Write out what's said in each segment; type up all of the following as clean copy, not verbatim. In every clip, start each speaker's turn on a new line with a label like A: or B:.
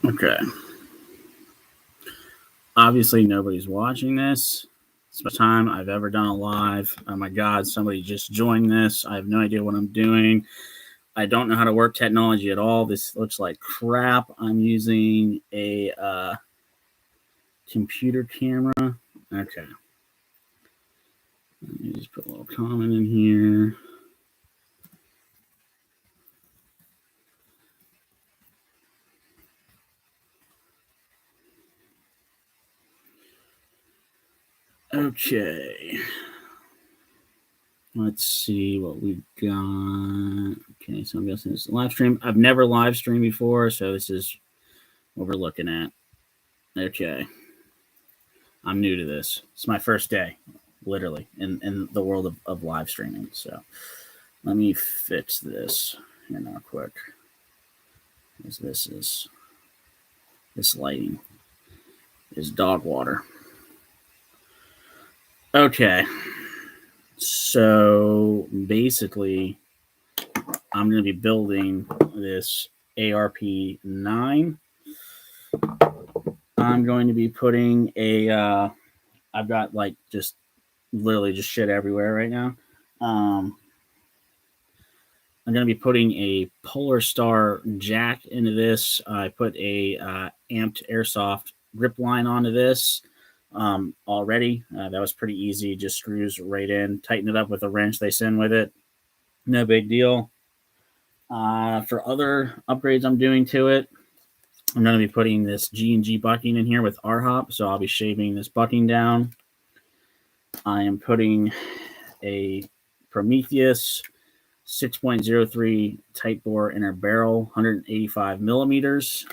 A: Okay. Obviously, nobody's watching this. It's the first time I've ever done a live. Oh my God, somebody just joined this. I have no idea what I'm doing. I don't know how to work technology at all. This looks like crap. I'm using a computer camera. Okay. Let me just put a little comment in here. Okay. Let's see what we've got. Okay, so I'm guessing it's a live stream. I've never live streamed before, so this is what we're looking at. Okay. I'm new to this. It's my first day, literally, in the world of live streaming. So let me fix this here now quick. Because this lighting is dog water. Okay. So basically, I'm going to be building this Arp9. I'm going to be putting I've got like just literally just shit everywhere right now. I'm going to be putting a Polarstar jack into this. I put a amped airsoft grip line onto this already. That was pretty easy. Just screws right in. Tighten it up with a wrench they send with it. No big deal. For other upgrades I'm doing to it, I'm going to be putting this G&G bucking in here with R-Hop, so I'll be shaving this bucking down. I am putting a Prometheus 6.03 tight bore inner barrel, 185 millimeters.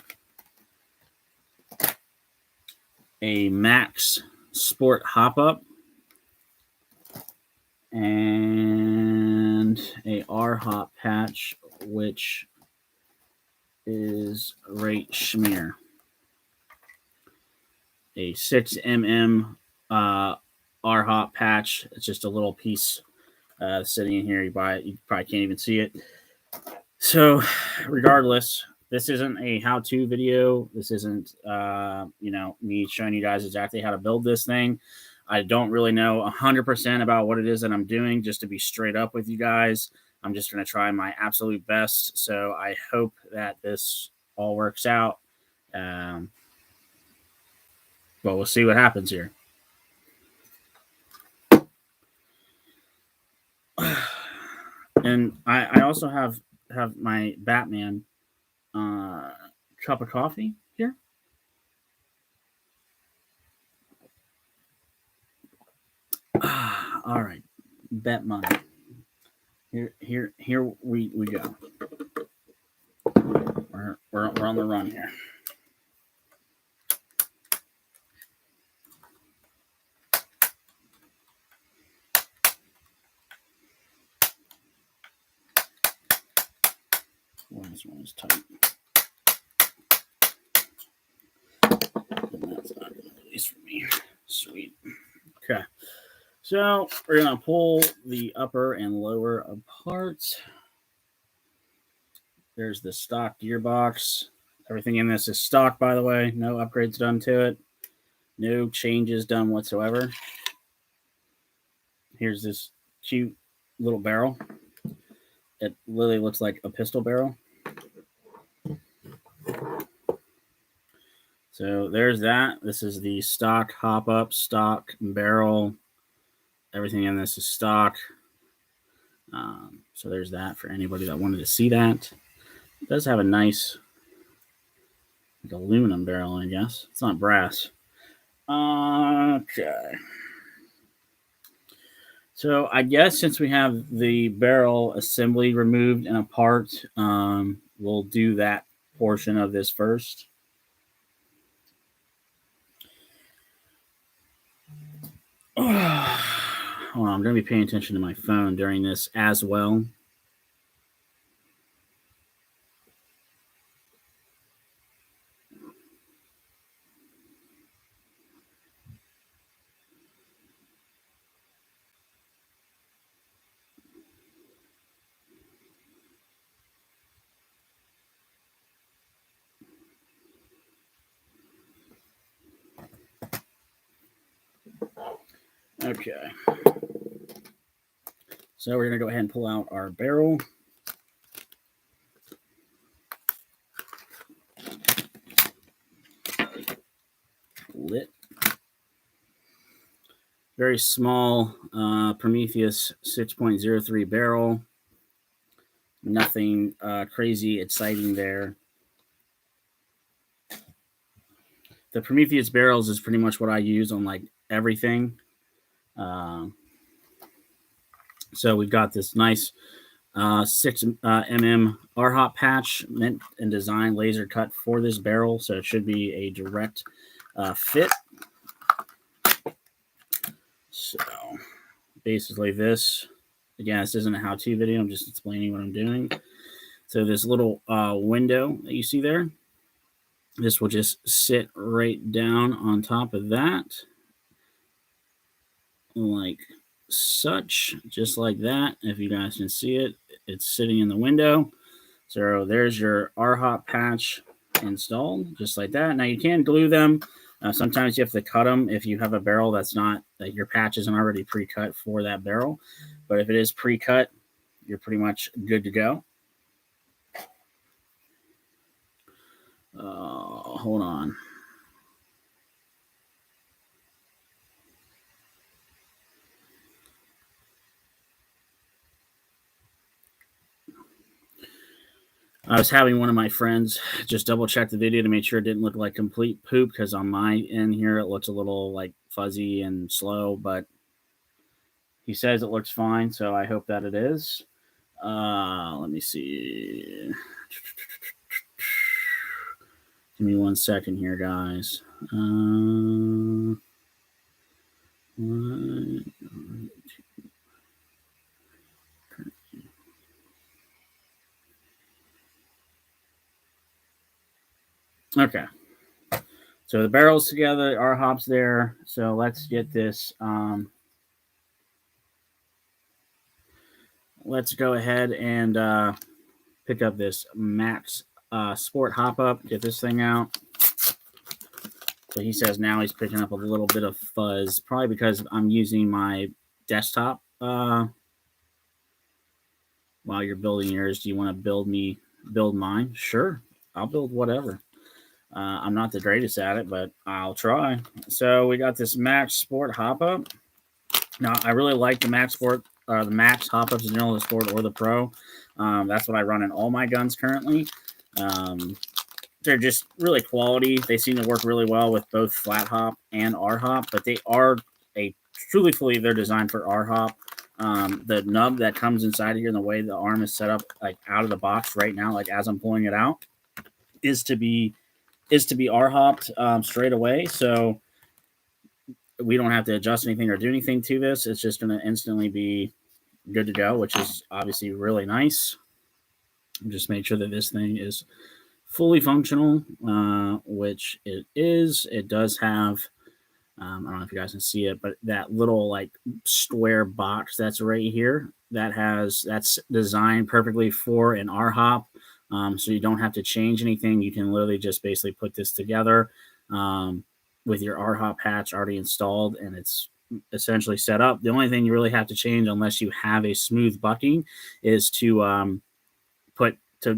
A: A Max Sport hop-up. And a R-Hop patch, which is right schmear. A 6mm R-Hop patch. It's just a little piece sitting in here. You buy it, you probably can't even see it. So regardless, this isn't a how-to video. This isn't, me showing you guys exactly how to build this thing. I don't really know 100% about what it is that I'm doing, just to be straight up with you guys. I'm just going to try my absolute best. So I hope that this all works out. But we'll see what happens here. And I also have my Batman cup of coffee here. All right, bet money. Here we go. We're on the run here. Well, this one is tight. And that's not going to release for me. Sweet. Okay. So we're going to pull the upper and lower apart. There's the stock gearbox. Everything in this is stock, by the way. No upgrades done to it. No changes done whatsoever. Here's this cute little barrel. It literally looks like a pistol barrel. So there's that. This is the stock hop-up, stock barrel. Everything in this is stock. So there's that for anybody that wanted to see that. It does have a nice like aluminum barrel, I guess. It's not brass. Okay. So I guess since we have the barrel assembly removed and apart, we'll do that portion of this first. Hold on, I'm going to be paying attention to my phone during this as well. Okay. So we're going to go ahead and pull out our barrel. Lit. Very small Prometheus 6.03 barrel. Nothing crazy exciting there. The Prometheus barrels is pretty much what I use on like everything. So we've got this nice 6 mm R-hop patch meant and designed laser cut for this barrel, so it should be a direct fit. So basically this, again, this isn't a how-to video, I'm just explaining what I'm doing. So this little window that you see there, this will just sit right down on top of that, like such, just like that. If you guys can see it, it's sitting in the window. So there's your R-hop patch installed, just like that. Now you can glue them. Sometimes you have to cut them if you have a barrel that's not, that your patch isn't already pre-cut for that barrel. But if it is pre-cut, you're pretty much good to go. Hold on. I was having one of my friends just double check the video to make sure it didn't look like complete poop, because on my end here it looks a little like fuzzy and slow, but he says it looks fine, so I hope that it is. Let me see. Give me 1 second here, guys. Okay. So the barrel's together, our hops there. So let's get this. Let's go ahead and pick up this Max Sport hop up. Get this thing out. So he says now he's picking up a little bit of fuzz, probably because I'm using my desktop. While you're building yours, do you want to build mine? Sure, I'll build whatever. I'm not the greatest at it, but I'll try. So we got this Max Sport hop up. Now I really like the Max Sport, the Max hop ups in general, the Sport or the Pro. That's what I run in all my guns currently. They're just really quality. They seem to work really well with both flat hop and R hop, but they are truthfully they're designed for R hop. The nub that comes inside of here and the way the arm is set up, like out of the box right now, like as I'm pulling it out, is to be R hopped straight away. So we don't have to adjust anything or do anything to this. It's just going to instantly be good to go, which is obviously really nice. Just make sure that this thing is fully functional, which it is. It does have, I don't know if you guys can see it, but that little like square box that's right here, that's designed perfectly for an R hop. So you don't have to change anything. You can literally just basically put this together with your R hop patch already installed, and it's essentially set up. The only thing you really have to change, unless you have a smooth bucking, is to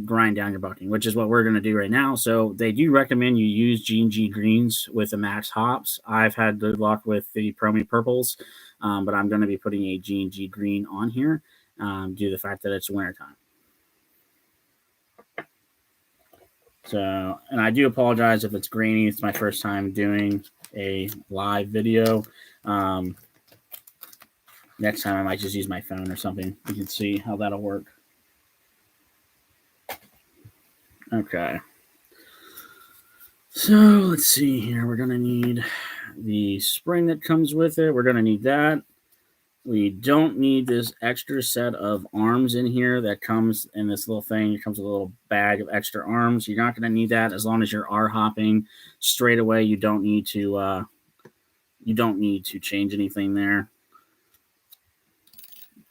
A: grind down your bucking, which is what we're going to do right now. So they do recommend you use G&G greens with the max hops. I've had good luck with the Promi purples, but I'm going to be putting a G&G green on here due to the fact that it's wintertime. So, and I do apologize if it's grainy. It's my first time doing a live video. Next time I might just use my phone or something. You can see how that'll work. Okay. So let's see here. We're going to need the spring that comes with it. We're going to need that. We don't need this extra set of arms in here that comes in this little thing. It comes with a little bag of extra arms. You're not going to need that as long as you're R hopping straight away. You don't need to change anything there.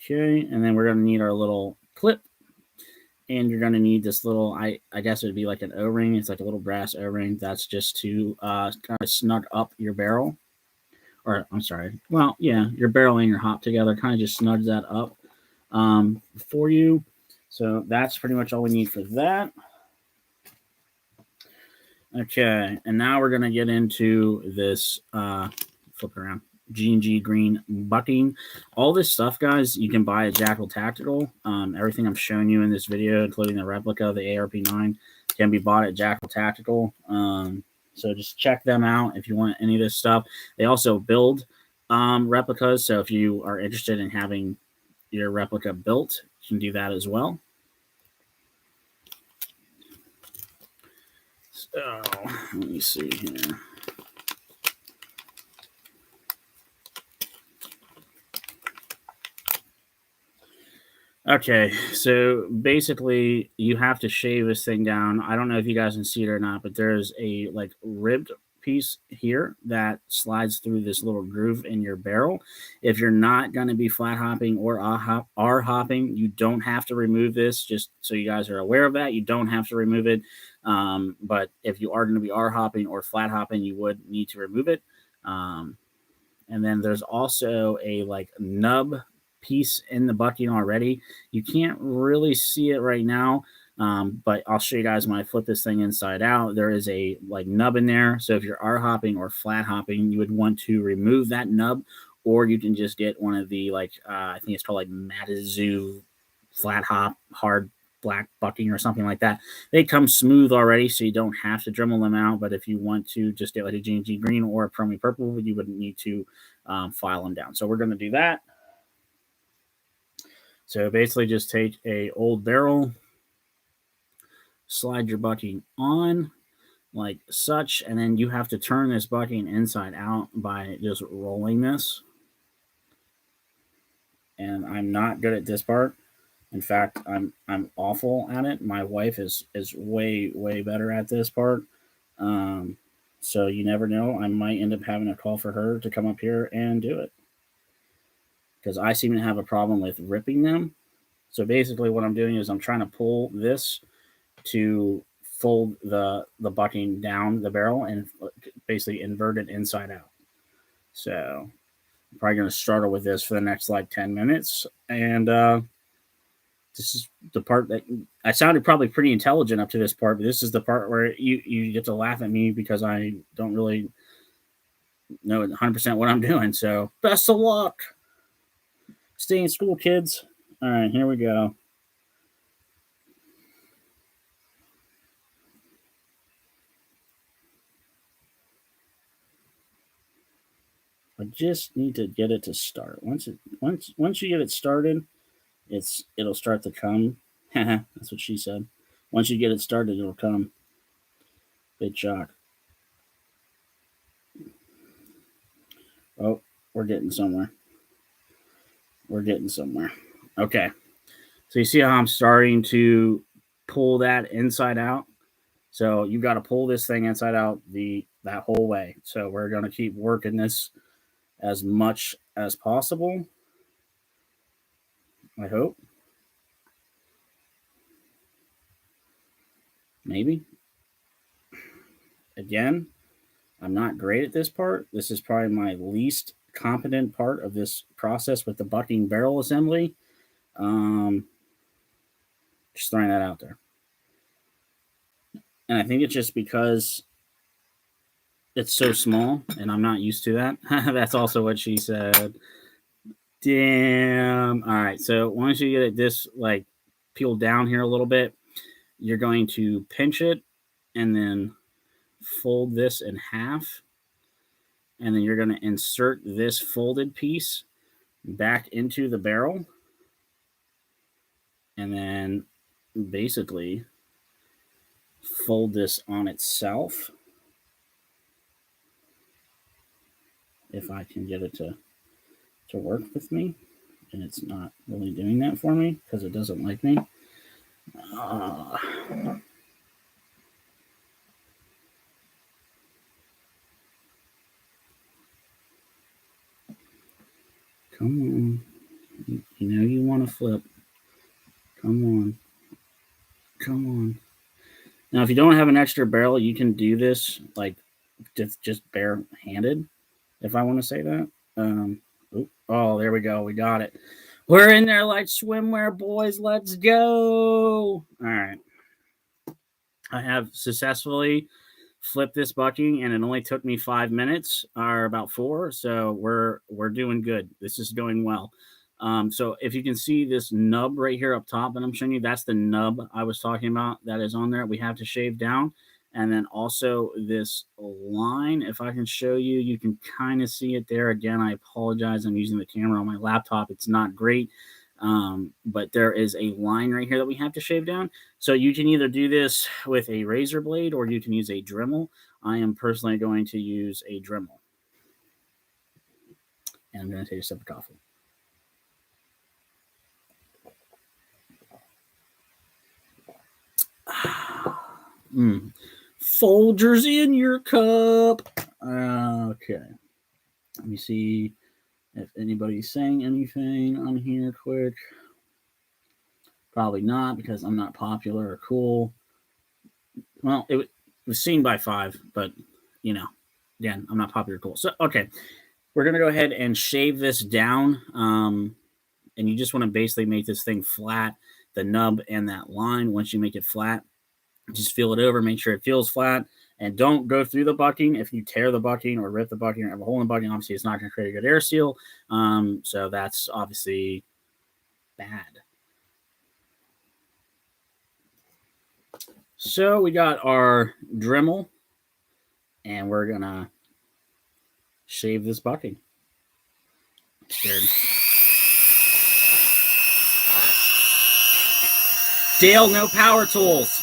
A: Okay, and then we're going to need our little clip. And you're going to need this little, I guess it would be like an O-ring. It's like a little brass O-ring. That's just to kind of snug up your barrel. or I'm sorry, well, yeah, your barrel and your hop together kind of just snugs that up for you. So that's pretty much all we need for that. Okay, and now we're going to get into this, flip around, G&G green bucking. All this stuff, guys, you can buy at Jackal Tactical. Everything I'm showing you in this video, including the replica, the Arp9, can be bought at Jackal Tactical. So just check them out if you want any of this stuff. They also build replicas, so if you are interested in having your replica built, you can do that as well. So let me see here. Okay, so basically you have to shave this thing down. I don't know if you guys can see it or not, but there's a like ribbed piece here that slides through this little groove in your barrel. If you're not going to be flat hopping or R hopping, you don't have to remove this. Just so you guys are aware of that, you don't have to remove it. But if you are going to be R hopping or flat hopping, you would need to remove it. And then there's also a like nub piece in the bucking already. You can't really see it right now, but I'll show you guys when I flip this thing inside out. There is a like nub in there. So if you're R hopping or flat hopping, you would want to remove that nub, or you can just get one of the like I think it's called like Matazu flat hop hard black bucking or something like that. They come smooth already, so you don't have to Dremel them out. But if you want to just get like a G&G green or a Promi purple, you would need to file them down. So we're going to do that. So basically just take a old barrel, slide your bucking on like such, and then you have to turn this bucking inside out by just rolling this. And I'm not good at this part. In fact, I'm awful at it. My wife is way better at this part. So you never know. I might end up having a call for her to come up here and do it, because I seem to have a problem with ripping them. So basically, what I'm doing is I'm trying to pull this to fold the bucking down the barrel and basically invert it inside out. So I'm probably going to struggle with this for the next like 10 minutes, and this is the part that I sounded probably pretty intelligent up to this part, but this is the part where you get to laugh at me because I don't really know 100% what I'm doing. So best of luck. Stay in school, kids. All right, here we go. I just need to get it to start. Once you get it started, it'll start to come. That's what she said. Once you get it started, it'll come. Big shock. Oh, we're getting somewhere. We're getting somewhere. Okay. So you see how I'm starting to pull that inside out? So you've got to pull this thing inside out that whole way. So we're going to keep working this as much as possible. I hope. Maybe. Again, I'm not great at this part. This is probably my least competent part of this process with the bucking barrel assembly. Just throwing that out there. And I think it's just because it's so small and I'm not used to that. That's also what she said. Damn. All right. So once you get it this like peeled down here a little bit, you're going to pinch it and then fold this in half. And then you're going to insert this folded piece back into the barrel. And then basically fold this on itself. If I can get it to work with me. And it's not really doing that for me because it doesn't like me. Come on. You know you want to flip. Come on. Come on. Now, if you don't have an extra barrel, you can do this like just bare-handed. if I want to say that. Oh, there we go. We got it. We're in there like swimwear, boys. Let's go. All right. I have successfully flipped this bucking, and it only took me 5 minutes, or about 4. So we're doing good. This is going well. So if you can see this nub right here up top that I'm showing you, that's the nub I was talking about that is on there. We have to shave down. And then also this line, if I can show you, you can kind of see it there. Again, I apologize. I'm using the camera on my laptop. It's not great. But there is a line right here that we have to shave down. So you can either do this with a razor blade or you can use a Dremel. I am personally going to use a Dremel. And I'm going to take a sip of coffee. Folgers in your cup. Okay. Let me see if anybody's saying anything on here quick. Probably not, because I'm not popular or cool. Well, it was seen by 5, but, you know, again, I'm not popular or cool. So, okay. We're going to go ahead and shave this down. And you just want to basically make this thing flat, the nub and that line. Once you make it flat, just feel it over, make sure it feels flat, and don't go through the bucking. If you tear the bucking or rip the bucking or have a hole in the bucking, obviously it's not going to create a good air seal. So that's obviously bad. So we got our Dremel, and we're going to shave this bucking. I'm scared. Dale, no power tools.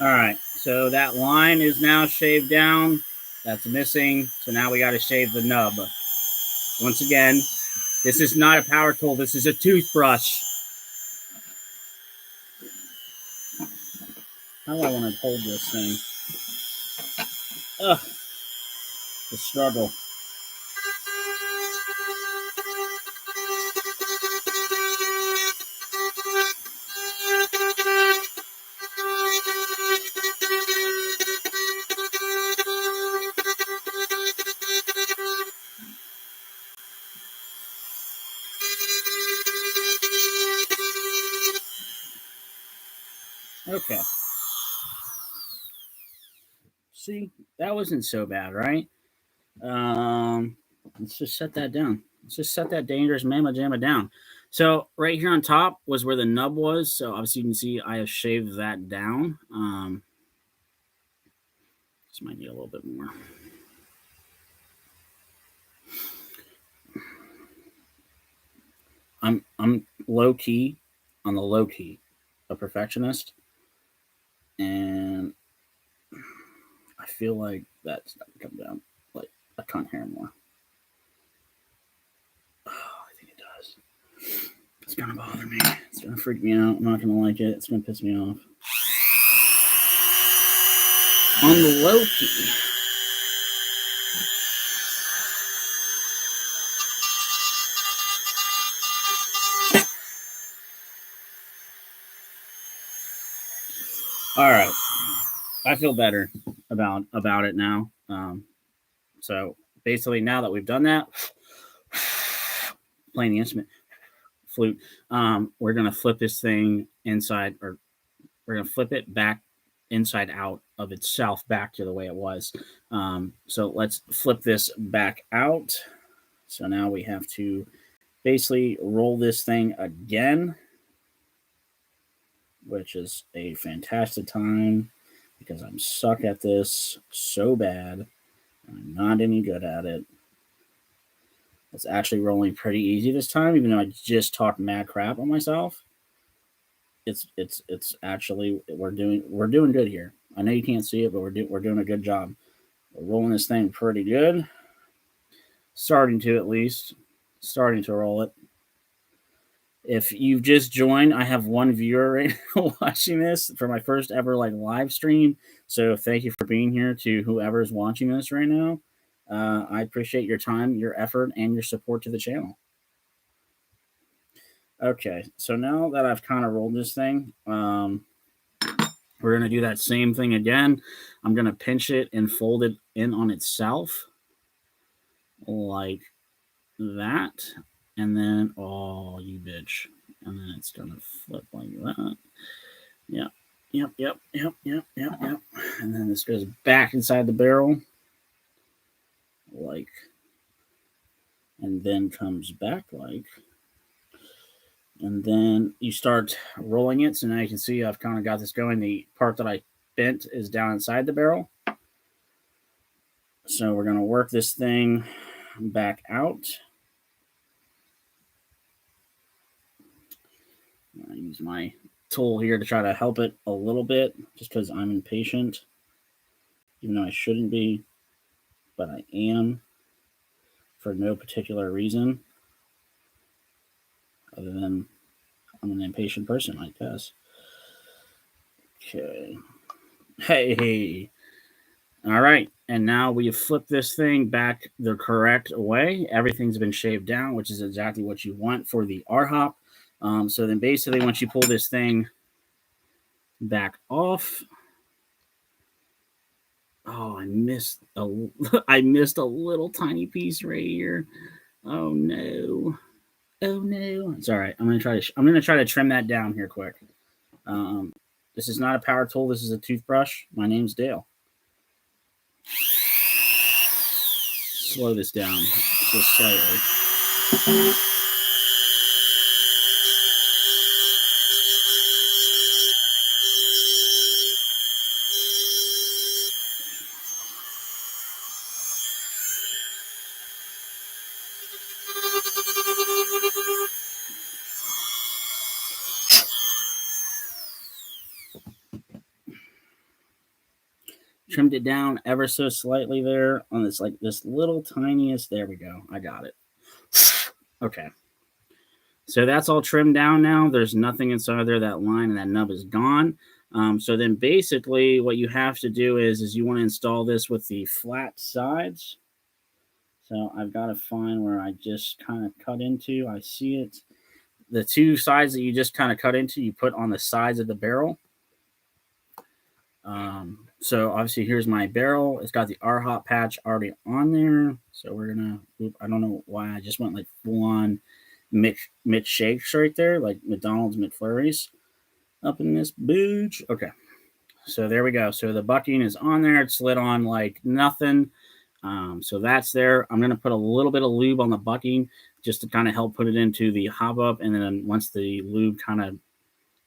A: All right, so that line is now shaved down. That's missing. So now we got to shave the nub. Once again, this is not a power tool. This is a toothbrush. How do I want to hold this thing? Ugh, the struggle. Okay. See, that wasn't so bad, right? Let's just set that down. Let's just set that dangerous mamma jamma down. So right here on top was where the nub was. So obviously you can see I have shaved that down. This might need a little bit more. I'm low key, on the low key, a perfectionist, and I feel like that's not gonna come down like a cunt hair more. Oh, I think it does. It's gonna bother me. It's gonna freak me out. I'm not gonna like it. It's gonna piss me off. On the low key. All right, I feel better about it now. So basically, now that we've done that, playing the instrument, flute, we're gonna flip this thing inside, or we're gonna flip it back inside out of itself back to the way it was. So let's flip this back out. So now we have to basically roll this thing again, which is a fantastic time. because I'm suck at this so bad. I'm not any good at it. It's actually rolling pretty easy this time, even though I just talked mad crap on myself. It's actually we're doing good here. I know you can't see it, but we're doing a good job. We're rolling this thing pretty good. Starting to, at least. Starting to roll it. If you've just joined, I have one viewer right now watching this for my first ever live stream. So thank you for being here to whoever's watching this right now. I appreciate your time, your effort, and your support to the channel. Okay, so now that I've kind of rolled this thing, we're going to do that same thing again. I'm going to pinch it and fold it in on itself like that. And then, oh, you bitch. And then it's going to flip like that. Yep. And then this goes back inside the barrel. Like. And then comes back like. And then you start rolling it. So now you can see I've kind of got this going. The part that I bent is down inside the barrel. So we're going to work this thing back out. I use my tool here to try to help it a little bit, just because I'm impatient, even though I shouldn't be, but I am for no particular reason other than I'm an impatient person, I guess. Okay. Hey. All right. And now we have flipped this thing back the correct way. Everything's been shaved down, which is exactly what you want for the R-hop. So then basically once you pull this thing back off, oh, I missed a little tiny piece right here. Oh no. It's all right. I'm gonna try to trim that down here quick. This is not a power tool. This is a toothbrush. My name's Dale. Slow this down just slightly. Trimmed it down ever so slightly there on this this little tiniest. There we go. I got it. Okay. So that's all trimmed down now. There's nothing inside there. That line and that nub is gone. So then basically what you have to do is you want to install this with the flat sides. So I've got to find where I just kind of cut into. I see it. The two sides that you just kind of cut into, you put on the sides of the barrel. So obviously here's my barrel. It's got the R-hop patch already on there. So we're going to, I don't know why I just went like full on Mitch shakes right there, like McDonald's McFlurries up in this booch. Okay. So there we go. So the bucking is on there. It's slid on like nothing. So that's there. I'm going to put a little bit of lube on the bucking just to kind of help put it into the hop up. And then once the lube kind of,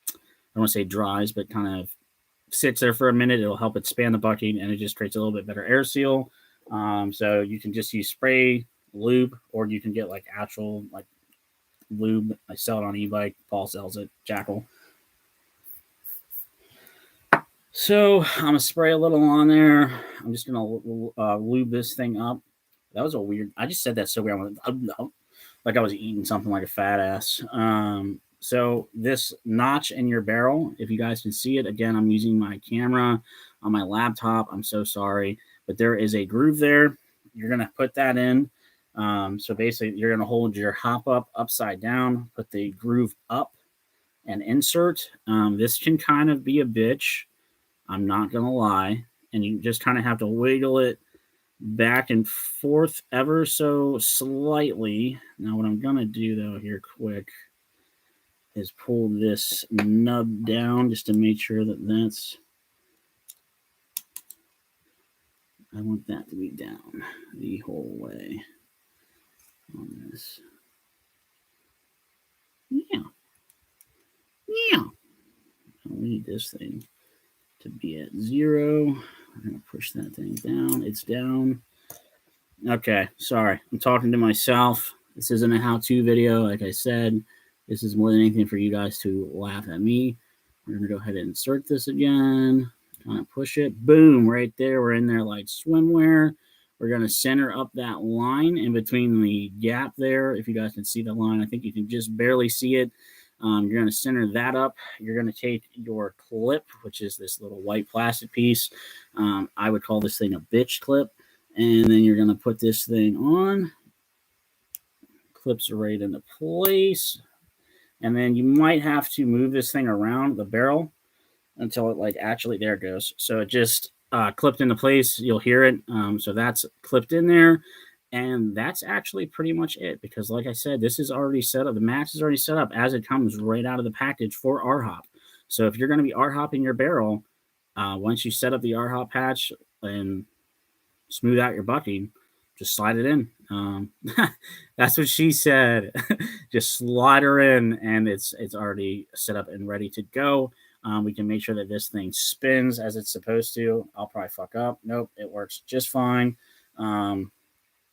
A: I don't want to say dries, but kind of sits there for a minute, it'll help expand the bucking and it just creates a little bit better air seal. So you can just use spray lube, or you can get like actual like lube. I sell it on e-bike. Paul sells it. Jackal. So I'm gonna spray a little on there. I'm just gonna lube this thing up. That was a weird. I just said that so weird. Like I was eating something like a fat ass. So this notch in your barrel, if you guys can see it, again, I'm using my camera on my laptop. I'm so sorry, but there is a groove there. You're gonna put that in. So basically, you're gonna hold your hop up upside down, put the groove up, and insert. This can kind of be a bitch. I'm not going to lie. And you just kind of have to wiggle it back and forth ever so slightly. Now, what I'm going to do, though, here quick is pull this nub down just to make sure that that's... I want that to be down the whole way on this. Yeah. We need this thing to be at 0. I'm going to push that thing down. It's down. Okay, sorry. I'm talking to myself. This isn't a how-to video, like I said. This is more than anything for you guys to laugh at me. We're going to go ahead and insert this again. Kind of push it. Boom, right there. We're in there like swimwear. We're going to center up that line in between the gap there. If you guys can see the line, I think you can just barely see it. You're going to center that up. You're going to take your clip, which is this little white plastic piece. I would call this thing a bitch clip. And then you're going to put this thing on. Clips are right into place. And then you might have to move this thing around the barrel until it like actually, there it goes. So it just clipped into place. You'll hear it. So that's clipped in there. And that's actually pretty much it, because like I said, this is already set up. The max is already set up as it comes right out of the package for R-Hop. So if you're going to be R-Hopping your barrel, once you set up the R-Hop patch and smooth out your bucking, just slide it in. That's what she said. Just slide her in, and it's already set up and ready to go. We can make sure that this thing spins as it's supposed to. I'll probably fuck up. Nope, it works just fine.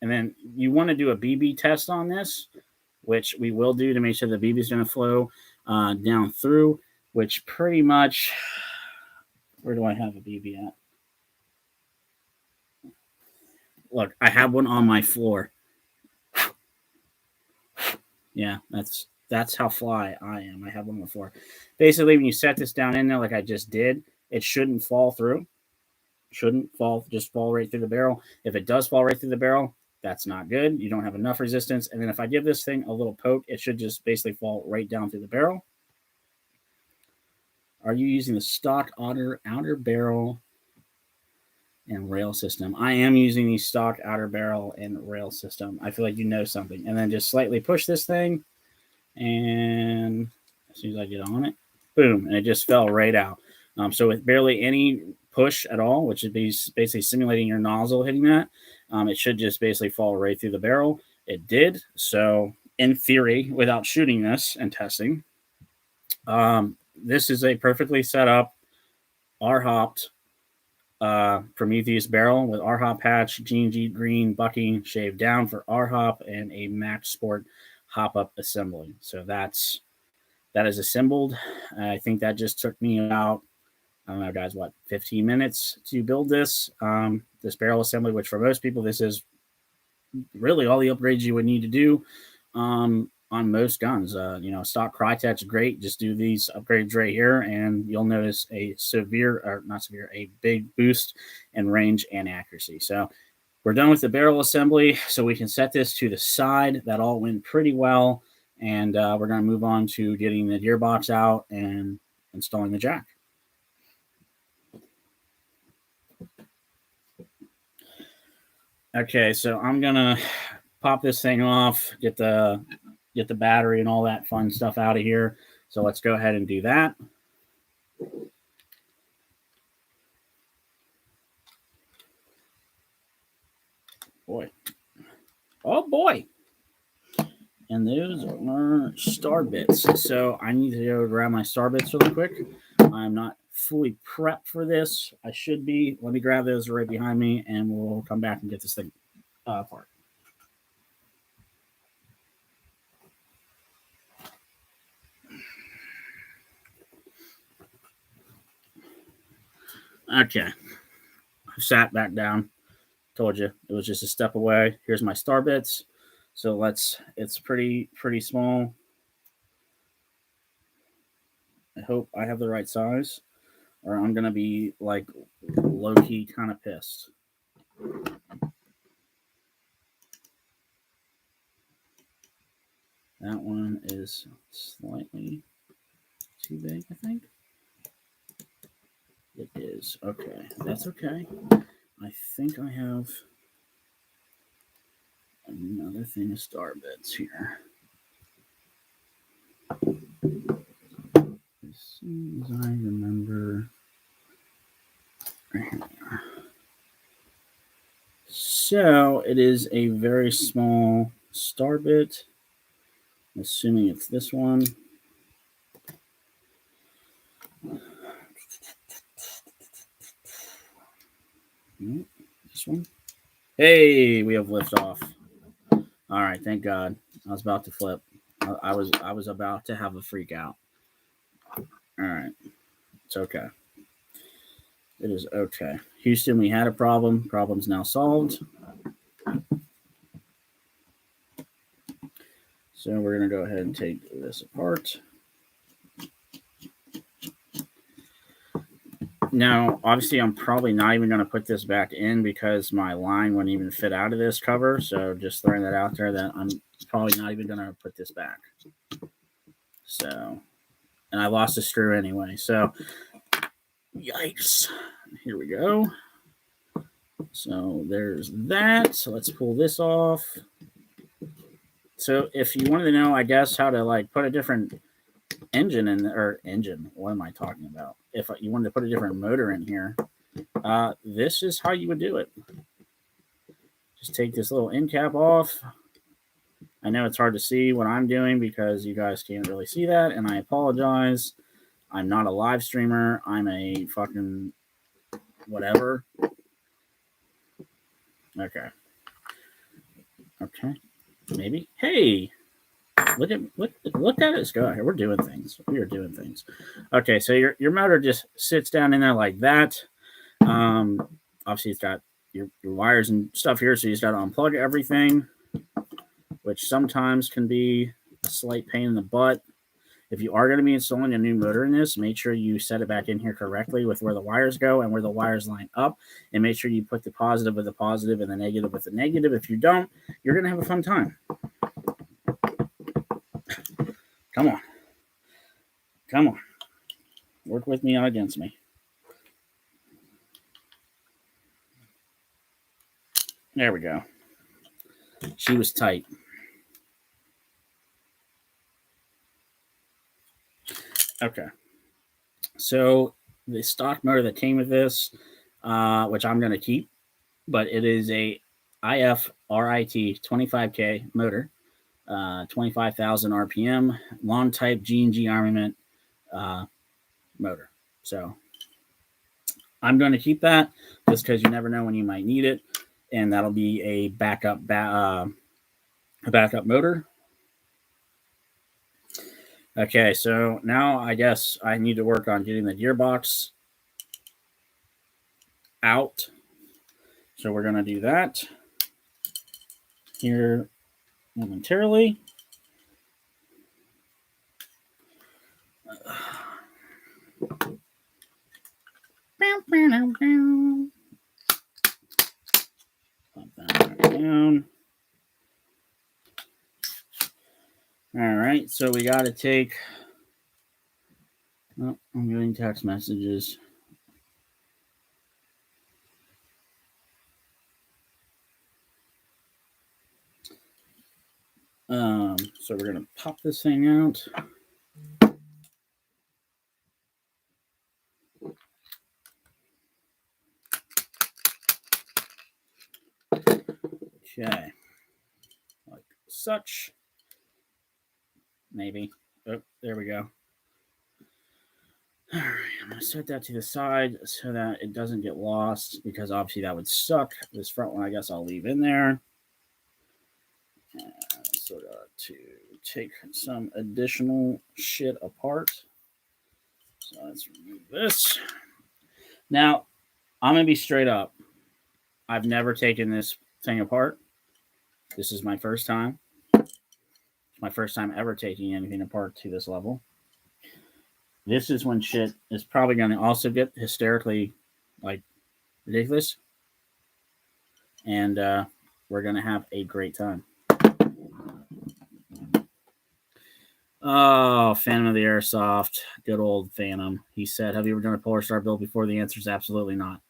A: And then you want to do a BB test on this, which we will do to make sure the BB is going to flow down through, which pretty much, where do I have a BB at? Look, I have one on my floor. Yeah, that's how fly I am. I have one on the floor. Basically, when you set this down in there like I just did, it shouldn't fall through. Shouldn't fall, just fall right through the barrel. If it does fall right through the barrel, that's not good. You don't have enough resistance. And then if I give this thing a little poke, it should just basically fall right down through the barrel. Are you using the stock outer barrel and rail system? I am using the stock outer barrel and rail system. I feel like you know something. And then just slightly push this thing. And as soon as I get on it, boom, and it just fell right out. So with barely any push at all, which would be basically simulating your nozzle hitting that, it should just basically fall right through the barrel. It did. So in theory, without shooting this and testing, this is a perfectly set up R-hopped Prometheus barrel with R-hop patch, G&G green bucking shaved down for R-hop, and a Max Sport hop-up assembly. So that is assembled. I think that just took me about, I don't know, guys, what, 15 minutes to build this this barrel assembly, which for most people, this is really all the upgrades you would need to do on most guns. Stock Crytek's great. Just do these upgrades right here, and you'll notice a big boost in range and accuracy. So we're done with the barrel assembly, so we can set this to the side. That all went pretty well, and we're going to move on to getting the gearbox out and installing the jack. Okay, so I'm going to pop this thing off, get the battery and all that fun stuff out of here. So let's go ahead and do that. Boy. Oh, boy. And those are star bits. So I need to go grab my star bits really quick. I'm not fully prepped for this. I should be. Let me grab those right behind me, and we'll come back and get this thing apart. Okay. I sat back down. Told you it was just a step away. Here's my star bits. So it's pretty small. I hope I have the right size, or I'm going to be like low-key kind of pissed. That one is slightly too big, I think. It is. Okay, that's okay. I think I have another thing of star bits here. As soon as I remember. Right here they are. So it is a very small star bit. I'm assuming it's this one. This one. Hey, we have liftoff. All right, thank God. I was about to flip. I was about to have a freak out. All right, it's okay. It is okay. Houston, we had a problem. Problem's now solved. So we're going to go ahead and take this apart. Now, obviously, I'm probably not even going to put this back in because my line wouldn't even fit out of this cover. So just throwing that out there that I'm probably not even going to put this back. So, and I lost a screw anyway. So, yikes. Here we go. So there's that. So let's pull this off. So if you wanted to know, I guess, how to like put a different engine in, or engine, what am I talking about? If you wanted to put a different motor in here, this is how you would do it. Just take this little end cap off. I know it's hard to see what I'm doing because you guys can't really see that, and I apologize. I'm not a live streamer. I'm a fucking whatever. Okay. Okay. Maybe. Hey, look at us go here. We're doing things. We are doing things. Okay, so your motor just sits down in there like that. Obviously, it's got your wires and stuff here, so you just got to unplug everything, which sometimes can be a slight pain in the butt. If you are going to be installing a new motor in this, make sure you set it back in here correctly with where the wires go and where the wires line up, and make sure you put the positive with the positive and the negative with the negative. If you don't, you're going to have a fun time. Come on. Come on. Work with me, not against me. There we go. She was tight. Okay. So the stock motor that came with this, which I'm going to keep, but it is a IFRIT 25K motor, 25,000 RPM, long type G&G Armament motor. So I'm going to keep that just because you never know when you might need it, and that'll be a backup motor. Okay, so now I guess I need to work on getting the gearbox out. So we're going to do that here momentarily. Pop that back down. All right, so we got to take. Oh, I'm getting text messages. So we're gonna pop this thing out. Okay, like such. Maybe. Oh, there we go. All right, I'm gonna set that to the side so that it doesn't get lost because obviously that would suck. This front one, I guess I'll leave in there. So to take some additional shit apart. So let's remove this. Now, I'm going to be straight up. I've never taken this thing apart. This is my first time. It's my first time ever taking anything apart to this level. This is when shit is probably going to also get hysterically, like, ridiculous. And we're going to have a great time. Oh, Phantom of the Airsoft. Good old Phantom. He said, have you ever done a Polarstar build before? The answer is absolutely not.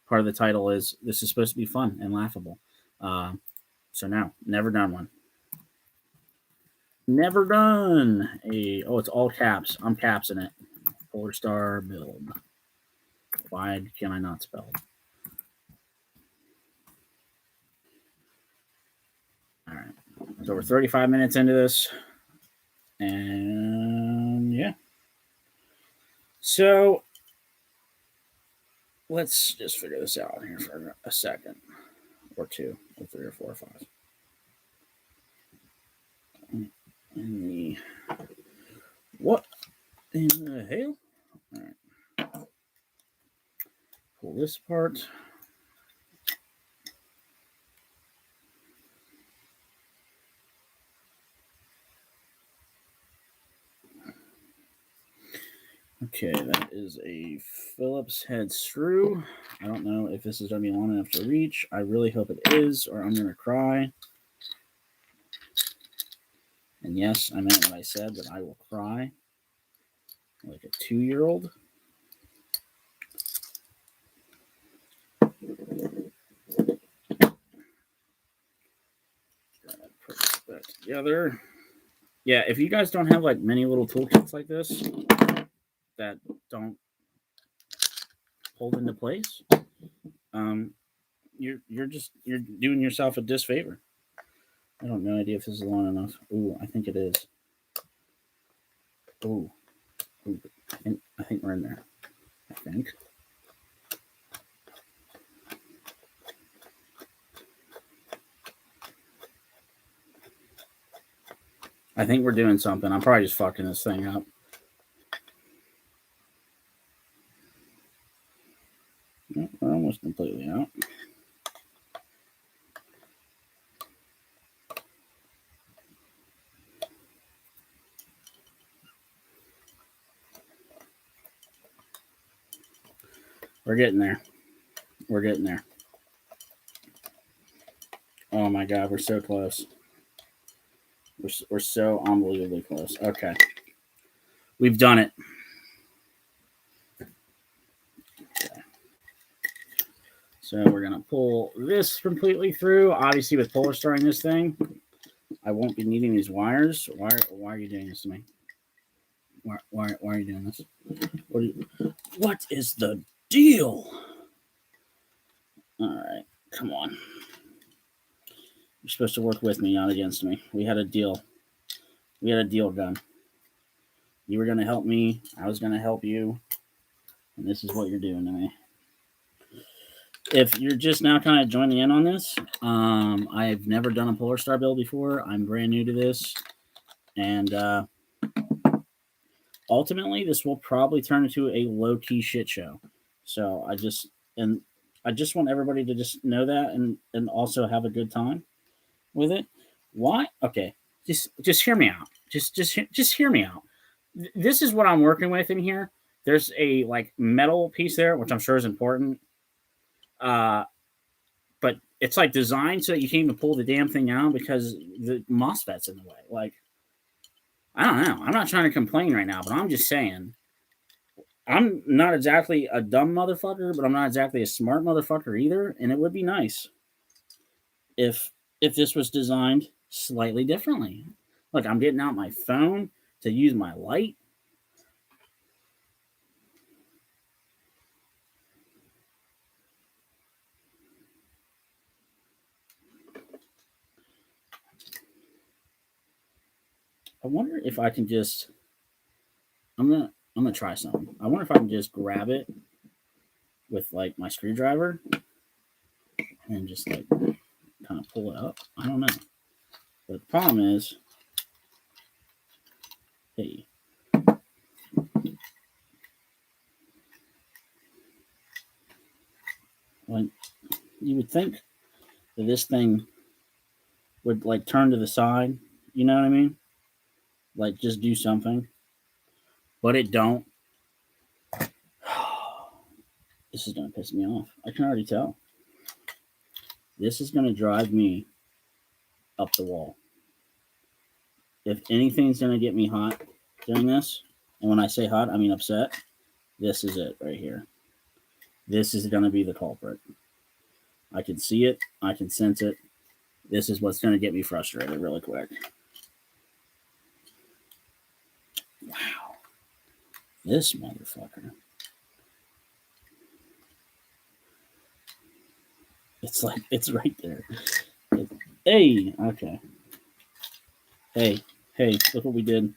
A: Part of the title is this is supposed to be fun and laughable. So no, never done one. Never done a, oh, it's all caps. I'm capsing it. Polarstar build. Why can I not spell? All right. So we're 35 minutes into this. And yeah. So let's just figure this out here for a second or two or three or four or five. In the what in the hell? All right. Pull this apart. Okay, that is a Phillips head screw. I don't know if this is going to be long enough to reach. I really hope it is, or I'm going to cry. And yes, I meant what I said, that I will cry like a 2-year-old. Put that together. Yeah, if you guys don't have like many little toolkits like this that don't hold into place, you're doing yourself a disfavor. I don't have no idea if this is long enough. Ooh, I think it is. Ooh, I think we're in there. I think. I think we're doing something. I'm probably just fucking this thing up. We're almost completely out. We're getting there. We're getting there. Oh my God, we're so close. We're so unbelievably close. Okay. We've done it. Okay. So we're going to pull this completely through. Obviously, with Polarstarring this thing, I won't be needing these wires. Why are you doing this to me? Why are you doing this? What is the deal? All right. Come on. You're supposed to work with me, not against me. We had a deal. We had a deal done. You were going to help me. I was going to help you. And this is what you're doing to me. If you're just now kind of joining in on this, I've never done a Polarstar build before. I'm brand new to this. And ultimately, this will probably turn into a low-key shit show. So I just want everybody to just know that and also have a good time with it. Why? Okay. Just hear me out. Just hear me out. This is what I'm working with in here. There's a like metal piece there, which I'm sure is important. But it's like designed so that you can't even pull the damn thing out because the MOSFET's in the way. Like, I don't know. I'm not trying to complain right now, but I'm just saying. I'm not exactly a dumb motherfucker, but I'm not exactly a smart motherfucker either. And it would be nice if this was designed slightly differently. Look, I'm getting out my phone to use my light. I wonder if I can just. I'm gonna try something. I wonder if I can just grab it with like my screwdriver and just like kind of pull it up. I don't know. But the problem is, hey, when you would think that this thing would like turn to the side, you know what I mean? Like just do something, but it don't. This is gonna piss me off. I can already tell. This is gonna drive me up the wall. If anything's gonna get me hot during this, and when I say hot, I mean upset, this is it right here. This is gonna be the culprit. I can see it. I can sense it. This is what's gonna get me frustrated really quick. Wow. This motherfucker. It's like, it's right there. Hey, okay. Hey, look what we did.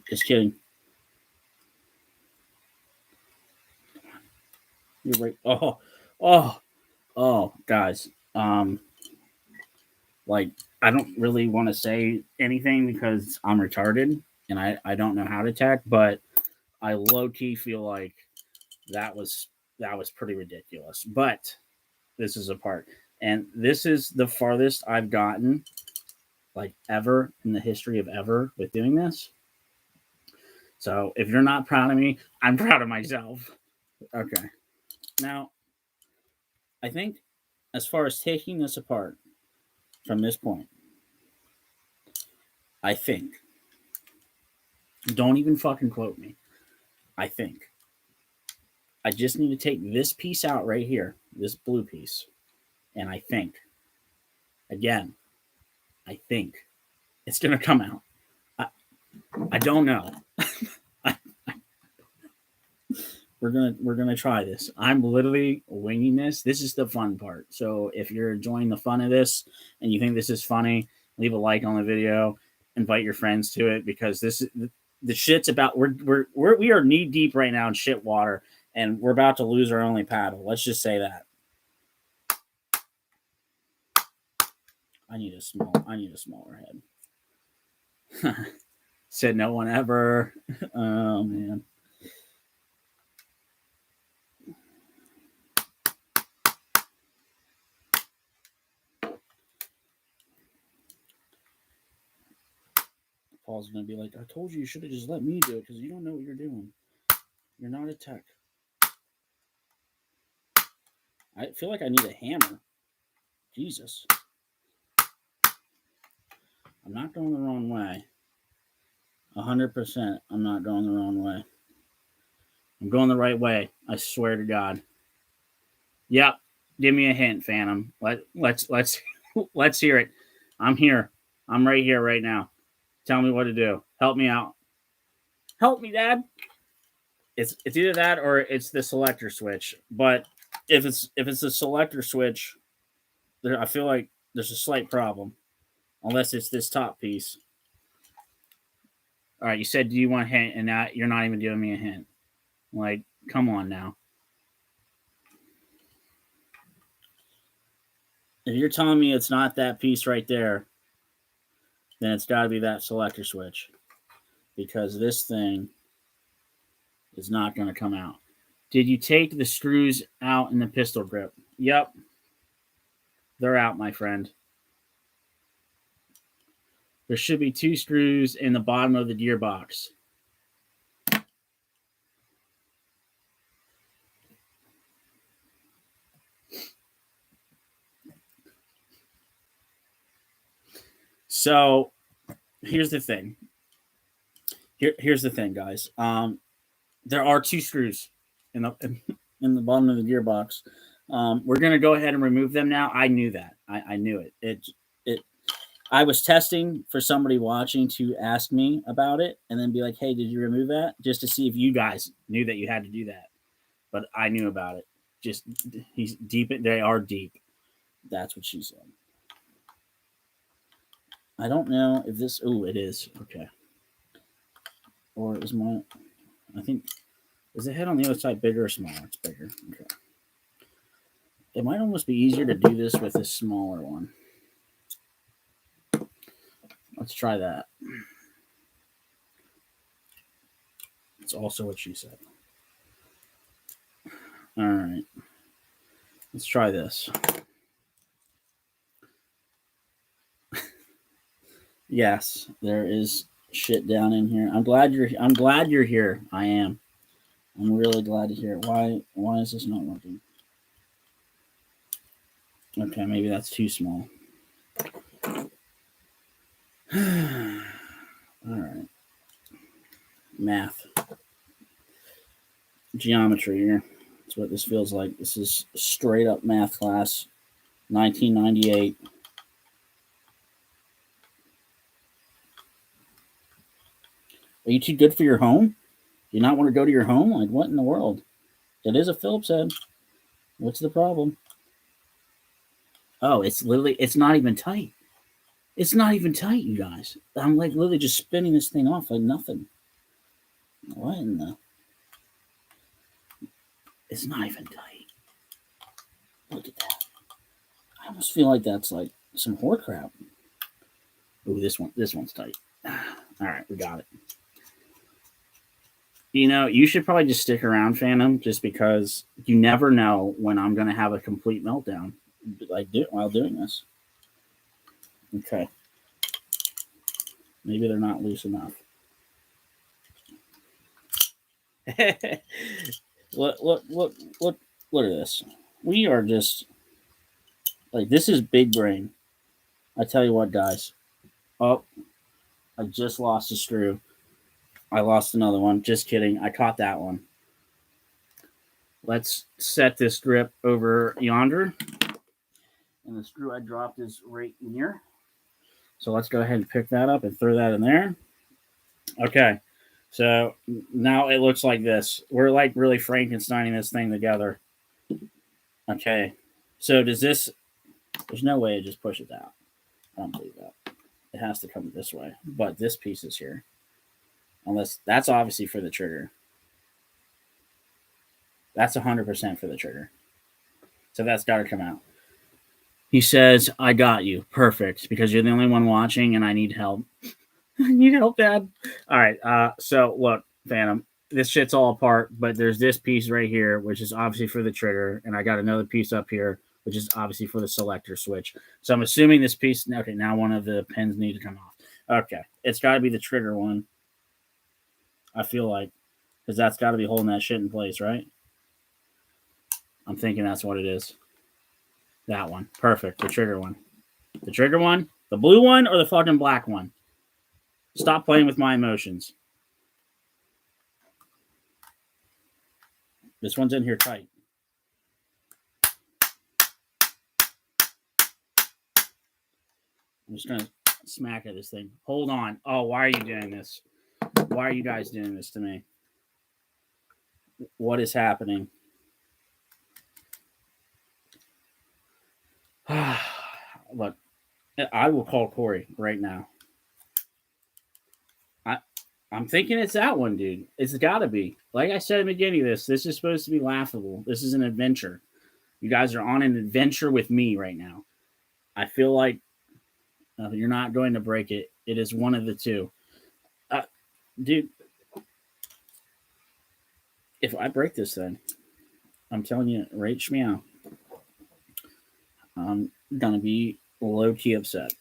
A: Just kidding. You're right. Oh, guys. Like, I don't really want to say anything because I'm retarded and I don't know how to tech, but I low key feel like that was pretty ridiculous. But this is a part, and this is the farthest I've gotten, like ever in the history of ever with doing this. So if you're not proud of me, I'm proud of myself. Okay. Now, I think as far as taking this apart from this point, I think, don't even fucking quote me. I think I just need to take this piece out right here, this blue piece. And I think, again, I think it's going to come out. I don't know. We're gonna try this. I'm literally winging this. This is the fun part. So if you're enjoying the fun of this and you think this is funny, leave a like on the video, invite your friends to it because this is the shit's about. We are knee deep right now in shit water, and we're about to lose our only paddle. Let's just say that. I need a smaller head. Said no one ever. Oh man. Paul's gonna be like, I told you should have just let me do it because you don't know what you're doing. You're not a tech. I feel like I need a hammer. Jesus. I'm not going the wrong way. 100% I'm not going the wrong way. I'm going the right way. I swear to God. Yep. Give me a hint, Phantom. Let's let's hear it. I'm here. I'm right here right now. Tell me what to do. Help me out. Help me, Dad. It's either that or it's the selector switch. But if it's the selector switch, I feel like there's a slight problem. Unless it's this top piece. All right, you said, do you want a hint? And now you're not even giving me a hint. Like, come on now. If you're telling me it's not that piece right there, then it's got to be that selector switch. Because this thing is not going to come out. Did you take the screws out in the pistol grip? Yep. They're out, my friend. There should be 2 screws in the bottom of the gearbox. So, here's the thing. Here's the thing, guys. There are 2 screws in the bottom of the gearbox. We're gonna go ahead and remove them now. I knew that. I knew it. I was testing for somebody watching to ask me about it and then be like, "Hey, did you remove that?" Just to see if you guys knew that you had to do that. But I knew about it. Just he's deep. They are deep. That's what she said. I don't know if this. Oh, it is okay. Or is my? I think is the head on the other side bigger or smaller? It's bigger. Okay. It might almost be easier to do this with a smaller one. Let's try that. It's also what she said. All right. Let's try this. Yes, there is shit down in here. I'm glad you're here. I am. I'm really glad to hear it. Why is this not working? Okay, maybe that's too small. All right. Math. Geometry here. That's what this feels like. This is straight up math class. 1998. Are you too good for your home? Do you not want to go to your home? Like, what in the world? It is a Phillips head. What's the problem? Oh, it's not even tight. It's not even tight, you guys. I'm like literally just spinning this thing off like nothing. What in the? It's not even tight. almost feel like that's like some whore crap. Ooh, this one's tight. All right, we got it. You know, you should probably just stick around, Phantom, just because you never know when I'm going to have a complete meltdown, like while doing this. Okay. Maybe they're not loose enough. Look at this. We are just like, this is big brain. I tell you what, guys. Oh, I just lost a screw. I lost another one. Just kidding. I caught that one. Let's set this grip over yonder. And the screw I dropped is right near. So let's go ahead and pick that up and throw that in there. Okay. So now it looks like this. We're like really Frankensteining this thing together. Okay. So does this... There's no way to just push it out. I don't believe that. It has to come this way. But this piece is here. Unless... That's obviously for the trigger. That's 100% for the trigger. So that's got to come out. He says, I got you. Perfect. Because you're the only one watching and I need help. I need help, Dad. All right. So, look, Phantom. This shit's all apart, but there's this piece right here, which is obviously for the trigger. And I got another piece up here, which is obviously for the selector switch. So I'm assuming this piece... Okay, now one of the pins need to come off. Okay. It's got to be the trigger one. I feel like. Because that's got to be holding that shit in place, right? I'm thinking that's what it is. That one. Perfect. The trigger one. The trigger one? The blue one or the fucking black one? Stop playing with my emotions. This one's in here tight. I'm just going to smack at this thing. Hold on. Oh, why are you doing this? Why are you guys doing this to me? What is happening? Look, I will call Corey right now. I'm thinking it's that one, dude. It's got to be. Like I said at the beginning of this is supposed to be laughable. This is an adventure. You guys are on an adventure with me right now. I feel like you're not going to break it. It is one of the two. Dude, if I break this thing, I'm telling you, rage me out. I'm going to be low-key upset.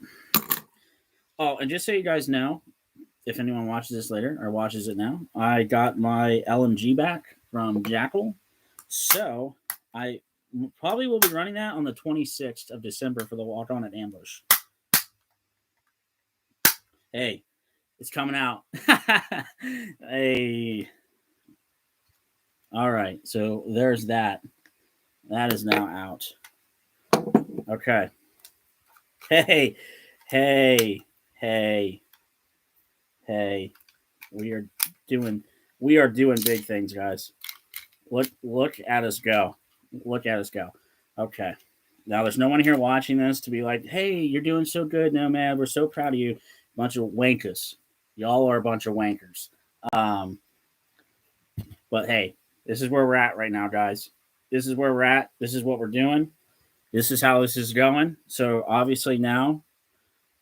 A: Oh, and just so you guys know, if anyone watches this later or watches it now, I got my LMG back from Jackal. So I probably will be running that on the 26th of December for the walk on at Ambush. Hey, it's coming out. Hey. All right. So there's that. That is now out. Okay. Hey. We are doing big things, guys. Look at us go. Look at us go. Okay. Now there's no one here watching this to be like, hey, you're doing so good, Nomad. We're so proud of you. Bunch of wankers. Y'all are a bunch of wankers. But hey, this is where we're at right now, guys. This is where we're at. This is what we're doing. This is how this is going. So obviously now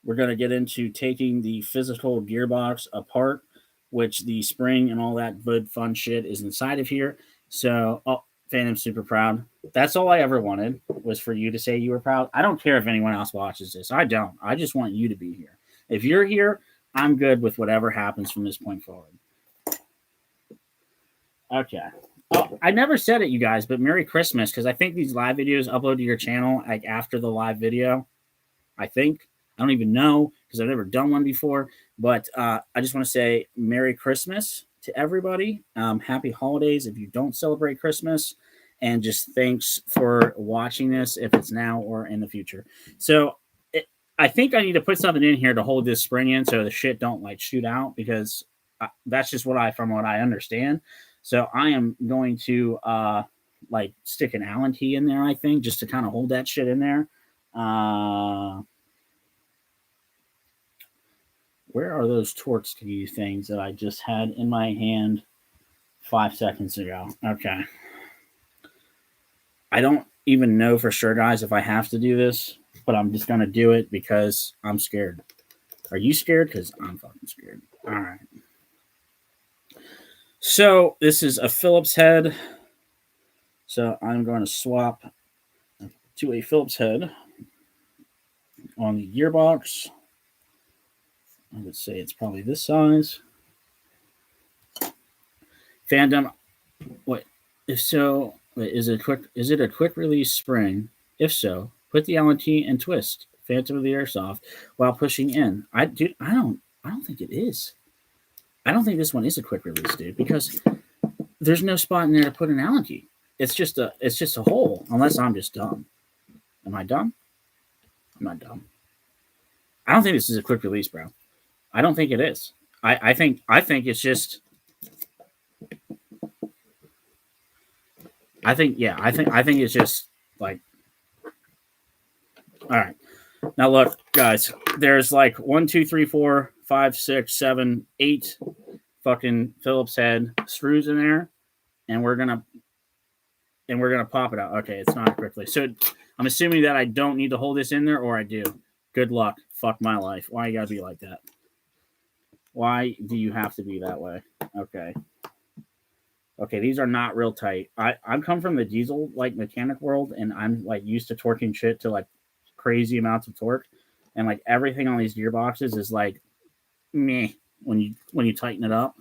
A: we're going to get into taking the physical gearbox apart, which the spring and all that good fun shit is inside of here. So, Phantom's super proud. That's all I ever wanted, was for you to say you were proud. I don't care if anyone else watches this. I don't. I just want you to be here. If you're here, I'm good with whatever happens from this point forward. Okay. Oh, I never said it, you guys, but Merry Christmas, because I think these live videos upload to your channel like after the live video. I think. I don't even know because I've never done one before. But I just want to say Merry Christmas to everybody. Happy holidays if you don't celebrate Christmas. And just thanks for watching this, if it's now or in the future. So I think I need to put something in here to hold this spring in so the shit don't like shoot out, because that's just from what I understand. So I am going to like stick an Allen key in there, I think, just to kind of hold that shit in there. Where are those Torx key things that I just had in my hand 5 seconds ago? Okay. I don't even know for sure, guys, if I have to do this, but I'm just going to do it because I'm scared. Are you scared? Because I'm fucking scared. All right. So this is a Phillips head. So I'm going to swap to a Phillips head on the gearbox. I would say it's probably this size. Fandom, what? If so, is it a quick release spring? If so, put the Allen key and twist Phantom of the Airsoft while pushing in. I don't think it is. I don't think this one is a quick release, dude, because there's no spot in there to put an Allen key. It's just a hole. Unless I'm just dumb. Am I dumb? I'm not dumb. I don't think this is a quick release, bro. I don't think it is. I think it's just. I think it's just like. All right. Now look, guys. There's like 1, 2, 3, 4, 5, 6, 7, 8 fucking Phillips head screws in there, and we're gonna pop it out. Okay, it's not quickly. So I'm assuming that I don't need to hold this in there, or I do. Good luck. Fuck my life. Why you gotta be like that? Why do you have to be that way? Okay. Okay, these are not real tight. I'm come from the diesel like mechanic world, and I'm like used to torquing shit to like crazy amounts of torque, and like everything on these gearboxes is like meh when you tighten it up.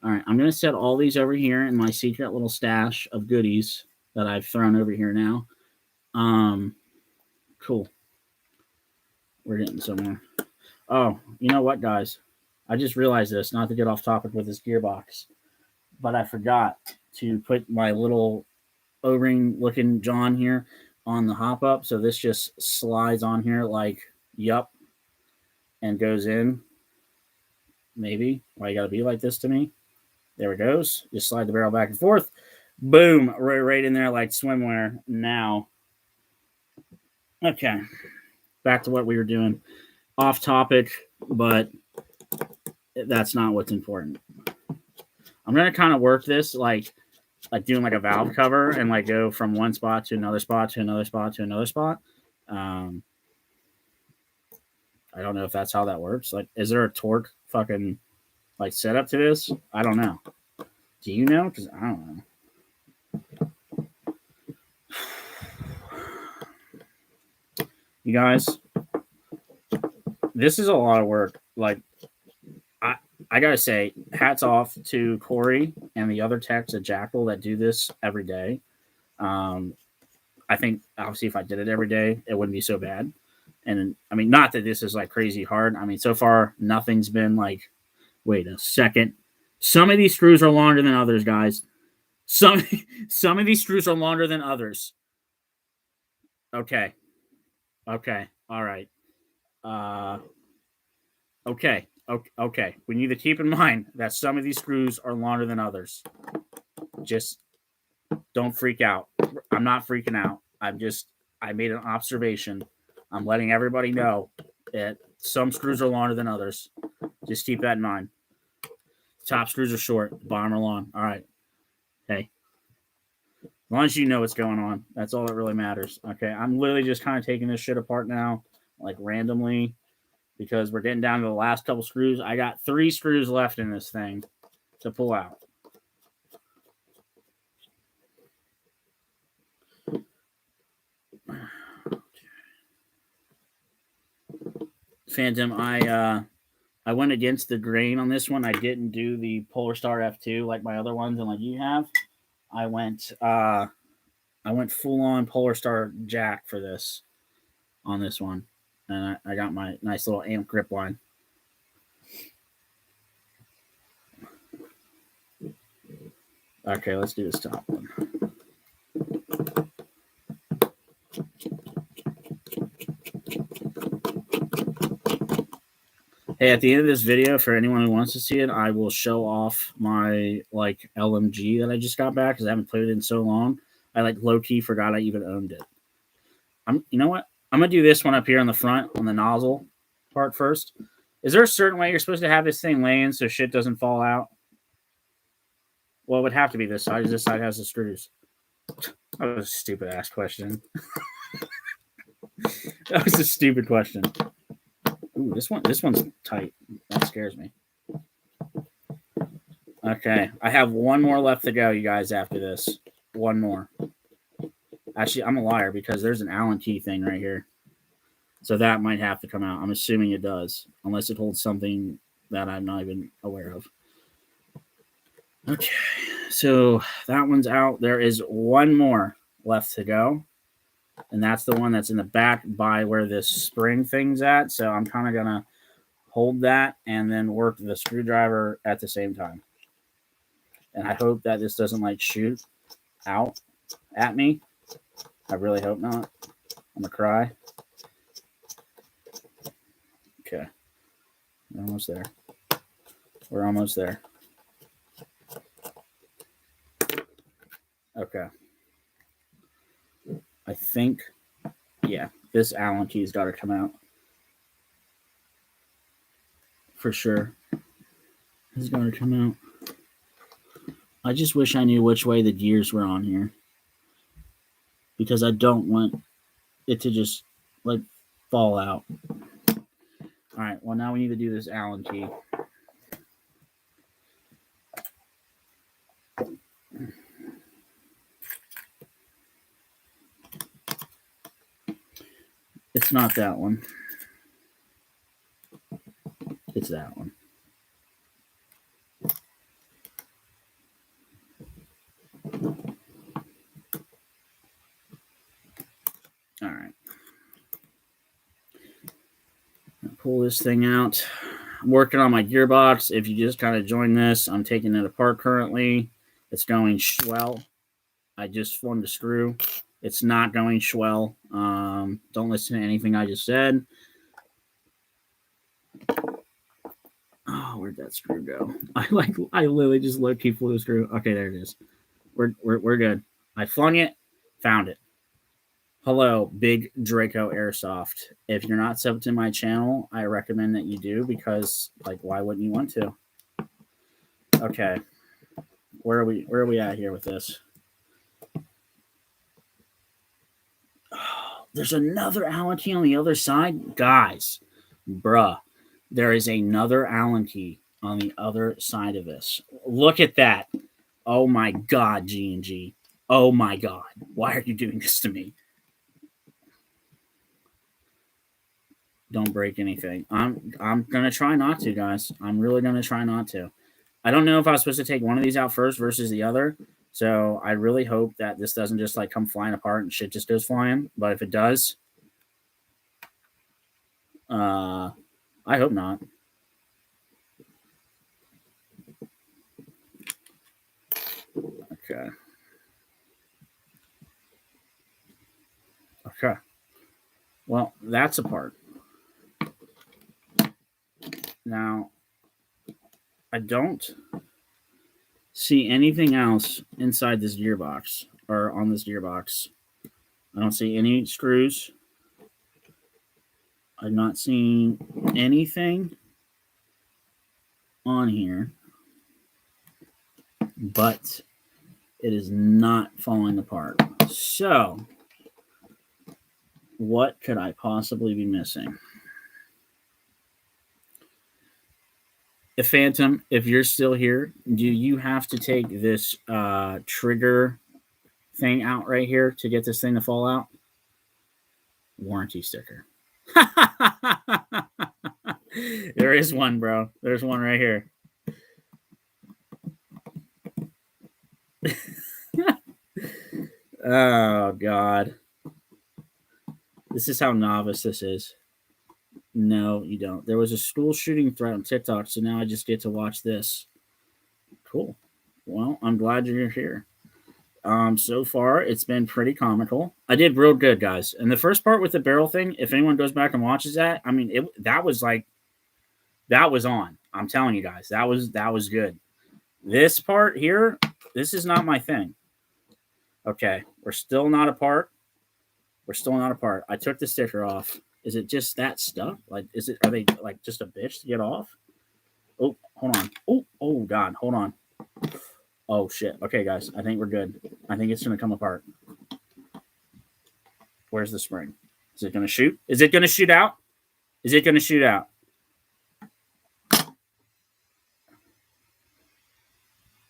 A: All right, I'm gonna set all these over here in my secret little stash of goodies that I've thrown over here now. Cool. We're getting somewhere. Oh, you know what, guys? I just realized this. Not to get off topic with this gearbox, but I forgot to put my little O-ring looking John here on the hop up. So this just slides on here like, yup, and goes in. Maybe. Why you got to be like this to me? There it goes. Just slide the barrel back and forth. Boom. Right in there like swimwear. Now. Okay. Back to what we were doing. Off topic, but that's not what's important. I'm going to kind of work this like doing like a valve cover and like go from one spot to another spot to another spot to another spot. I don't know if that's how that works. Like, is there a torque fucking like setup to this? I don't know. Do you know? Because I don't know. You guys, this is a lot of work. Like, I gotta say, hats off to Corey and the other techs at Jackal that do this every day. I think obviously if I did it every day, it wouldn't be so bad. And I mean, not that this is like crazy hard. I mean, so far nothing's been like. Wait a second. Some of these screws are longer than others, guys. Some of these screws are longer than others. Okay. Okay. All right. Okay. Okay. We need to keep in mind that some of these screws are longer than others. Just don't freak out. I'm not freaking out. I made an observation. I'm letting everybody know that some screws are longer than others. Just keep that in mind. Top screws are short. Bottom are long. All right. Hey. As long as you know what's going on, that's all that really matters. Okay. I'm literally just kind of taking this shit apart now, like randomly, because we're getting down to the last couple screws. I got 3 screws left in this thing to pull out. Phantom, I went against the grain on this one. I didn't do the Polarstar F2 like my other ones and like you have. I went full on Polarstar jack for this on this one. And I got my nice little amp grip line. Okay, let's do this top one. Hey, at the end of this video, for anyone who wants to see it, I will show off my like LMG that I just got back because I haven't played it in so long. I like low key forgot I even owned it. You know what? I'm gonna do this one up here on the front on the nozzle part first. Is there a certain way you're supposed to have this thing laying so shit doesn't fall out? Well, it would have to be this side. This side has the screws. That was a stupid ass question. That was a stupid question. Ooh, this one's tight. That scares me. Okay, I have one more left to go, you guys. After this, one more. Actually, I'm a liar because there's an Allen key thing right here, so that might have to come out. I'm assuming it does, unless it holds something that I'm not even aware of. Okay, so that one's out. There is one more left to go, and that's the one that's in the back by where this spring thing's at. So I'm kind of gonna hold that and then work the screwdriver at the same time. And I hope that this doesn't like shoot out at me. I really hope not. I'm gonna cry. Okay, we're almost there. We're almost there. Okay. I think, yeah, this Allen key's got to come out. For sure. It's got to come out. I just wish I knew which way the gears were on here. Because I don't want it to just, like, fall out. Alright, well, now we need to do this Allen key. It's not that one. It's that one. All right. Pull this thing out. I'm working on my gearbox. If you just kind of joined this, I'm taking it apart currently. It's going swell. I just formed a screw. It's not going swell. Don't listen to anything I just said. Oh, where'd that screw go? I literally just low-key flew the screw. Okay, there it is. We're good. I flung it, found it. Hello, Big Draco Airsoft. If you're not subbed to my channel, I recommend that you do because, like, why wouldn't you want to? Okay, where are we at here with this? Oh, there's another Allen key on the other side, guys. Bruh, there is another Allen key on the other side of this. Look at that. Oh my God, G&G. Oh my God. Why are you doing this to me? Don't break anything. I'm gonna try not to, guys. I'm really gonna try not to. I don't know if I was supposed to take one of these out first versus the other. So I really hope that this doesn't just like come flying apart and shit just goes flying. But if it does, I hope not. Okay. Okay. Well, that's a part. Now, I don't see anything else inside this gearbox or on this gearbox. I don't see any screws. I'm not seeing anything on here, but it is not falling apart. So, what could I possibly be missing? Phantom, if you're still here, do you have to take this trigger thing out right here to get this thing to fall out? Warranty sticker. There is one, bro. There's one right here. Oh, God. This is how novice this is. No, you don't. There was a school shooting threat on TikTok, so now I just get to watch this. Cool. Well, I'm glad you're here. So far, it's been pretty comical. I did real good, guys. And the first part with the barrel thing, if anyone goes back and watches that, I mean, that was on. I'm telling you guys, that was good. This part here, this is not my thing. Okay, we're still not apart. I took the sticker off. Is it just that stuff? Like, are they like just a bitch to get off? Oh, hold on. Oh God, hold on. Oh, shit. Okay, guys. I think we're good. I think it's going to come apart. Where's the spring? Is it going to shoot? Is it going to shoot out? Is it going to shoot out?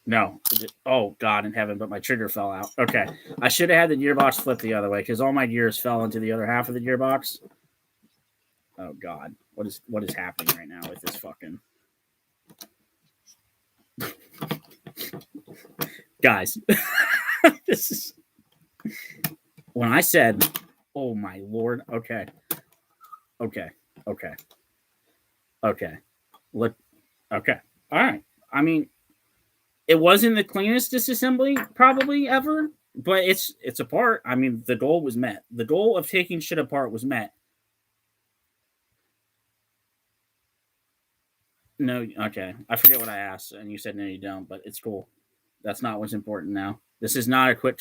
A: No. Oh, God in heaven, but my trigger fell out. Okay. I should have had the gearbox flip the other way because all my gears fell into the other half of the gearbox. Oh, God. What is happening right now with this fucking... Guys. This is... When I said... Oh, my Lord. Okay. Look. Okay. All right. I mean... It wasn't the cleanest disassembly probably ever, but it's apart. I mean, the goal was met. The goal of taking shit apart was met. No, okay. I forget what I asked, and you said no, you don't, but it's cool. That's not what's important now. This is not a quick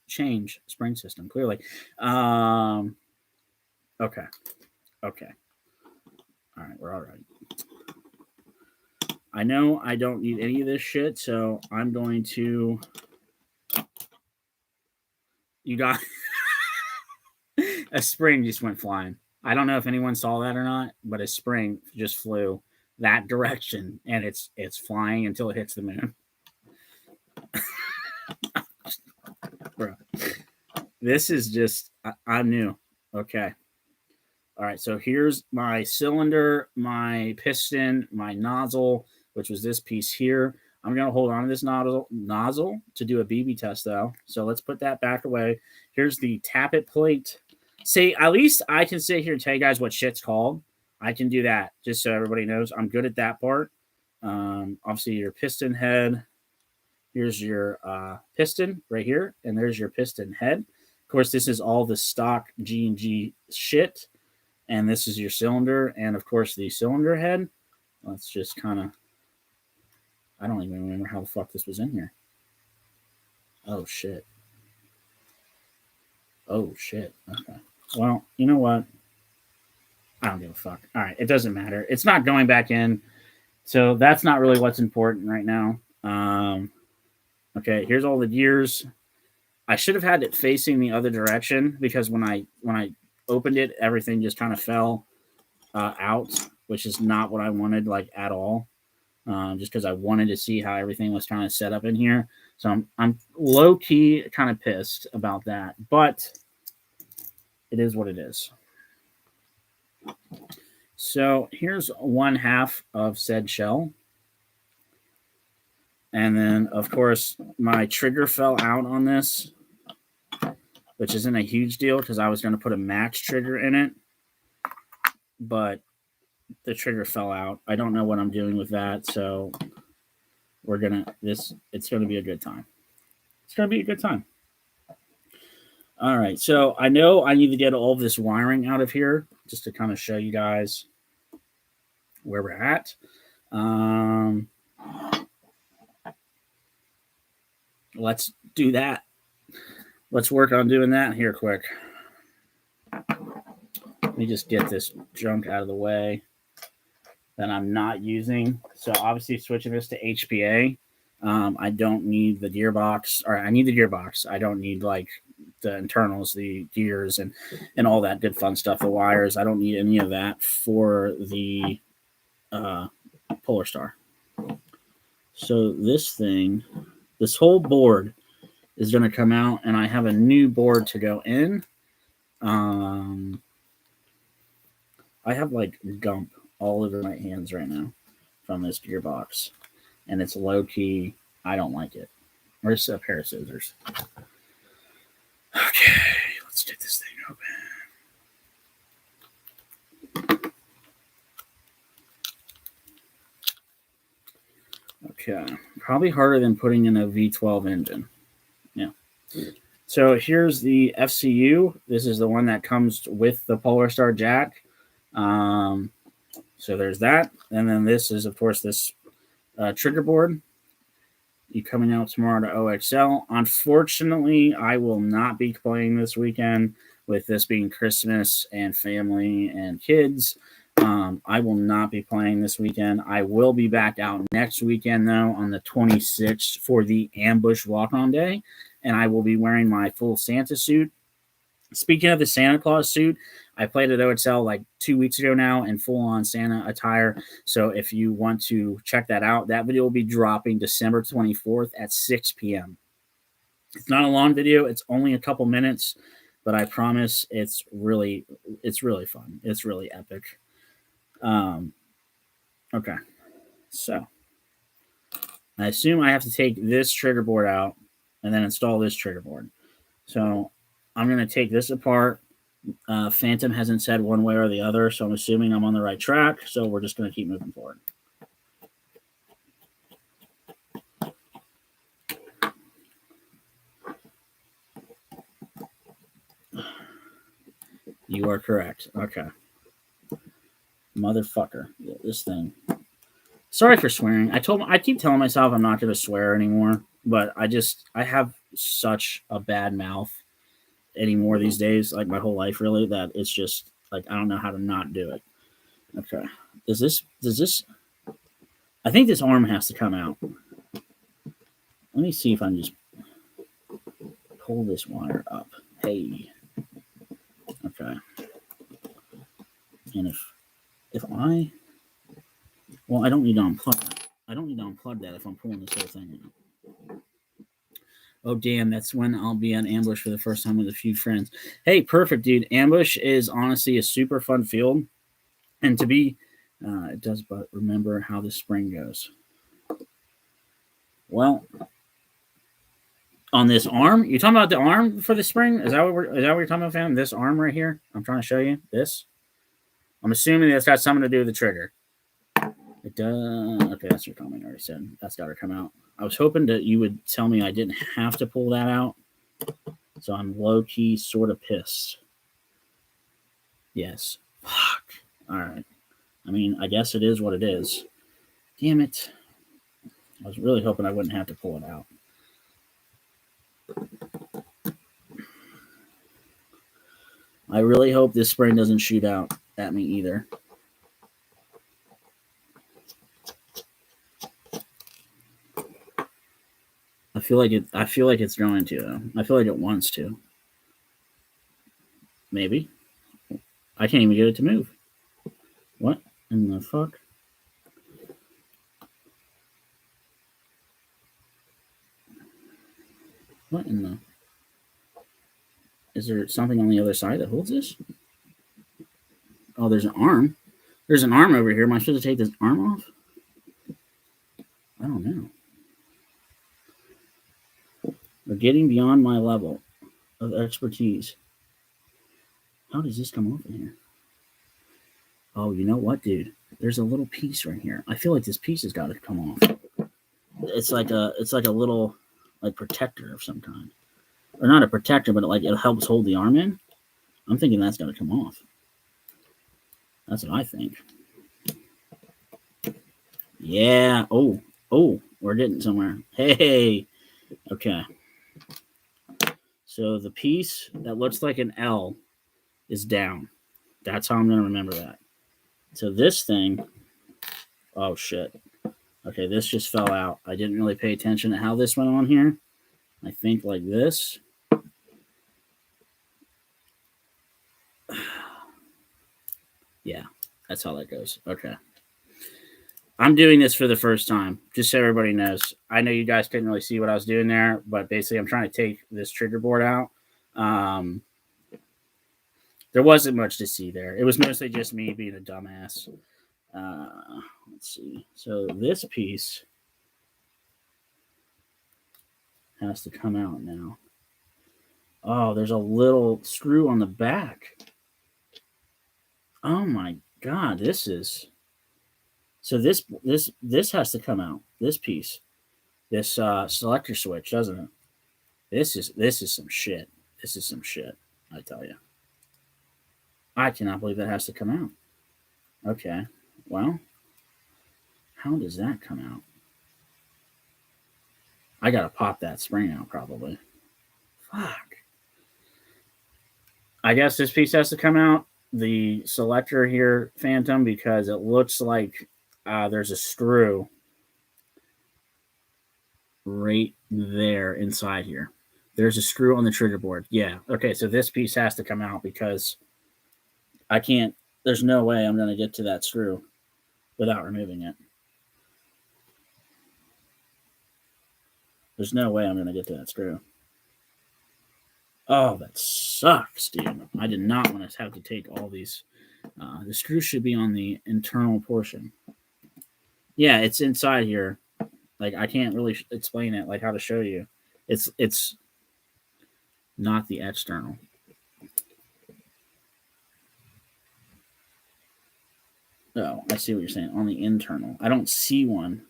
A: change spring system, clearly. Okay. All right, we're all right. I know I don't need any of this shit, so I'm going to... You got... A spring just went flying. I don't know if anyone saw that or not, but a spring just flew that direction, and it's flying until it hits the moon. Bro. This is just... I'm new. Okay. All right, so here's my cylinder, my piston, my nozzle, which was this piece here. I'm going to hold on to this nozzle to do a BB test, though. So let's put that back away. Here's the tappet plate. See, at least I can sit here and tell you guys what shit's called. I can do that, just so everybody knows. I'm good at that part. Obviously, your piston head. Here's your piston right here, and there's your piston head. Of course, this is all the stock G&G shit. And this is your cylinder, and of course the cylinder head. Let's just kind of... I don't even remember how the fuck this was in here. Oh, shit. Okay. Well, you know what? I don't give a fuck. All right, it doesn't matter. It's not going back in, so that's not really what's important right now. Okay, here's all the gears. I should have had it facing the other direction because when I opened it, everything just kind of fell out, which is not what I wanted, like, at all. Just because I wanted to see how everything was kind of set up in here. So I'm low-key kind of pissed about that, but it is what it is. So here's one half of said shell. And then, of course, my trigger fell out on this, which isn't a huge deal because I was going to put a max trigger in it, but the trigger fell out. I don't know what I'm doing with that, so it's going to be a good time. It's going to be a good time. All right, so I know I need to get all of this wiring out of here just to kind of show you guys where we're at. Let's do that. Let's work on doing that here quick. Let me just get this junk out of the way that I'm not using. So obviously switching this to HPA. I don't need the gearbox, or I need the gearbox. I don't need like the internals, the gears, and all that good fun stuff, the wires. I don't need any of that for the Polarstar. So this whole board is going to come out, and I have a new board to go in. I have like gump all over my hands right now from this gearbox, and it's low key. I don't like it. Where's a pair of scissors? Okay, let's get this thing open. Okay, probably harder than putting in a V12 engine. Yeah. So here's the FCU. This is the one that comes with the Polarstar jack. So there's that. And then this is, of course, this trigger board. You coming out tomorrow to OXL. Unfortunately, I will not be playing this weekend with this being Christmas and family and kids. I will not be playing this weekend. I will be back out next weekend, though, on the 26th for the Ambush Walk-On Day, and I will be wearing my full Santa suit. Speaking of the Santa Claus suit, I played at OXL like 2 weeks ago now in full-on Santa attire. So if you want to check that out, that video will be dropping December 24th at 6 p.m. It's not a long video. It's only a couple minutes, but I promise it's really fun. It's really epic. Okay, so I assume I have to take this trigger board out and then install this trigger board. So I'm going to take this apart. Phantom hasn't said one way or the other, so I'm assuming I'm on the right track. So we're just going to keep moving forward. You are correct. Okay. Motherfucker. Yeah, this thing. Sorry for swearing. I keep telling myself I'm not going to swear anymore, but I have such a bad mouth anymore these days, like my whole life really, that it's just like I don't know how to not do it. Okay. Does this I think this arm has to come out. Let me see if I can just pull this wire up. Hey. Okay. And if I don't need to unplug that. I don't need to unplug that if I'm pulling this whole thing out. Oh, damn, that's when I'll be on Ambush for the first time with a few friends. Hey, perfect, dude. Ambush is honestly a super fun field. And to be, it does, but remember how the spring goes. Well, on this arm, you talking about the arm for the spring? Is that what you're talking about, fam? This arm right here? I'm trying to show you this. I'm assuming that's got something to do with the trigger. It does. Okay, that's your comment. I already said that's got to come out. I was hoping that you would tell me I didn't have to pull that out. So I'm low-key sort of pissed. Yes. Fuck. All right. I mean, I guess it is what it is. Damn it. I was really hoping I wouldn't have to pull it out. I really hope this spring doesn't shoot out at me either. I feel like it's going to, though. I feel like it wants to. Maybe. I can't even get it to move. What in the fuck? What in the... Is there something on the other side that holds this? Oh, there's an arm. There's an arm over here. Am I supposed to take this arm off? I don't know. We're getting beyond my level of expertise. How does this come off in here? Oh, you know what, dude? There's a little piece right here. I feel like this piece has got to come off. It's like a little like protector of some kind, or not a protector, but it helps hold the arm in. I'm thinking that's got to come off. That's what I think. Yeah. Oh, we're getting somewhere. Hey. Okay. So the piece that looks like an L is down. That's how I'm going to remember that. So this thing, oh shit. Okay, this just fell out. I didn't really pay attention to how this went on here. I think like this. Yeah, that's how that goes. Okay. I'm doing this for the first time, just so everybody knows. I know you guys couldn't really see what I was doing there, but basically I'm trying to take this trigger board out. There wasn't much to see there. It was mostly just me being a dumbass. Let's see. So this piece has to come out now. Oh, there's a little screw on the back. Oh my god, this is... So this has to come out. This piece. This selector switch, doesn't it? This is some shit. This is some shit, I tell you. I cannot believe that has to come out. Okay. Well, how does that come out? I gotta pop that spring out, probably. Fuck. I guess this piece has to come out. the selector here, Phantom, because it looks like there's a screw right there inside here. There's a screw on the trigger board. Yeah. Okay, so this piece has to come out because I can't, there's no way I'm going to get to that screw without removing it. There's no way I'm going to get to that screw. Oh, that sucks, dude. I did not want to have to take all these. The screw should be on the internal portion. Yeah, it's inside here. Like, I can't really explain it, like how to show you. It's not the external. Oh, I see what you're saying. On the internal. I don't see one.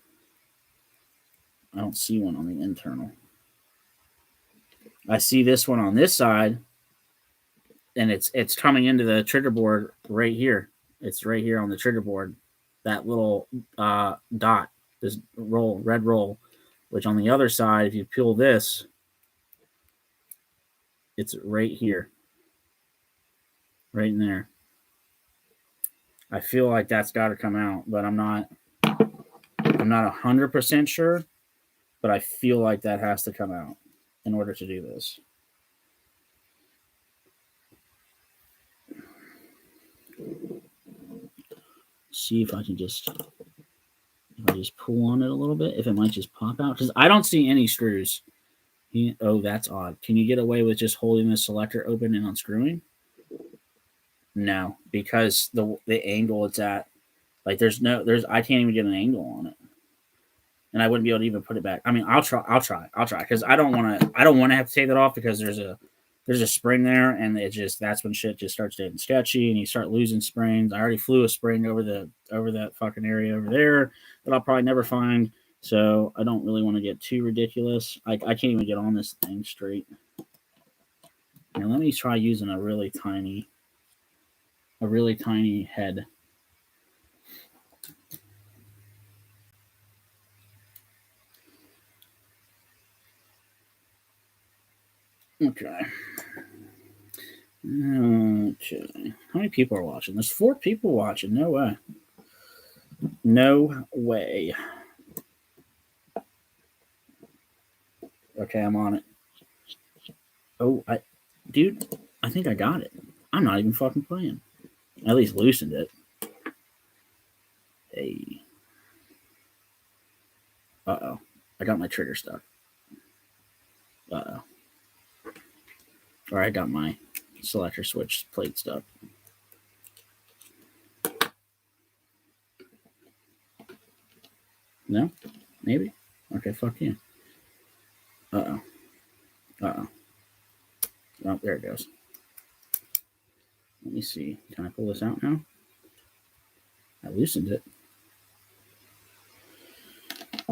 A: I don't see one on the internal. I see this one on this side, and it's coming into the trigger board right here. It's right here on the trigger board. That little dot, this roll, red roll, which on the other side, if you peel this, it's right here. Right in there. I feel like that's got to come out, but I'm not 100% sure, but I feel like that has to come out in order to do this. See if I can just pull on it a little bit, if it might just pop out, because I don't see any screws. Oh, that's odd. Can you get away with just holding the selector open and unscrewing? No, because the angle it's at, like I can't even get an angle on it, and I wouldn't be able to even put it back. I mean, I'll try, because I don't want to have to take that off, because there's a spring there, and that's when shit just starts getting sketchy, and you start losing springs. I already flew a spring over that fucking area over there that I'll probably never find, so I don't really want to get too ridiculous. I can't even get on this thing straight. Now let me try using a really tiny head. Okay. How many people are watching? There's 4 people watching. No way. No way. Okay, I'm on it. Oh, dude, I think I got it. I'm not even fucking playing. I at least loosened it. Hey. Uh-oh. I got my trigger stuck. Uh-oh. Or I got my selector switch plate stuck. No? Maybe? Okay, fuck you. Uh-oh. Uh-oh. Oh, there it goes. Let me see. Can I pull this out now? I loosened it.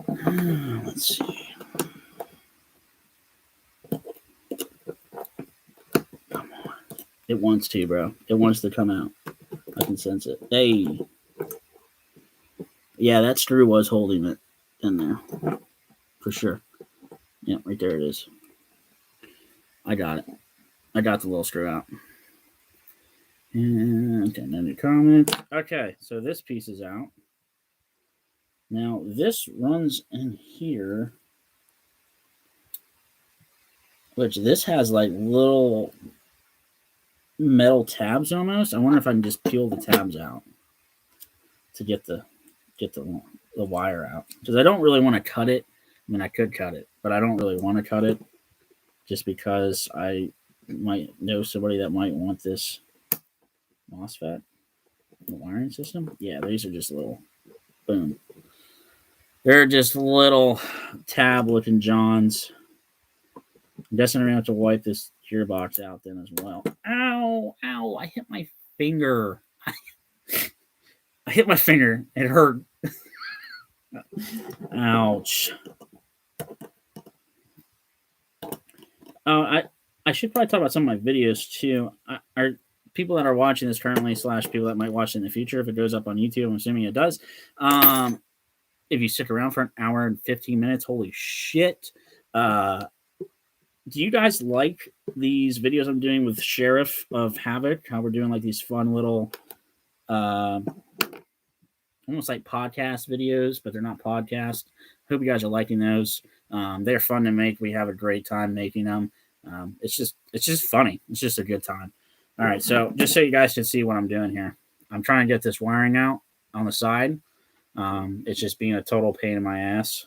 A: Let's see. Come on. It wants to, bro. It wants to come out. I can sense it. Hey. Yeah, that screw was holding it in there. For sure. Yeah, right there it is. I got it. I got the little screw out. And no new comments. Okay, so this piece is out. Now, this runs in here, which this has like little metal tabs almost. I wonder if I can just peel the tabs out to get the wire out, because I don't really want to cut it. I mean, I could cut it, but I don't really want to cut it, just because I might know somebody that might want this MOSFET, the wiring system. Yeah, these are just little, boom. They're just little tab-looking Johns. I'm guessing I'm going to have to wipe this gearbox out then as well. Ow, ow, I hit my finger. I hit my finger. It hurt. Ouch. I should probably talk about some of my videos too. Are people that are watching this currently / people that might watch it in the future, if it goes up on YouTube, I'm assuming it does. If you stick around for an hour and 15 minutes, holy shit. do you guys like these videos I'm doing with Sheriff of Havoc? How we're doing like these fun little, uh, almost like podcast videos, but they're not podcast. Hope you guys are liking those. They're fun to make. We have a great time making them. It's just funny. It's just a good time. All right, so just so you guys can see what I'm doing here, I'm trying to get this wiring out on the side. It's just being a total pain in my ass.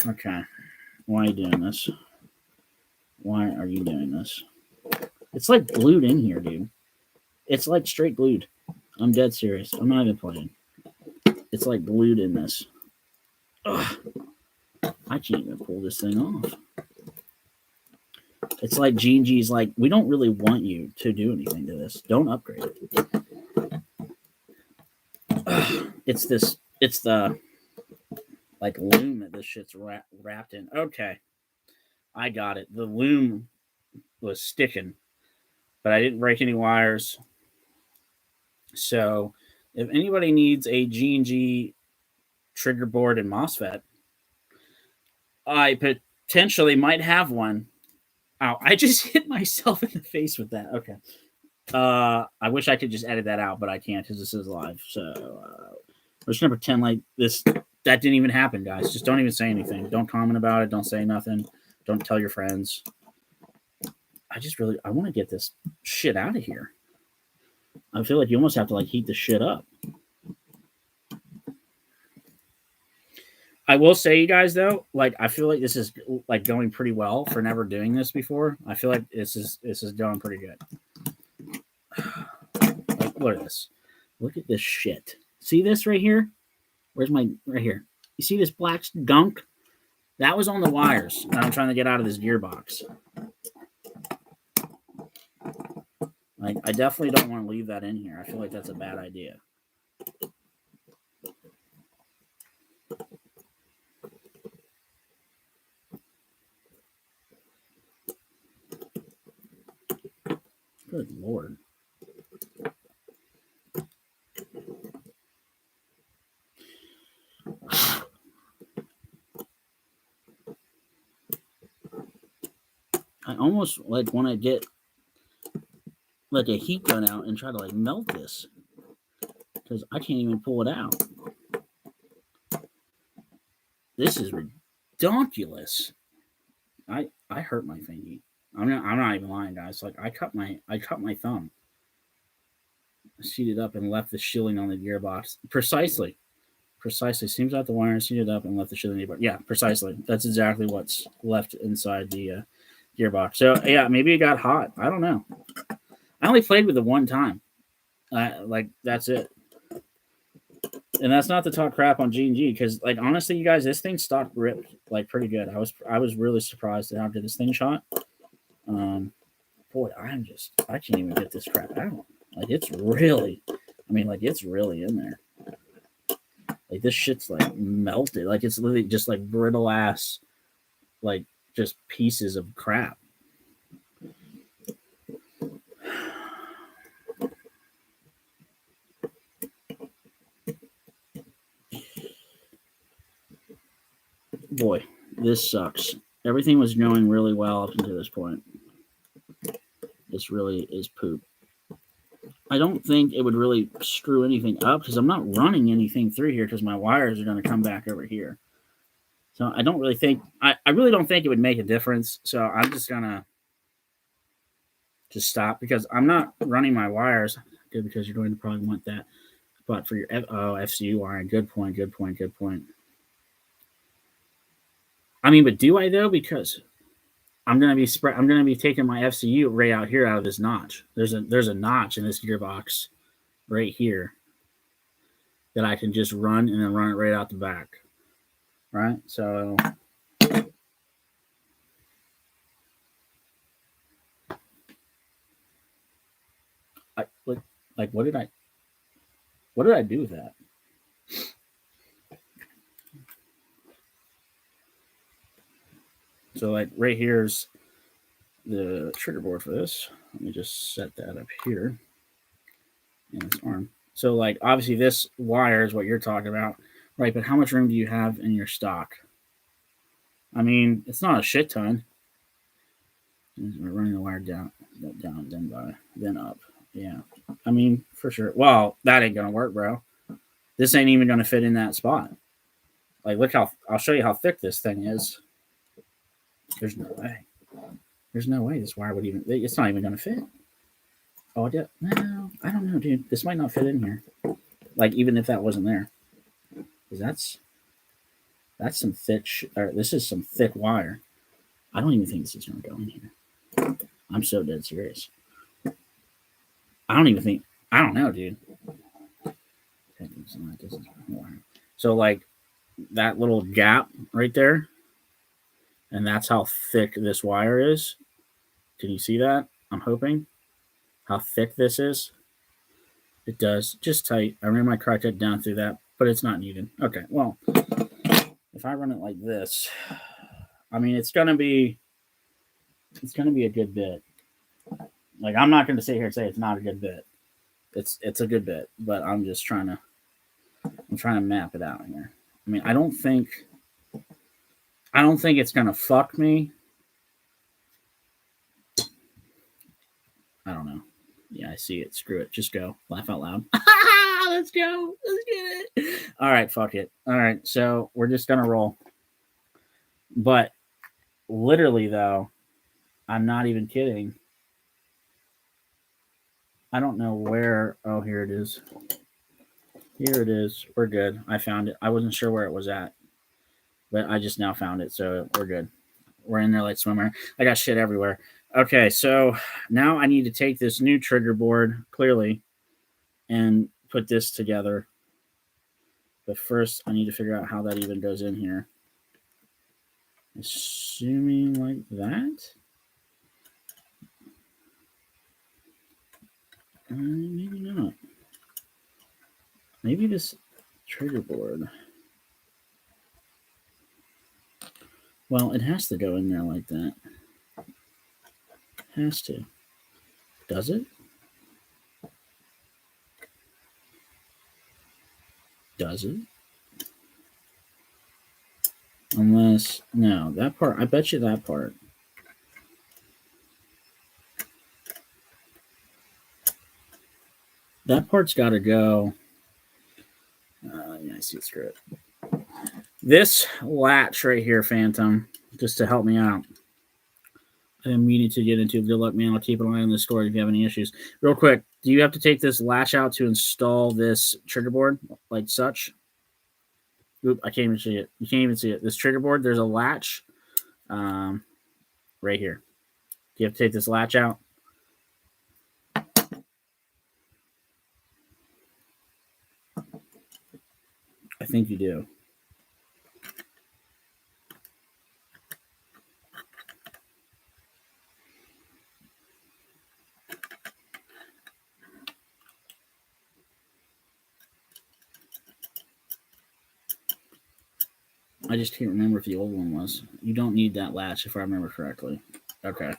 A: Okay, why are you doing this? Why are you doing this? It's like glued in here, dude. It's like straight glued. I'm dead serious. I'm not even playing. It's like glued in this. Ugh. I can't even pull this thing off. It's like G&G's like, we don't really want you to do anything to this. Don't upgrade it. Ugh. It's the like loom that this shit's wrapped in. Okay, I got it. The loom was sticking, but I didn't break any wires. So if anybody needs a G&G trigger board and MOSFET, I potentially might have one. Ow, I just hit myself in the face with that. Okay. I wish I could just edit that out, but I can't because this is live. So we're just gonna pretend like this that didn't even happen, guys. Just don't even say anything. Don't comment about it. Don't say nothing. Don't tell your friends. I want to get this shit out of here. I feel like you almost have to like heat the shit up. I will say, you guys, though, like I feel like this is like going pretty well for never doing this before. I feel like this is going pretty good. Like, look at this. Look at this shit. See this right here? Where's my right here? You see this black gunk? That was on the wires that I'm trying to get out of this gearbox. Like, I definitely don't want to leave that in here. I feel like that's a bad idea. Good Lord. I almost like want to get like a heat gun out and try to like melt this because I can't even pull it out. This is ridiculous. I hurt my thingy. I'm not even lying, guys. Like I cut my thumb. Seated up and left the shilling on the gearbox. Precisely. Seems out the wire, seated up and left the shilling. Yeah, precisely. That's exactly what's left inside the gearbox. So yeah, maybe it got hot. I don't know. I only played with it one time. Like that's it. And that's not to talk crap on G&G because, like, honestly, you guys, this thing stock ripped like pretty good. I was really surprised at how good this thing shot. Boy, I can't even get this crap out. Like, it's really in there. Like, this shit's like melted. Like, it's literally just like brittle ass, like just pieces of crap. Boy, this sucks. Everything was going really well up until this point. This really is poop. I don't think it would really screw anything up because I'm not running anything through here because my wires are going to come back over here. So I don't really think, I really don't think it would make a difference. So I'm just going to just stop because I'm not running my wires. Good, because you're going to probably want that. But for your FCU wiring, good point. I mean, but do I though? Because I'm gonna be taking my FCU right out here out of this notch. There's a notch in this gearbox right here that I can just run and then run it right out the back. Right? So what did I do with that? So like right here's the trigger board for this. Let me just set that up here in this arm. So like obviously this wire is what you're talking about. Right, but how much room do you have in your stock? I mean, it's not a shit ton. We're running the wire down, then up. Yeah, I mean, for sure. Well, that ain't gonna work, bro. This ain't even gonna fit in that spot. Like, look how, I'll show you how thick this thing is. There's no way. There's no way this wire would even, it's not even gonna fit. Oh, yeah. No, I don't know, dude. This might not fit in here. Like, even if that wasn't there. Because that's some thick, or this is some thick wire. I don't even think this is gonna go in here. I'm so dead serious. I don't know, dude. So, like, that little gap right there, and that's how thick this wire is. Can you see that? I'm hoping. How thick this is. It does. Just tight. I ran my Crytek down through that, but it's not needed. Okay, well, if I run it like this, I mean, it's gonna be a good bit. Like, I'm not gonna sit here and say it's not a good bit. It's a good bit, but I'm trying to map it out here. I mean, I don't think it's gonna fuck me. I don't know. Yeah, I see it. Screw it. Just go. Laugh out loud. Let's go. Let's get it. All right, fuck it. All right, so we're just gonna roll. But literally, though, I'm not even kidding. I don't know where. Oh, here it is. Here it is. We're good. I found it. I wasn't sure where it was at, but I just now found it, so we're good. We're in there like swimmer. I got shit everywhere. Okay, so now I need to take this new trigger board, clearly, and put this together. But first, I need to figure out how that even goes in here. Assuming like that. Maybe not. Maybe this trigger board. Well, it has to go in there like that. It has to. Does it? Does it? Unless, no, that part, I bet you that part. That part's got to go. Yeah, I see. Screw it. This latch right here, Phantom, just to help me out. I didn't mean to get into. Good luck, man. I'll keep an eye on the story if you have any issues. Real quick, do you have to take this latch out to install this trigger board like such? Oop, I can't even see it. You can't even see it. This trigger board, there's a latch right here. Do you have to take this latch out? I think you do. I just can't remember if the old one was. You don't need that latch if I remember correctly. Okay.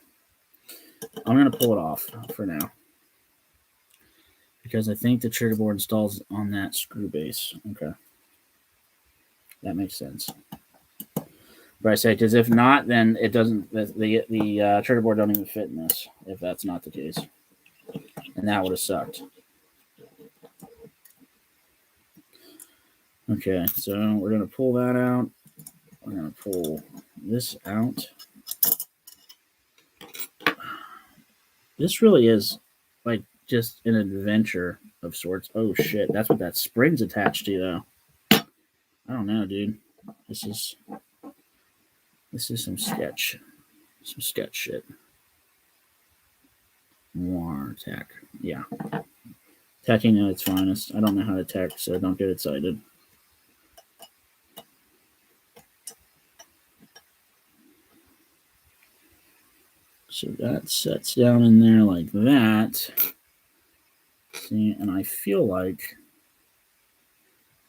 A: I'm going to pull it off for now. Because I think the trigger board installs on that screw base. Okay. That makes sense. But I say, because if not, then it doesn't, the trigger board don't even fit in this, if that's not the case. And that would have sucked. Okay, so we're going to pull that out. We're going to pull this out. This really is like just an adventure of sorts. Oh shit, that's what that spring's attached to, though. I don't know, dude. This is some sketch shit. More tech, yeah. Teching at its finest. I don't know how to tech, so don't get excited. So that sets down in there like that. See, and I feel like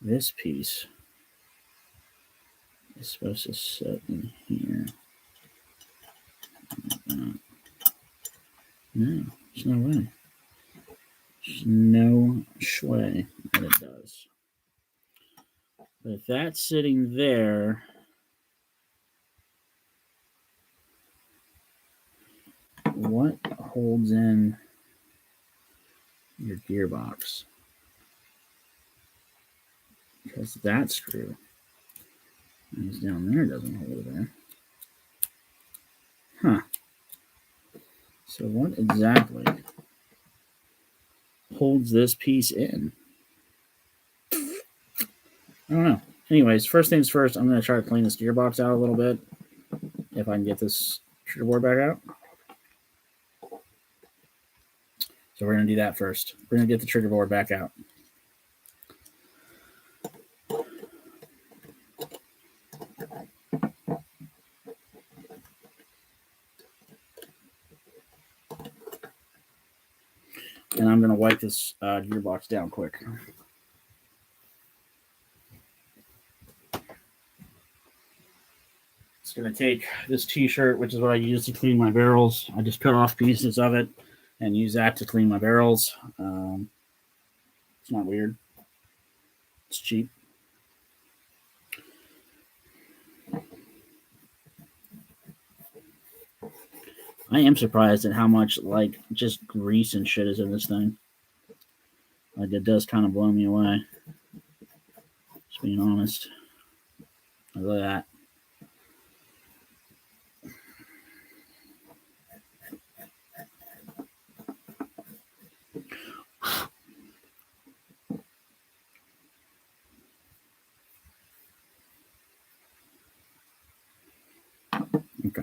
A: this piece is supposed to set in here. No, there's no way. There's no way that it does. But if that's sitting there, what holds in your gearbox? Because that screw is down there, doesn't hold it there. Huh. So what exactly holds this piece in? I don't know. Anyways, first things first, I'm going to try to clean this gearbox out a little bit. If I can get this trigger board back out. So we're going to do that first. We're going to get the trigger board back out. And I'm going to wipe this gearbox down quick. It's going to take this t-shirt, which is what I use to clean my barrels. I just cut off pieces of it and use that to clean my barrels. It's not weird. It's cheap. I am surprised at how much, like, just grease and shit is in this thing. Like, it does kind of blow me away. Just being honest. Look at that. Okay.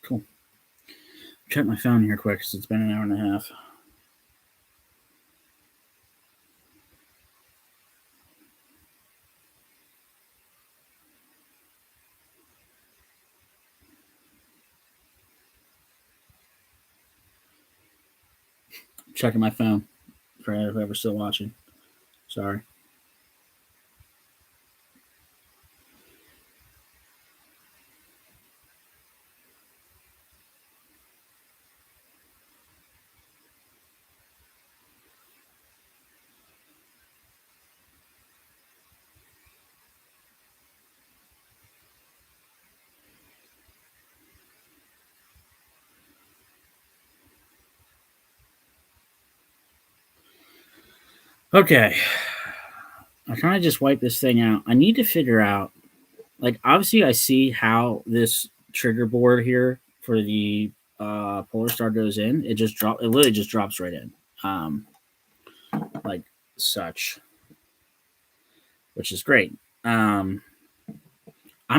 A: Cool. Check my phone here quick because it's been an hour and a half. Checking my phone for whoever's still watching. Sorry. Okay. I kind of just wipe this thing out. I need to figure out, like, obviously I see how this trigger board here for the Polarstar goes in. It literally just drops right in. Like such. Which is great. I'm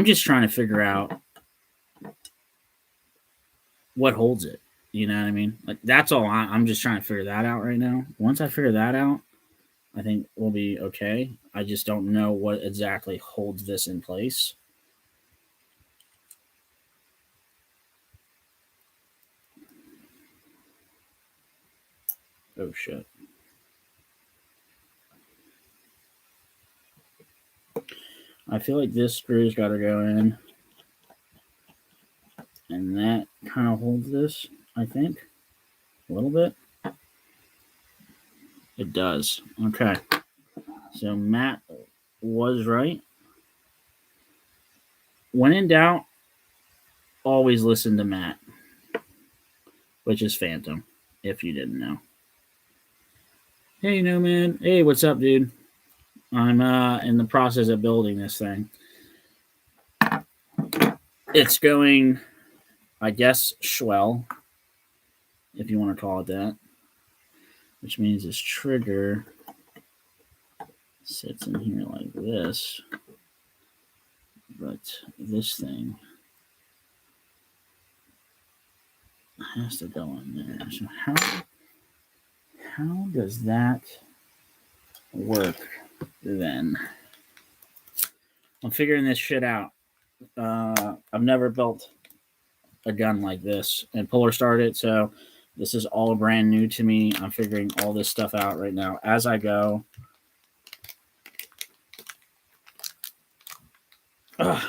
A: just trying to figure out what holds it. You know what I mean? Like, that's all. I'm just trying to figure that out right now. Once I figure that out, I think we'll be okay. I just don't know what exactly holds this in place. Oh, shit. I feel like this screw's got to go in. And that kind of holds this, I think. A little bit. It does. Okay. So Matt was right. When in doubt, always listen to Matt. Which is Phantom, if you didn't know. Hey, no man. Hey, what's up, dude? I'm in the process of building this thing. It's going, I guess, swell, if you want to call it that. Which means this trigger sits in here like this. But this thing has to go in there. So how does that work then? I'm figuring this shit out. I've never built a gun like this and Polarstar'd it, so this is all brand new to me. I'm figuring all this stuff out right now as I go. Ugh.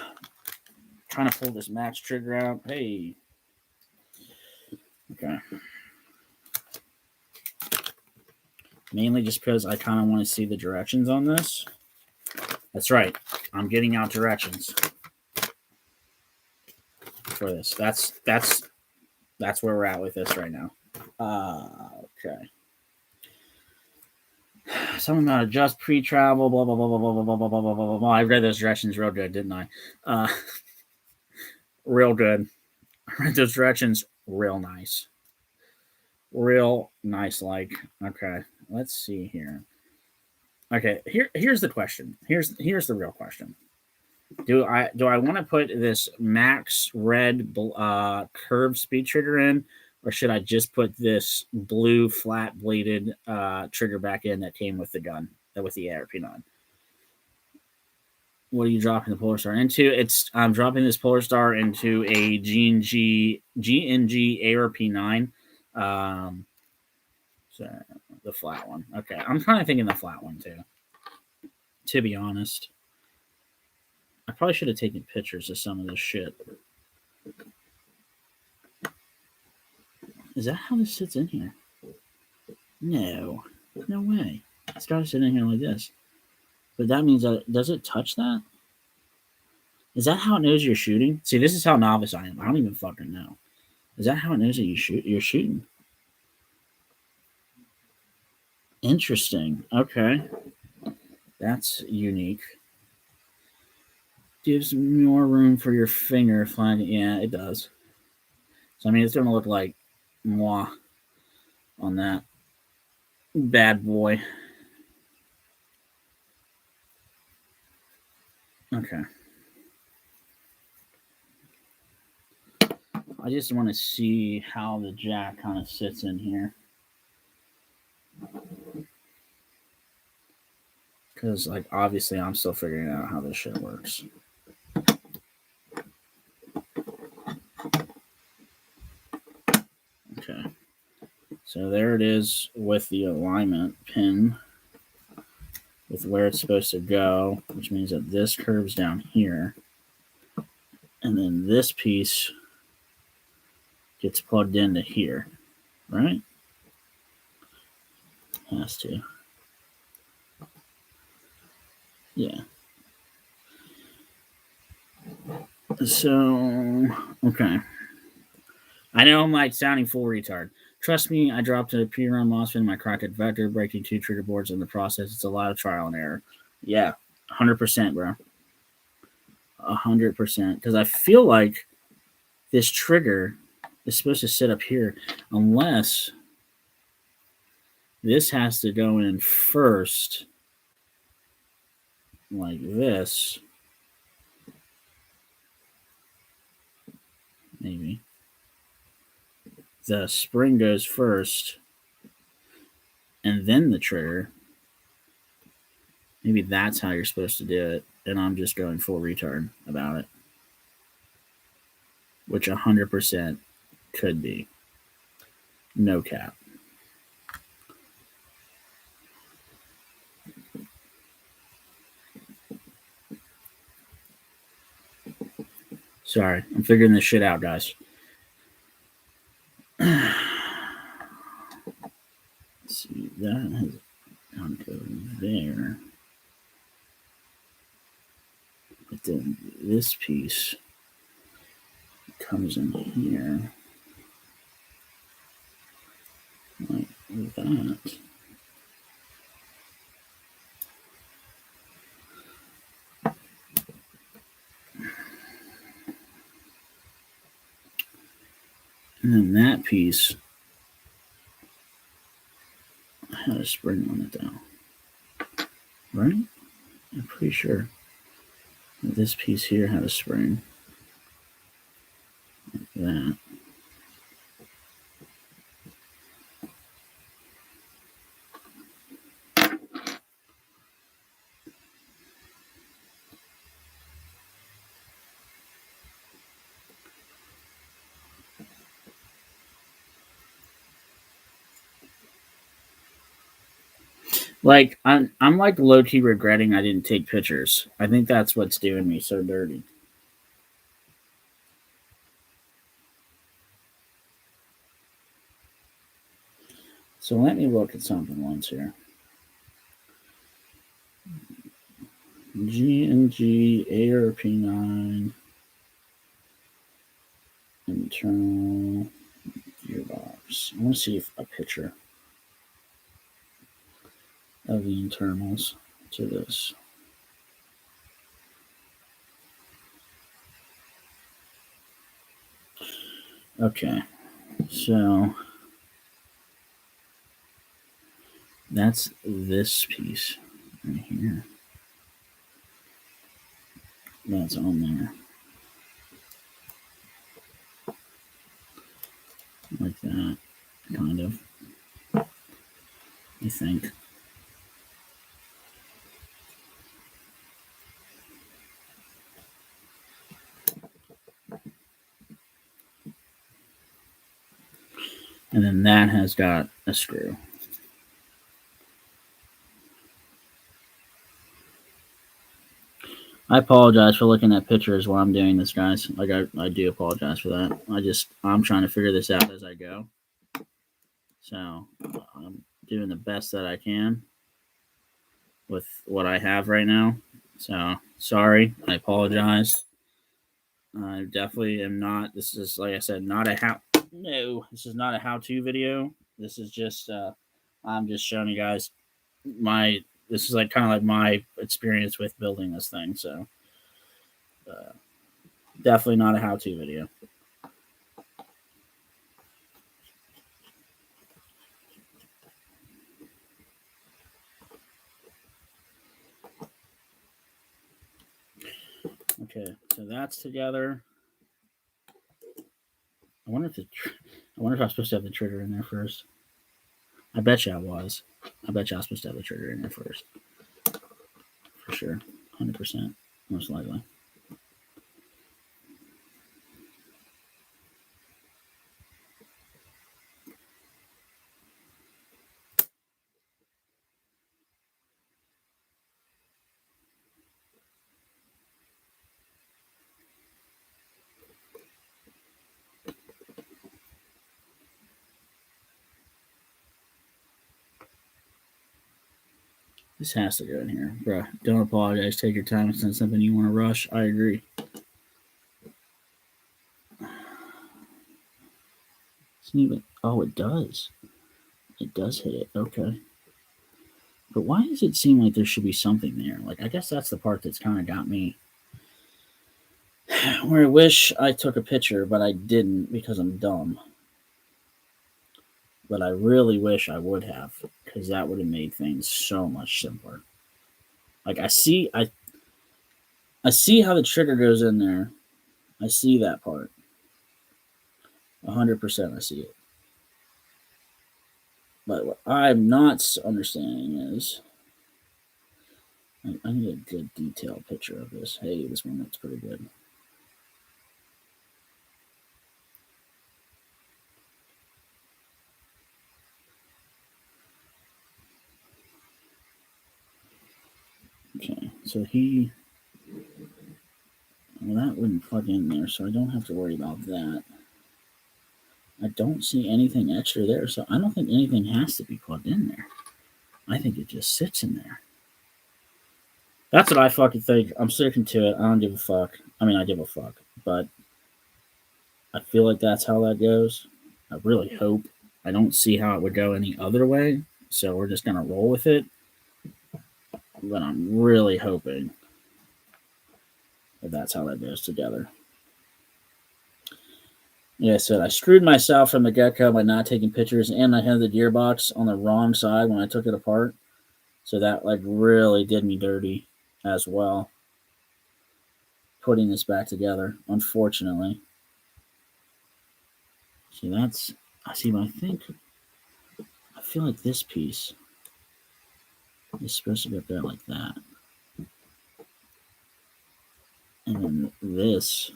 A: trying to pull this match trigger out. Hey. Okay. Mainly just because I kind of want to see the directions on this. That's right. I'm getting out directions for this. That's where we're at with this right now. Okay. Something about adjust pre-travel, blah blah blah blah blah blah blah blah blah blah blah. I read those directions real good, didn't I? Real good. I read those directions real nice. Real nice, like. Okay. Let's see here. Okay, here's the question. Here's the real question. Do I want to put this max red curved speed trigger in, or should I just put this blue flat bladed trigger back in that came with the gun, with the Arp9? What are you dropping the Polarstar into? I'm dropping this Polarstar into a G&G Arp9. So the flat one. Okay, I'm kind of thinking the flat one too. To be honest, I probably should have taken pictures of some of this shit. Is that how this sits in here? No way. It's got to sit in here like this. But that means that does it touch that? Is that how it knows you're shooting? See, this is how novice I am. I don't even fucking know. Is that how it knows that you're shooting? Interesting. Okay. That's unique. Gives more room for your finger finding. Yeah, it does. So, I mean, it's going to look like moi on that bad boy. Okay. I just want to see how the jack kind of sits in here. Because, like, obviously I'm still figuring out how this shit works. Okay. So there it is with the alignment pin with where it's supposed to go, which means that this curves down here. And then this piece gets plugged into here, right? Has to. Yeah. So, okay. I know I'm like sounding full retard. Trust me, I dropped a P-run MOSFET in my Crockett Vector, breaking 2 trigger boards in the process. It's a lot of trial and error. Yeah, 100%, bro. 100%. Because I feel like this trigger is supposed to sit up here, unless this has to go in first, like this. Maybe. The spring goes first, and then the trigger. Maybe that's how you're supposed to do it, and I'm just going full retard about it. Which 100% could be. No cap. Sorry, I'm figuring this shit out, guys. Let's see, that has gone to there. But then this piece comes in here. Like that. And then that piece had a spring on it though. Right? I'm pretty sure that this piece here had a spring. Like that. Like I'm like low key regretting I didn't take pictures. I think that's what's doing me so dirty. So let me look at something once here. G&G Arp9 internal gearbox. I want to see if a picture of the internals to this. Okay, so that's this piece right here. That's on there. Like that, kind of. I think. And then that has got a screw. I apologize for looking at pictures while I'm doing this, guys. Like I do apologize for that. I'm trying to figure this out as I go. So I'm doing the best that I can with what I have right now. So sorry, I apologize. I definitely am not. This is, like I said, not a how. No, this is not a how-to video. This is just I'm just showing you guys my. This is like kind of like my experience with building this thing. So definitely not a how-to video. Okay, so that's together. I wonder if I was supposed to have the trigger in there first. I bet you I was. I bet you I was supposed to have the trigger in there first. For sure. 100%. Most likely. This has to go in here. Bruh, don't apologize. Take your time. It's not something you want to rush. I agree. It's even. Oh, it does. It does hit it. Okay. But why does it seem like there should be something there? Like, I guess that's the part that's kind of got me. Where I wish I took a picture, but I didn't because I'm dumb. But I really wish I would have, because that would have made things so much simpler. Like I see how the trigger goes in there. I see that part. 100% I see it. But what I'm not understanding is I need a good detailed picture of this. Hey, this one looks pretty good. Okay, so well, that wouldn't plug in there, so I don't have to worry about that. I don't see anything extra there, so I don't think anything has to be plugged in there. I think it just sits in there. That's what I fucking think. I'm sticking to it. I don't give a fuck. I mean, I give a fuck, but I feel like that's how that goes. I really hope. I don't see how it would go any other way, so we're just gonna roll with it. But I'm really hoping that that's how that goes together. Yeah, I said I screwed myself from the get-go by not taking pictures, and I had the gearbox on the wrong side when I took it apart. So that like really did me dirty as well. Putting this back together, unfortunately. See, that's I see. I feel like this piece is supposed to be up there like that, and then this,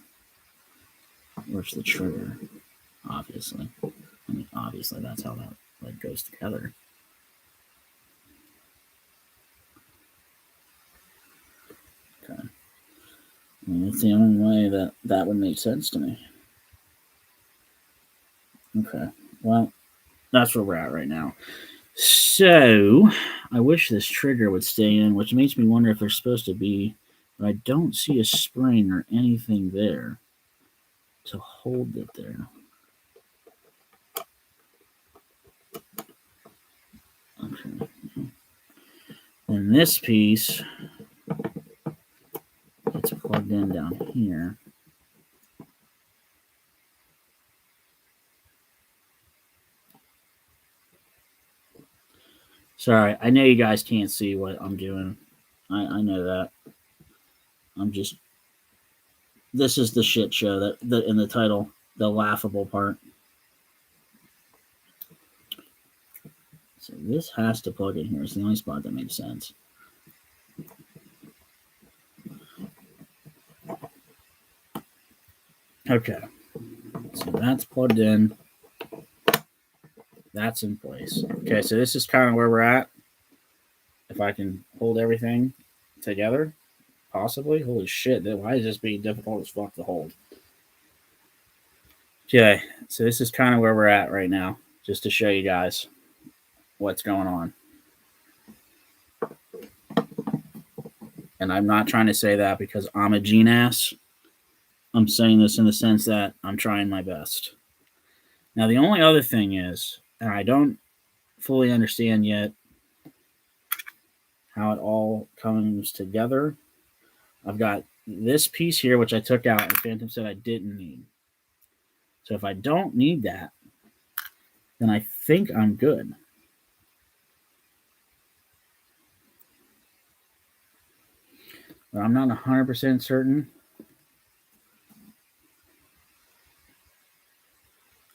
A: where's the trigger? Obviously, I mean, obviously that's how that like goes together. Okay, I mean, that's the only way that would make sense to me. Okay, well, that's where we're at right now. So I wish this trigger would stay in, which makes me wonder if there's supposed to be, but I don't see a spring or anything there to hold it there. Okay. And this piece, it's plugged in down here. Sorry, I know you guys can't see what I'm doing. I know that. I'm just. This is the shit show that in the title, the laughable part. So this has to plug in here. It's the only spot that makes sense. Okay. So that's plugged in. That's in place. Okay, so this is kind of where we're at. If I can hold everything together, possibly. Holy shit, why is this being difficult as fuck to hold? Okay, so this is kind of where we're at right now, just to show you guys what's going on. And I'm not trying to say that because I'm a gene-ass. I'm saying this in the sense that I'm trying my best. Now, the only other thing is, and I don't fully understand yet how it all comes together. I've got this piece here, which I took out, and Phantom said I didn't need. So if I don't need that, then I think I'm good. But I'm not 100% certain.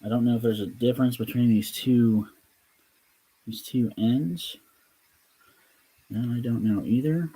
A: I don't know if there's a difference between these two ends. No, I don't know either.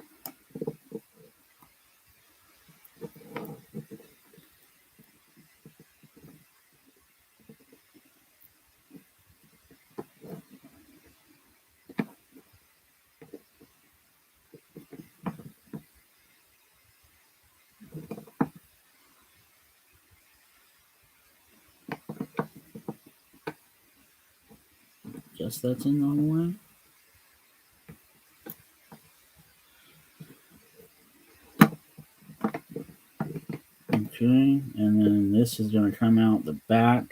A: Guess that's in the whole way. Okay, and then this is going to come out the back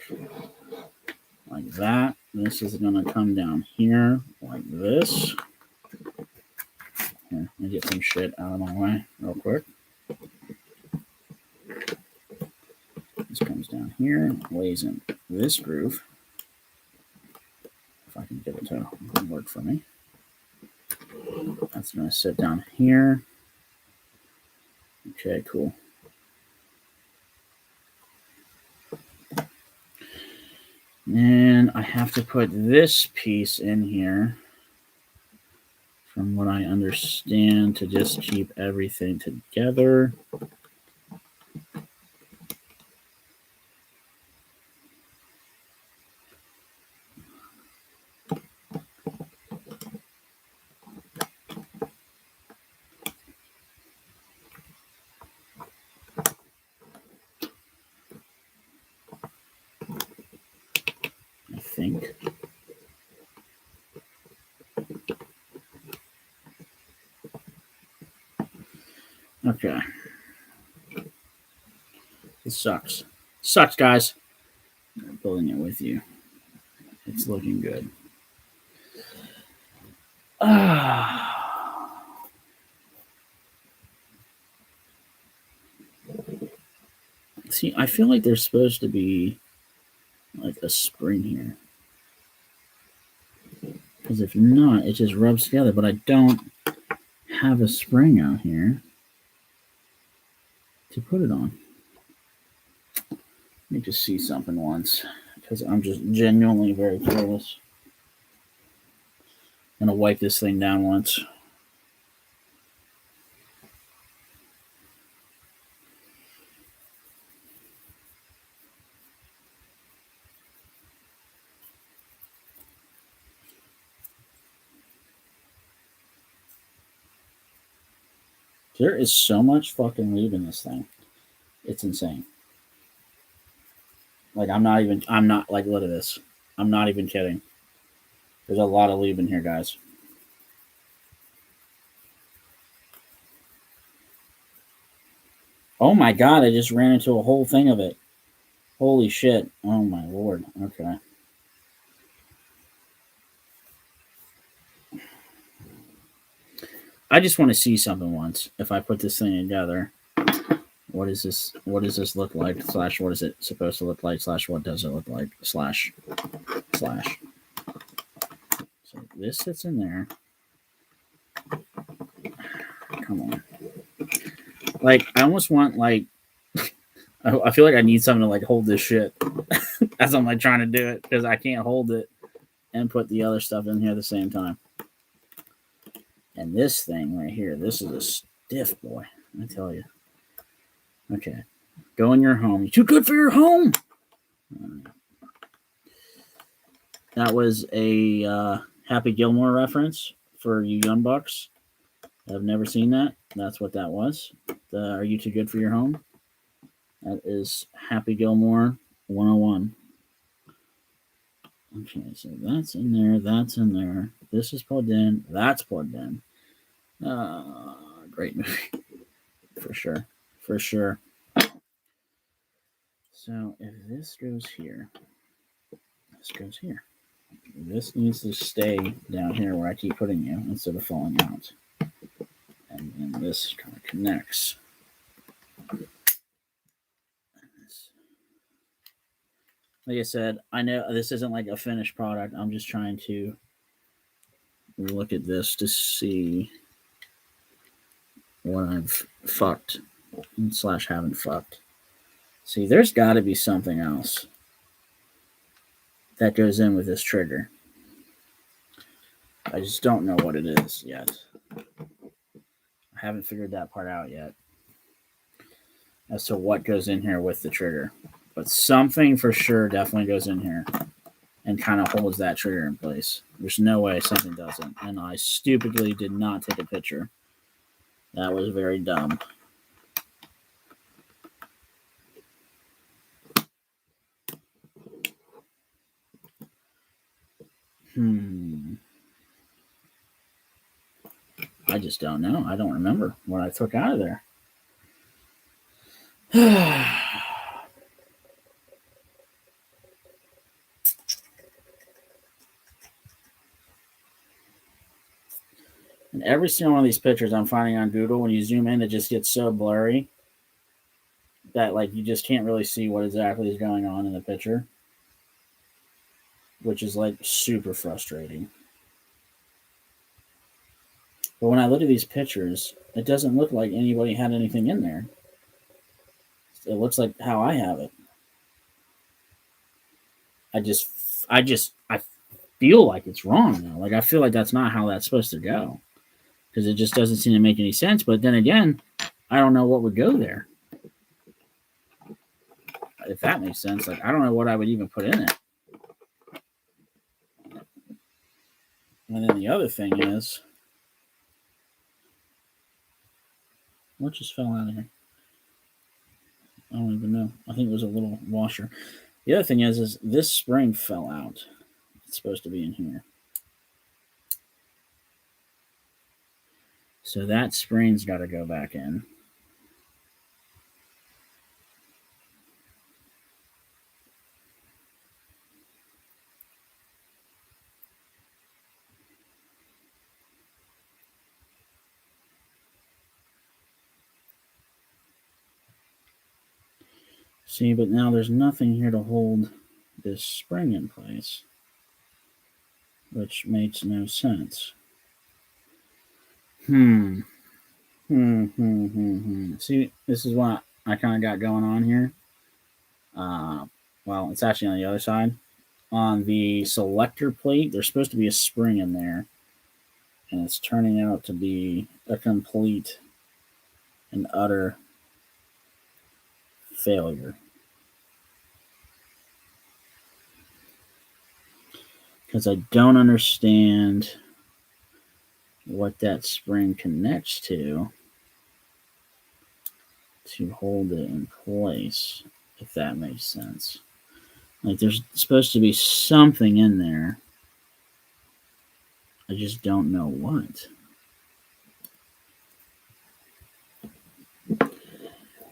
A: like that. This is going to come down here like this. Here, let me get some shit out of my way real quick. This comes down here, lays in this groove. If I can get it to work for me. That's going to sit down here. Okay, cool. And I have to put this piece in here, from what I understand, to just keep everything together. I think. Okay. This sucks. Sucks, guys. I'm building it with you. It's looking good. See, I feel like there's supposed to be like a spring here. Because if not, it just rubs together. But I don't have a spring out here to put it on. Let me just see something once. Because I'm just genuinely very curious. I'm going to wipe this thing down once. There is so much fucking lube in this thing. It's insane. Like, I'm not, like, look at this. I'm not even kidding. There's a lot of lube in here, guys. Oh my god, I just ran into a whole thing of it. Holy shit. Oh my lord. Okay. I just want to see something once. If I put this thing together, what is this? What does this look like? Slash, what is it supposed to look like? Slash, what does it look like? Slash. So this sits in there. Come on. Like, I almost want, like, I feel like I need something to, like, hold this shit as I'm, like, trying to do it, because I can't hold it and put the other stuff in here at the same time. And this thing right here, this is a stiff boy, I tell you. Okay. Go in your home. You're too good for your home! That was a Happy Gilmore reference for you young bucks. I've never seen that. That's what that was. Are you too good for your home? That is Happy Gilmore 101. Okay, so that's in there. That's in there. This is plugged in. That's plugged in. Great movie. For sure. For sure. So if this goes here, this goes here. This needs to stay down here where I keep putting you instead of falling out. And then this kind of connects. Like I said, I know this isn't like a finished product. I'm just trying to look at this to see what I've fucked / haven't fucked. See, there's got to be something else that goes in with this trigger. I just don't know what it is yet. I haven't figured that part out yet as to what goes in here with the trigger. But something for sure definitely goes in here and kind of holds that trigger in place. There's no way something doesn't. And I stupidly did not take a picture. That was very dumb. I just don't know. I don't remember what I took out of there. And every single one of these pictures I'm finding on Google, when you zoom in, it just gets so blurry that like you just can't really see what exactly is going on in the picture, which is like super frustrating. But when I look at these pictures, it doesn't look like anybody had anything in there. It looks like how I have it. I feel like it's wrong now. Like I feel like that's not how that's supposed to go, because it just doesn't seem to make any sense. But then again, I don't know what would go there. If that makes sense, like I don't know what I would even put in it. And then the other thing is, what just fell out of here? I don't even know. I think it was a little washer. The other thing is this spring fell out. It's supposed to be in here. So that spring's got to go back in. See, but now there's nothing here to hold this spring in place, which makes no sense. See, this is what I kind of got going on here. Well, it's actually on the other side. On the selector plate, there's supposed to be a spring in there, and it's turning out to be a complete and utter failure. Because I don't understand what that spring connects to hold it in place, if that makes sense. Like there's supposed to be something in there I just don't know what.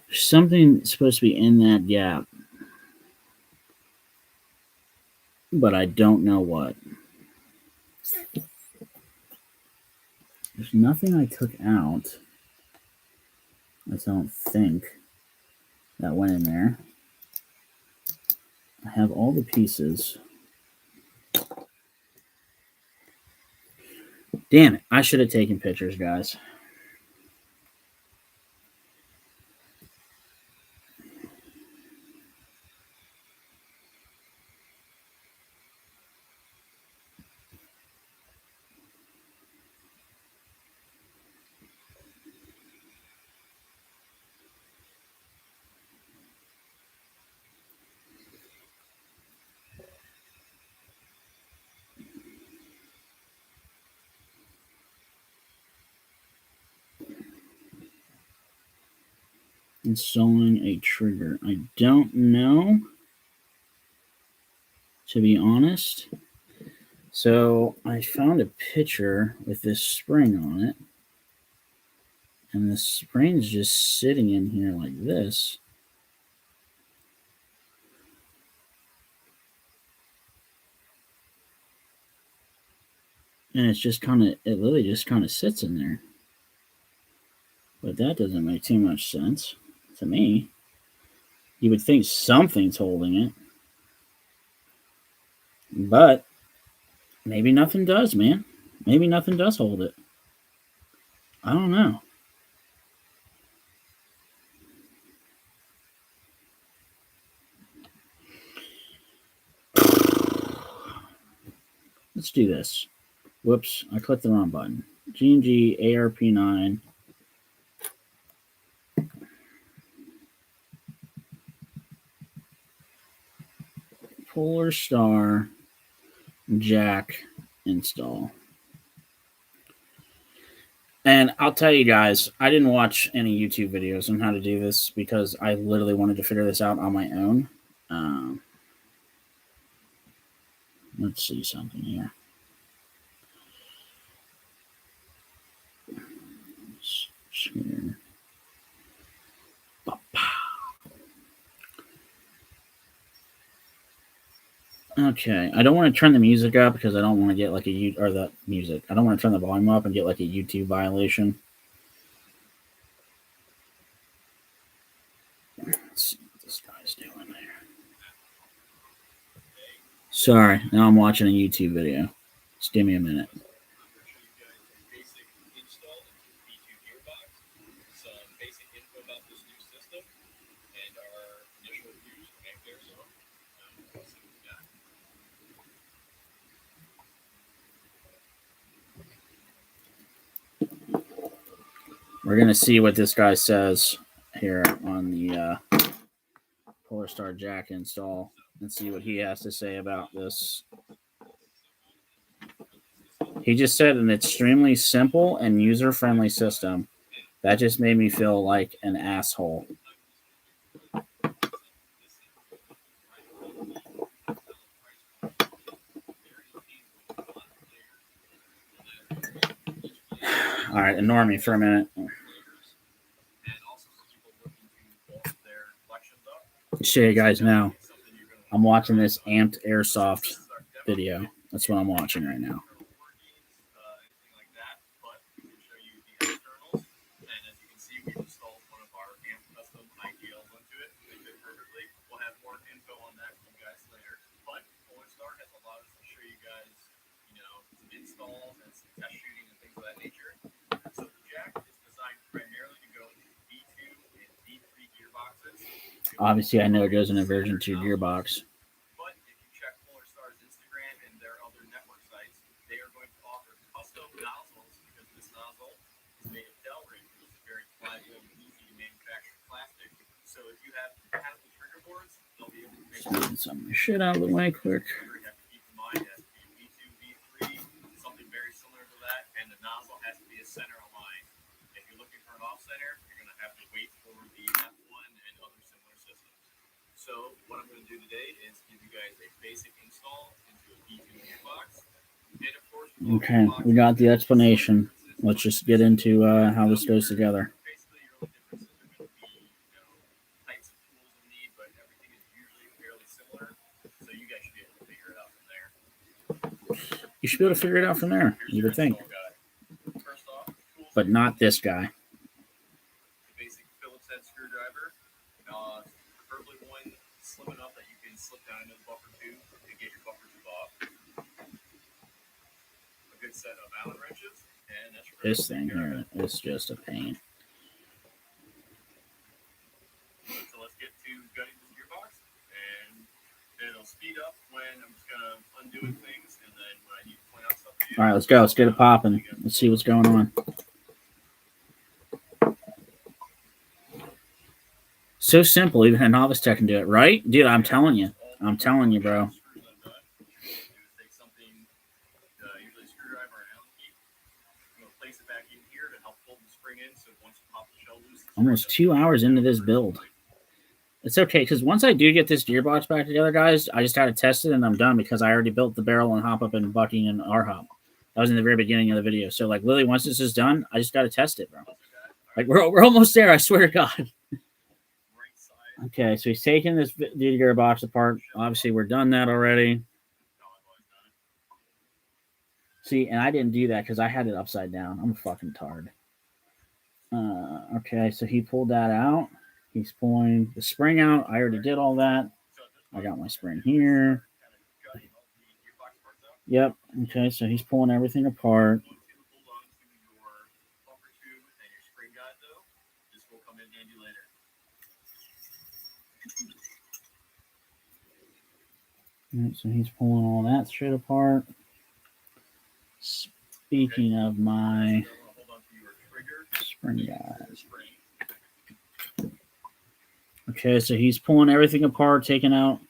A: There's something supposed to be in that gap, but I don't know what. There's nothing I took out. I don't think that went in there. I have all the pieces. Damn it. I should have taken pictures, guys. Installing a trigger. I don't know, to be honest. So I found a picture with this spring on it. And the spring's just sitting in here like this. And it's just kind of, it literally just kind of sits in there. But that doesn't make too much sense to me. You would think something's holding it. But maybe nothing does, man. Maybe nothing does hold it. I don't know. Let's do this. Whoops, I clicked the wrong button. G&G Arp9. Polarstar jack install. And I'll tell you guys, I didn't watch any YouTube videos on how to do this because I literally wanted to figure this out on my own. Let's see something here. Share. Okay, I don't want to turn the music up because I don't want to get like I don't want to turn the volume up and get like a YouTube violation. Let's see what this guy's doing there. Sorry, now I'm watching a YouTube video. Just give me a minute. We're going to see what this guy says here on the Polarstar jack install and see what he has to say about this. He just said an extremely simple and user-friendly system. That just made me feel like an asshole. All right, ignore me for a minute. Show you guys now. I'm watching this amped airsoft video. That's what I'm watching right now. Obviously, I know it goes in a version 2 gearbox. But if you check Polarstar's Instagram and their other network sites, they are going to offer custom nozzles because this nozzle is made of Delrin, which is very pliable and easy to manufacture plastic. So if you have compatible trigger boards, they'll be able to make some shit out of the way quick. You have to keep in mind it has to be V2, V3, something very similar to that, and the nozzle has to be a center aligned. If you're looking for an off center, you're going to have to wait for the F1 and other similar systems. So what I'm going to do today is give you guys a basic install into a V2 gearbox. And of course, Okay, we got the explanation. Let's just get into how this goes together. You should be able to figure it out from there, you would think. But not this guy.
B: Basic Phillips head screwdriver. Preferably one slim enough that you can slip down into the buffer tube to get your buffer tube off. A good set of Allen wrenches. And that's
A: this thing here is just a pain.
B: So let's get to gutting this gearbox, and it'll speed up when I'm just gonna undoing things, and then when I need to point out stuff.
A: All right, let's go. Let's get it popping. Let's see what's going on. So simple, even a novice tech can do it, right? Dude, I'm telling you. I'm telling you, bro. Almost 2 hours into this build. It's okay, because once I do get this gearbox back together, guys, I just got to test it, and I'm done, because I already built the barrel and hop up and bucking and R-hop. That was in the very beginning of the video. So, like, literally, once this is done, I just got to test it, bro. Like, we're almost there, I swear to God. Okay, so he's taking this gearbox apart. Obviously, we're done that already. See, and I didn't do that because I had it upside down. I'm fucking tired. Okay, so he pulled that out. He's pulling the spring out. I already did all that. I got my spring here. Yep. Okay, so he's pulling everything apart. Right, so he's pulling all that shit apart. Speaking of my spring guys. Okay, so he's pulling everything apart, taking out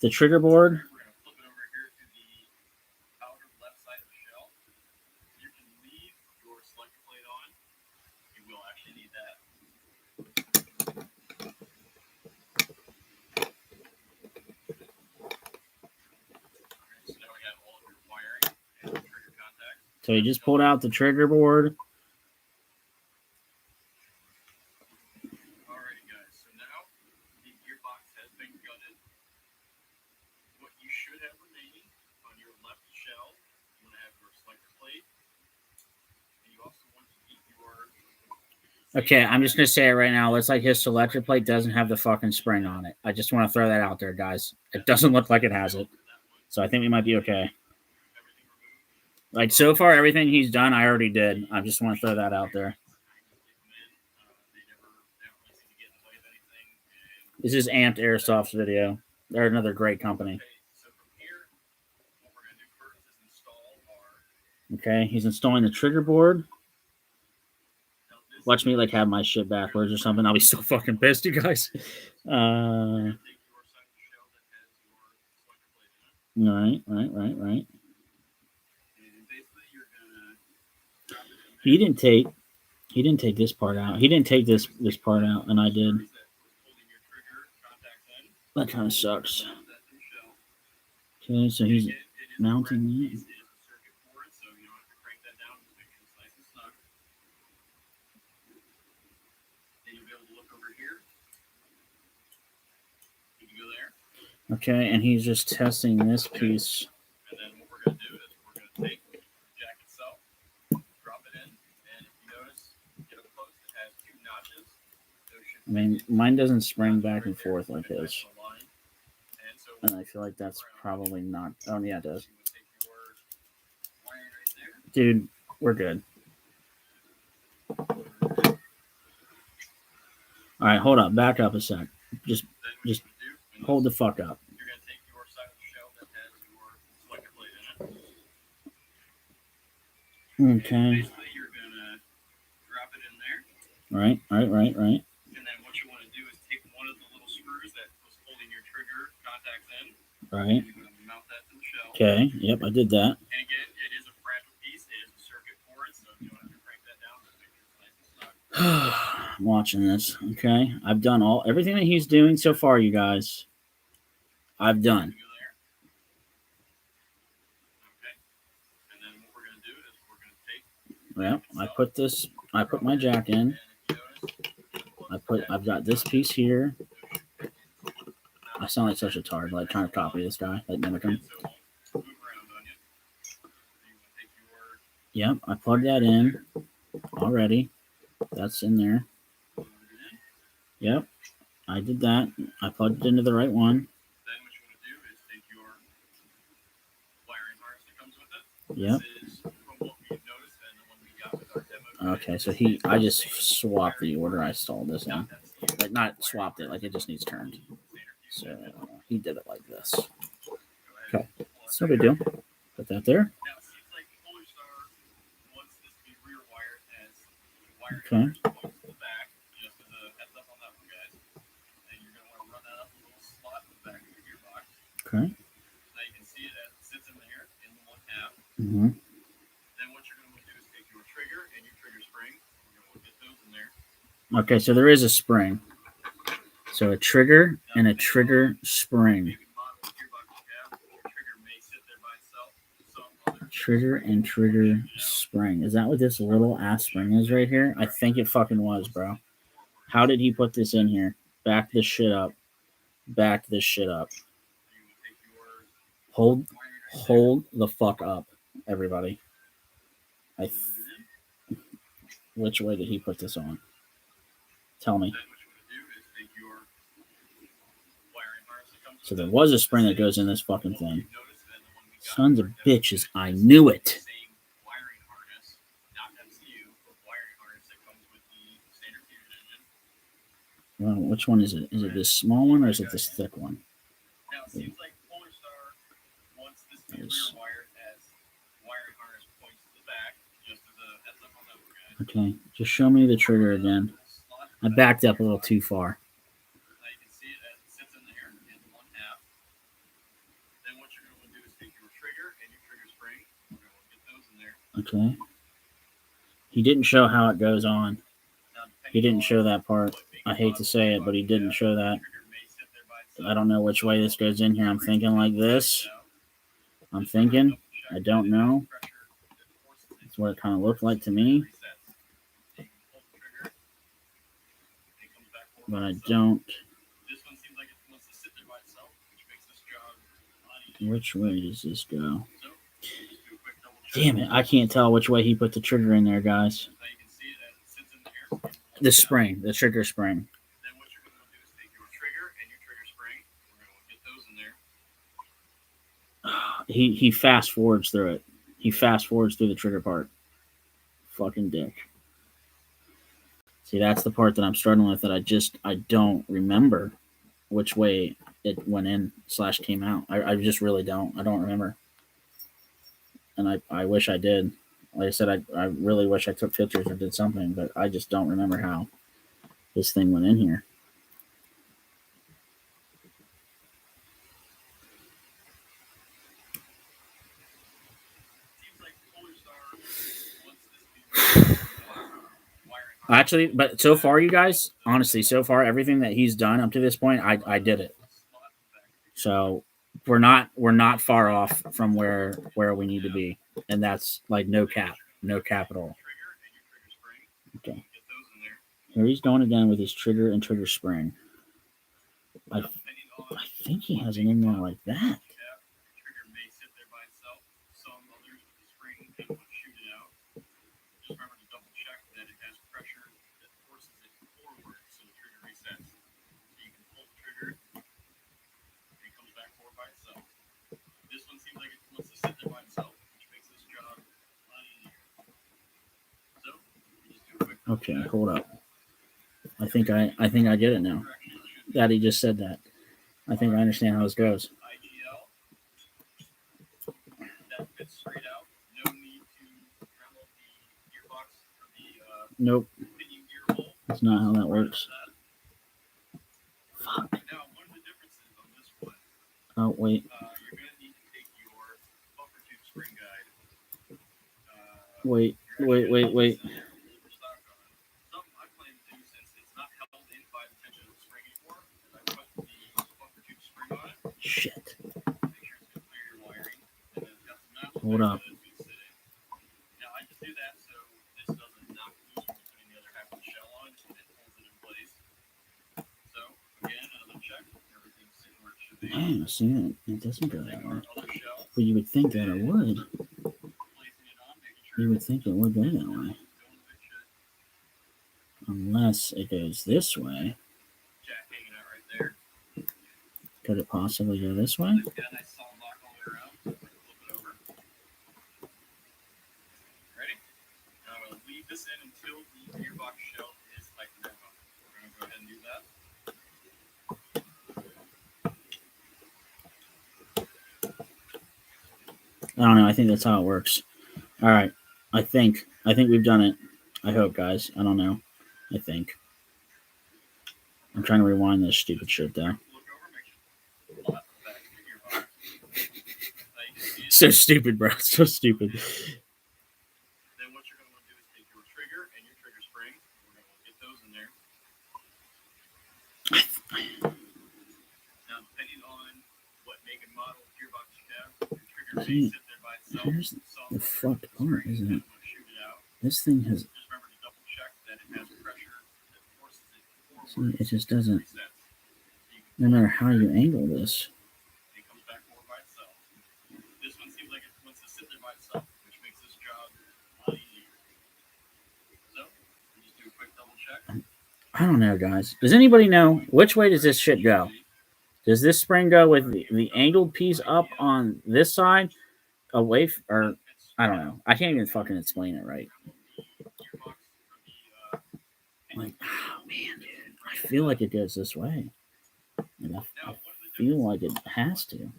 A: the trigger board. So he just pulled out the trigger board.
B: Alrighty, guys. So now the gearbox has been gutted. What you should have remaining on your left shell, you want to have your selector plate, and you also want to keep your.
A: Okay, I'm just gonna say it right now. Looks like his selector plate doesn't have the fucking spring on it. I just want to throw that out there, guys. It doesn't look like it has it, so I think we might be okay. Like, so far, everything he's done, I already did. I just want to throw that out there. This is Amped Airsoft's video. They're another great company. Okay, he's installing the trigger board. Watch me, like, have my shit backwards or something. I'll be so fucking pissed, you guys. Right. He didn't take this part out. He didn't take this part out, and I did. That kind of sucks. Okay, so he's mounting that. Okay, and he's just testing this piece. And then what we're going to do is we're going to take the jack itself, drop it in, and if you notice, get up close, it has 2 notches. I mean, mine doesn't spring back and forth like his. And I feel like that's probably not... Oh, yeah, it does. Dude, we're good. All right, hold up. Back up a sec. Just hold the fuck up. You're going to take your side of the shell that has your selector plate in it. Okay. Basically, you're going to drop it in there. Right. And then what you want to do is take one of the little screws that was holding your trigger contacts in. Right. You're going to mount that to the shell. Okay. Yep, I did that. And again, it is a fragile piece. It is a circuit board, so you don't have to crank that down to make sure it's nice and snug. I'm watching this. Okay. I've done everything that he's doing so far, you guys. I've done. Yeah, I put my jack in. I've got this piece here. I sound like such a tard, like trying to copy this guy, like mimic him. Yep, I plugged that in already. That's in there. Yep, I did that. I plugged it into the right one.
B: Then what you want to do is take your wiring harness that comes with it.
A: Yep.
B: This is from what we've noticed and the one we got with our demo.
A: Okay, so I just swapped the order I installed this in. Like, not swapped it, like it just needs turned. So he did it like this. Okay, it's no big deal. Put that there.
B: Now it seems like Polarstar wants this to be rear wired as wiring
A: Okay.
B: points to the back, just as a heads up on that one, guys. And you're going to want to run that up a little slot in the back of the gearbox.
A: Okay.
B: Now you can see it as it sits in there in the one half.
A: Mm-hmm.
B: Then what you're going to want to do is take your trigger and your trigger spring. We're going to want to get those in there.
A: Okay, so there is a spring. So a trigger and a trigger spring. Trigger and trigger spring. Is that what this little ass spring is right here? I think it fucking was, bro. How did he put this in here? Back this shit up. Back this shit up. Hold the fuck up, everybody. Which way did he put this on? Tell me. So there was a spring that goes in this fucking thing. Sons of bitches, I knew it. Well, which one is it? Is it this small one or is it this thick one?
B: Now it seems like Polarstar wants this to be rear wired as wiring harness points to the back, just as a heads up on that one, guys.
A: Okay, just show me the trigger again. I backed up a little too far.
B: Now you can see it as it sits in there in one half. Then what you're going to do is take your trigger and your trigger spring. We're going to get those in there.
A: Okay. He didn't show how it goes on. He didn't show that part. I hate to say it, but he didn't show that. I don't know which way this goes in here. I'm thinking like this. I'm thinking. I don't know. That's what it kind of looked like to me. But I don't. Which way does this go? Damn it. I can't tell which way he put the trigger in there, guys. The spring. The trigger spring.
B: Then what you're going to do is take your trigger and your trigger spring. We're going to get those in there.
A: He fast forwards through it. He fast forwards through the trigger part. Fucking dick. See, that's the part that I'm struggling with that I don't remember which way it went in / came out. I just really don't. I don't remember. And I wish I did. Like I said, I really wish I took pictures or did something, but I just don't remember how this thing went in here. Actually, but so far, you guys, honestly, so far, everything that he's done up to this point, I did it. So we're not far off from where we need to be, and that's like no cap at all. Okay, here he's going again with his trigger and trigger spring. I think he has it in there like that. Okay, hold up. I think I get it now. Daddy just said that. I think I understand how this goes. Nope. That's not how that works. Fuck. Oh, wait. Wait. Shit. Hold up. Yeah, see, it doesn't go that way.
B: Other shell,
A: But you would think that it would.
B: placing it on, making sure
A: You would think it would go that way.
B: going the way it should.
A: Unless it goes this way.
B: Jack hanging out right there.
A: Could it possibly go this way?
B: It's got a nice solid lock all the way around. So flip it over. Ready? Now I'm going to leave this in until the gearbox shell is tightened down. We're going to go ahead and do that.
A: I don't know. I think that's how it works. All right. I think we've done it. I hope, guys. I don't know. I think. I'm trying to rewind this stupid shit there.
B: Look over, make sure the back of the gearbox.
A: So stupid, bro. So stupid.
B: Then what you're going to want to do is take your trigger and your trigger spring. We're going to get those in there. Now, depending on what make and model gearbox you have, your trigger may sit there by itself.
A: Here's the fucked part, isn't it?
B: Shoot it out.
A: This thing has.
B: Just remember to double check that it has pressure that forces it forward.
A: See, it just doesn't.
B: Resets.
A: No matter how you angle this.
B: It comes back forward by itself. This one seems like it wants to sit there by itself, which makes this job a lot easier. So, we just do a quick double check.
A: I don't know, guys. Does anybody know which way does this shit go? Does this spring go with the angled piece up on this side, away, or I don't know. I can't even fucking explain it right. Like, oh man, dude, I feel like it goes this way. And I feel like it has to.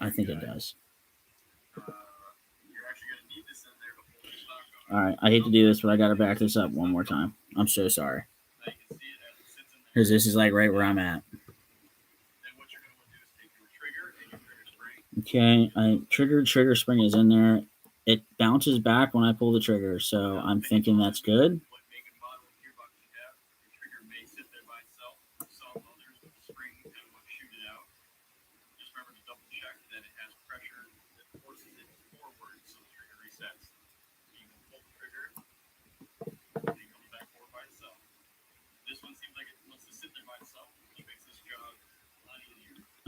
A: I think it does. All right, I hate to do this, but I got to back this up one more time. I'm so sorry. Because this is like right where I'm at. Okay, trigger spring is in there. It bounces back when I pull the trigger, so I'm thinking that's good.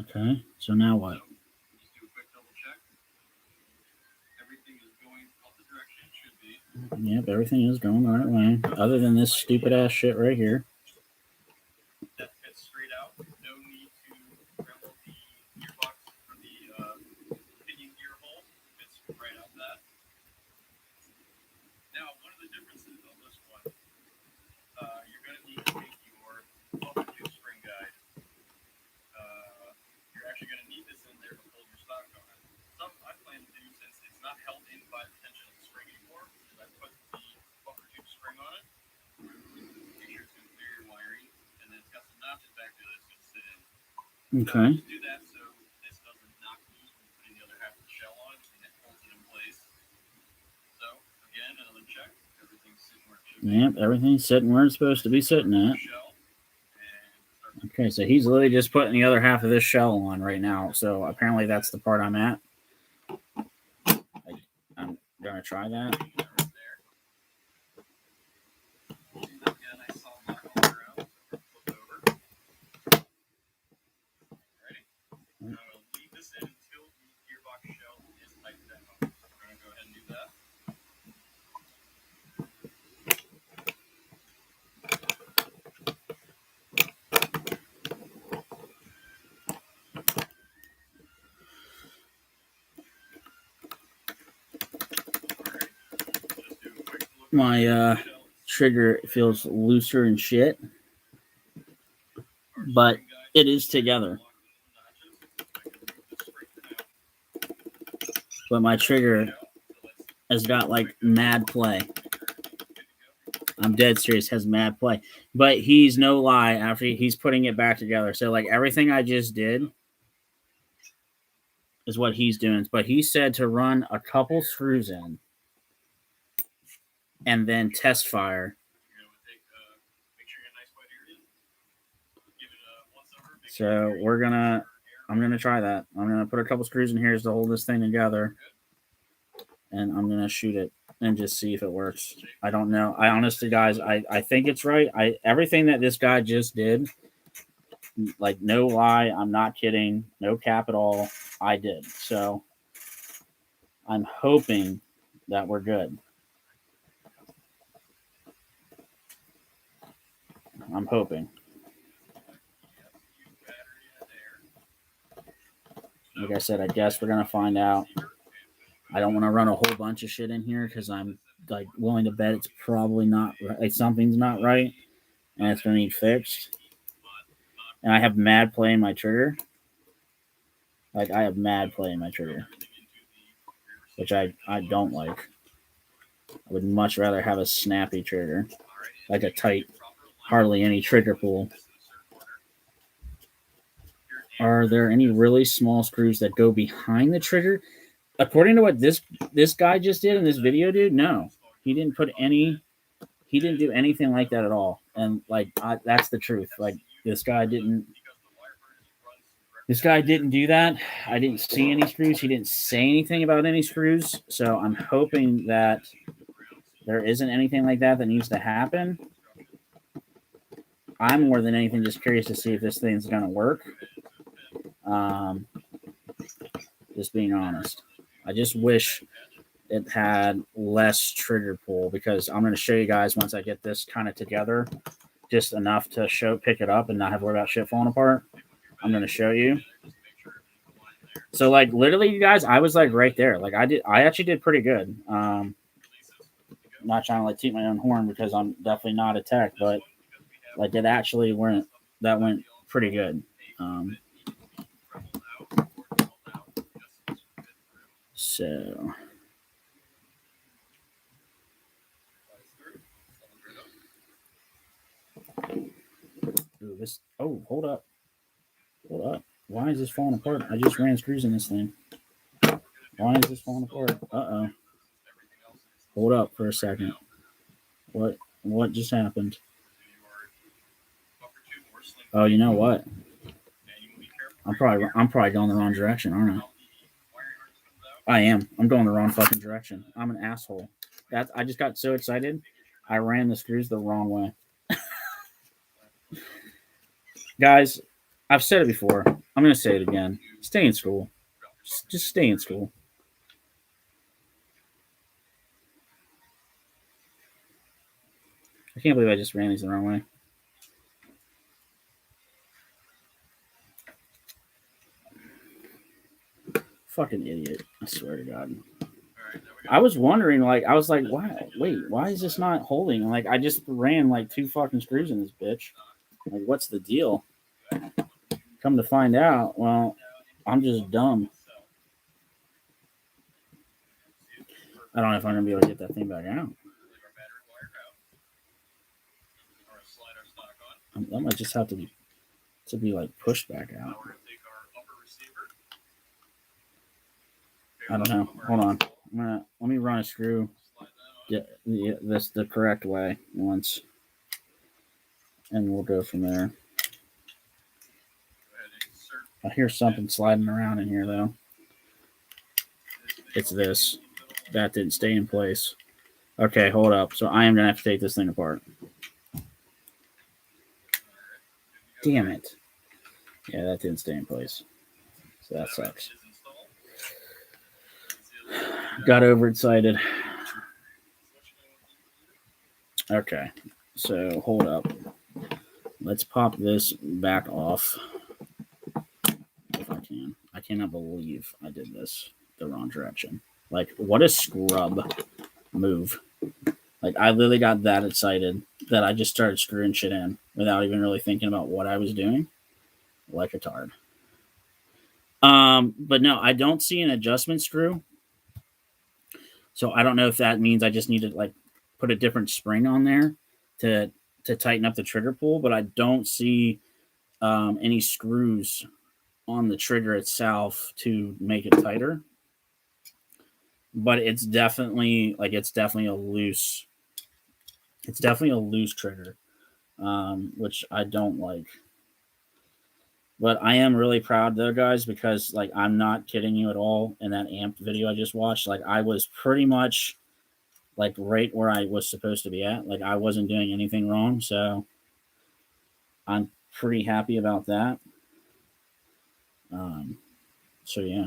A: Okay, so now what?
B: Just do a quick double check. Everything is going off the direction it should be.
A: Yep, everything is going the right way. Other than this stupid ass shit right here.
B: That fits straight out. No need to remove the gearbox for the pinion gear hole. Fits right out that. Now, one of the differences on this one, you're going to need to take your buffer tube spring guide. You're actually going to need this in there to hold your stock on it. Some I plan to do, since it's not held in by the tension of the spring anymore, is I put the buffer tube spring on it. Make sure it's going to clear your wiring, and then it's got some notches back there that's going to sit in.
A: Okay.
B: So do that so this doesn't knock loose when you're putting the other half of the shell on, and it holds it in place. So again, another check. Everything's sitting where it should be.
A: Yep, everything's sitting where it's supposed to be sitting at. Okay, so he's literally just putting the other half of this shell on right now. So apparently that's the part I'm at. I'm going to try that. My trigger feels looser and shit, but it is together. But my trigger has got like mad play. I'm dead serious, has mad play. But he's no lie after he's putting it back together. So like everything I just did is what he's doing. But he said to run a couple screws in and then test fire. So I'm gonna try that. I'm gonna put a couple screws in here to hold this thing together, and I'm gonna shoot it and just see if it works. I don't know. I honestly, guys, I think it's right. Everything that this guy just did, Like, no lie, I'm not kidding, no cap at all. I did. So I'm hoping that we're good. I'm hoping. Like I said, I guess we're gonna find out. I don't want to run a whole bunch of shit in here because I'm like willing to bet it's probably not right. Like, something's not right, and it's gonna need fixed. And I have mad play in my trigger. Like, I have mad play in my trigger, which I don't like. I would much rather have a snappy trigger, like a tight, hardly any trigger pull. Are there any really small screws that go behind the trigger? According to what this guy just did in this video, dude, no. He didn't put any... He didn't do anything like that at all. And, like, that's the truth. Like, this guy didn't do that. I didn't see any screws. He didn't say anything about any screws. So I'm hoping that there isn't anything like that needs to happen. I'm more than anything just curious to see if this thing's going to work. Just being honest. I just wish it had less trigger pull, because I'm going to show you guys once I get this kind of together, just enough to pick it up and not have to worry about shit falling apart. I'm going to show you. So, like, literally, you guys, I was like right there. Like, I actually did pretty good. I'm not trying to like toot my own horn because I'm definitely not a tech, but like, it actually went pretty good. So ooh, this. Oh, hold up. Why is this falling apart? I just ran screws in this thing. Why is this falling apart? Uh-oh. Hold up for a second. What just happened? Oh, you know what? I'm probably going the wrong direction, aren't I? I am. I'm going the wrong fucking direction. I'm an asshole. I just got so excited, I ran the screws the wrong way. Guys, I've said it before. I'm going to say it again. Stay in school. Just stay in school. I can't believe I just ran these the wrong way. Fucking idiot. I swear to God. I was wondering, like, why is this not holding? Like, I just ran like 2 fucking screws in this bitch. Like, what's the deal? Come to find out, well, I'm just dumb. I don't know if I'm gonna be able to get that thing back out. That might just have to be like pushed back out. I don't know. Hold on. Let me run a screw. This the correct way once, and we'll go from there. I hear something sliding around in here though. It's this. That didn't stay in place. Okay, hold up. So I am gonna have to take this thing apart. Damn it. Yeah, that didn't stay in place. So that sucks. Got overexcited. Okay, so hold up. Let's pop this back off. If I can. I cannot believe I did this the wrong direction. Like, what a scrub move. Like, I literally got that excited that I just started screwing shit in without even really thinking about what I was doing. Like a tard. But no, I don't see an adjustment screw. So I don't know if that means I just need to like put a different spring on there to tighten up the trigger pull, but I don't see any screws on the trigger itself to make it tighter. But it's definitely a loose trigger, which I don't like. But I am really proud though, guys, because like, I'm not kidding you at all. In that amp video I just watched, like, I was pretty much like right where I was supposed to be at. Like, I wasn't doing anything wrong. So I'm pretty happy about that. So yeah,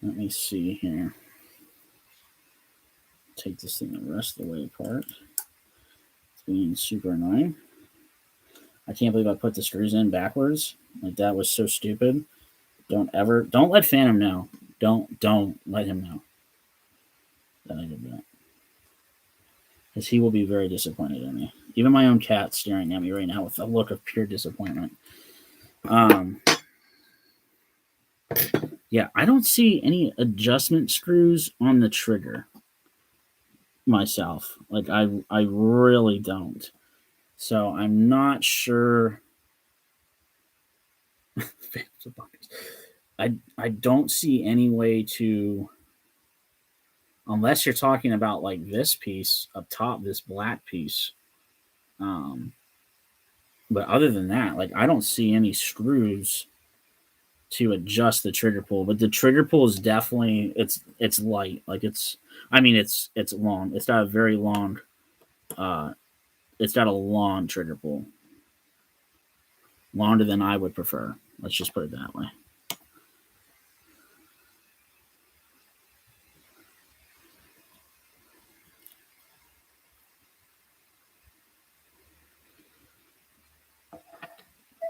A: let me see here. Take this thing the rest of the way apart. It's being super annoying. I can't believe I put the screws in backwards. Like, that was so stupid. Don't let Phantom know. Don't let him know that I did that. Because he will be very disappointed in me. Even my own cat's staring at me right now with a look of pure disappointment. Yeah, I don't see any adjustment screws on the trigger myself. Like, I really don't. So I'm not sure. I don't see any way to, unless you're talking about like this piece up top, this black piece. But other than that, like, I don't see any screws to adjust the trigger pull. But the trigger pull is definitely, it's light. Like, it's long. It's got a very long it's got a long trigger pull. Longer than I would prefer. Let's just put it that way.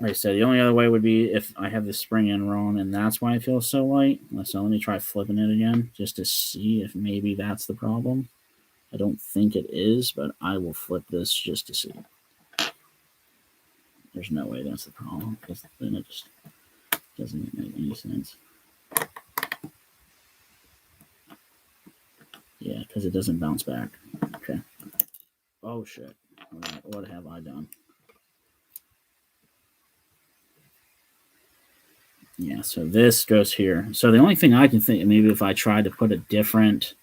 A: Like I said, the only other way would be if I have the spring end wrong, and that's why it feels so light. So let me try flipping it again, just to see if maybe that's the problem. I don't think it is, but I will flip this just to see. There's no way that's the problem, because then it just doesn't make any sense. Yeah, because it doesn't bounce back. Okay. Oh, shit. What have I done? Yeah, so this goes here. So the only thing I can think, maybe if I tried to put a different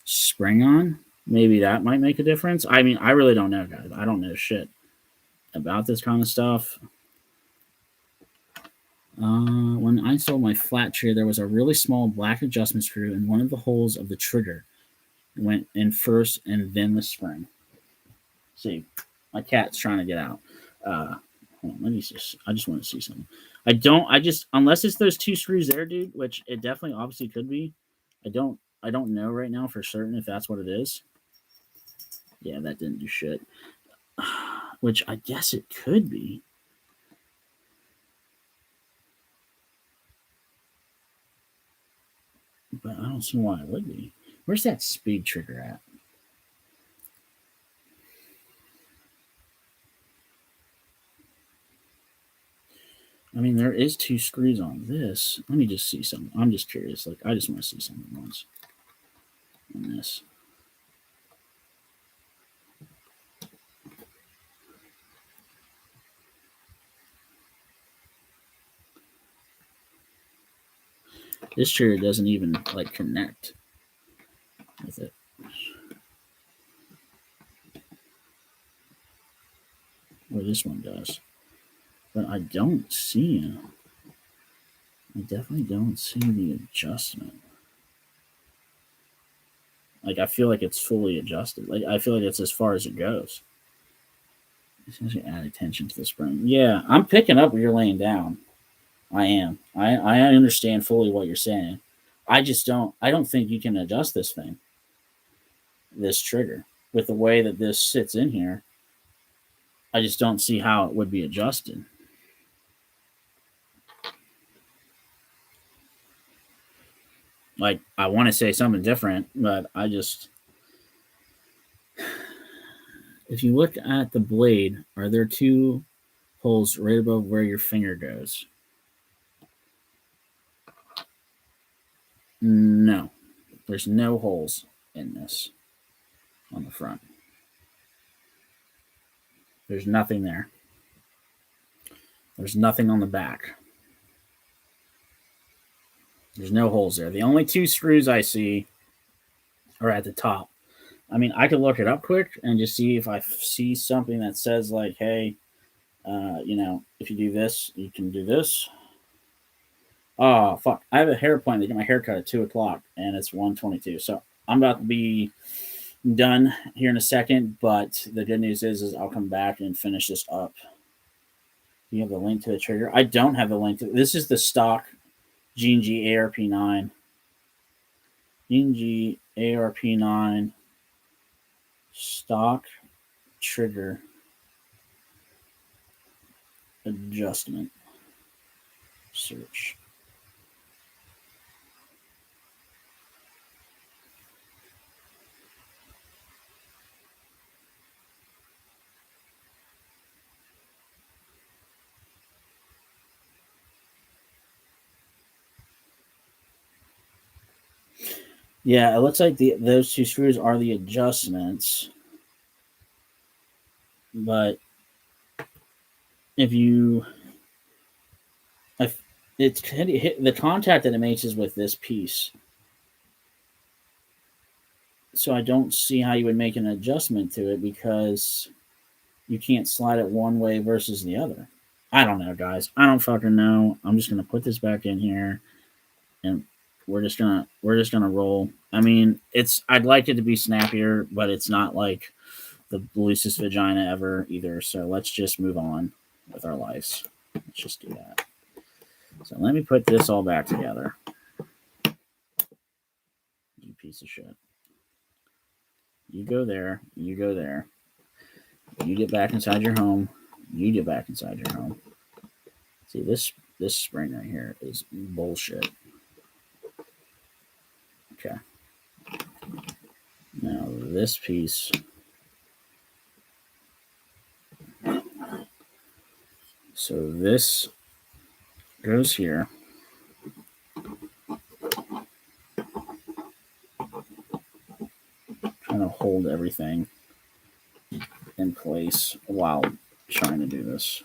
A: spring on, maybe that might make a difference. I mean, I really don't know, guys. I don't know shit about this kind of stuff. When I installed my flat trigger, there was a really small black adjustment screw in one of the holes of the trigger. It went in first and then the spring. See, my cat's trying to get out. Let me just, I just want to see something. Unless it's those two screws there, dude, which it definitely obviously could be. I don't know right now for certain if that's what it is. Yeah, that didn't do shit. Which I guess it could be. But I don't see why it would be. Where's that speed trigger at? I mean, there is two screws on this. Let me just see something. I'm just curious. Like, I just want to see something once on this. This trigger doesn't even like connect with it. Or this one does. But I don't see it. I definitely don't see the adjustment. Like, I feel like it's fully adjusted. Like, I feel like it's as far as it goes. Essentially add attention to the spring. Yeah, I'm picking up what you're laying down. I am. I understand fully what you're saying. I don't think you can adjust this thing. This trigger. With the way that this sits in here. I just don't see how it would be adjusted. Like, I want to say something different, but I just, if you look at the blade, are there two holes right above where your finger goes? No, there's no holes in this on the front. There's nothing there. There's nothing on the back. There's no holes there. The only two screws I see are at the top. I mean, I could look it up quick and just see if I see something that says, like, hey, if you do this, you can do this. Oh, fuck. I have a hair appointment to get my hair cut at 2 o'clock, and it's 1:22. So I'm about to be done here in a second, but the good news is I'll come back and finish this up. You have the link to the trigger. I don't have the link to. This is the stock G&G Arp9. G&G Arp9 stock trigger adjustment search. Yeah, it looks like those two screws are the adjustments. But if you, if it's the contact that it makes is with this piece, so I don't see how you would make an adjustment to it because you can't slide it one way versus the other. I don't know, guys. I don't fucking know. I'm just gonna put this back in here, and we're just gonna roll. I mean, I'd like it to be snappier, but it's not like the loosest vagina ever either. So let's just move on with our lives. Let's just do that. So let me put this all back together. You piece of shit. You go there. You go there. You get back inside your home. You get back inside your home. See, this spring right here is bullshit. Okay. Now this piece. So this goes here. Trying to hold everything in place while trying to do this.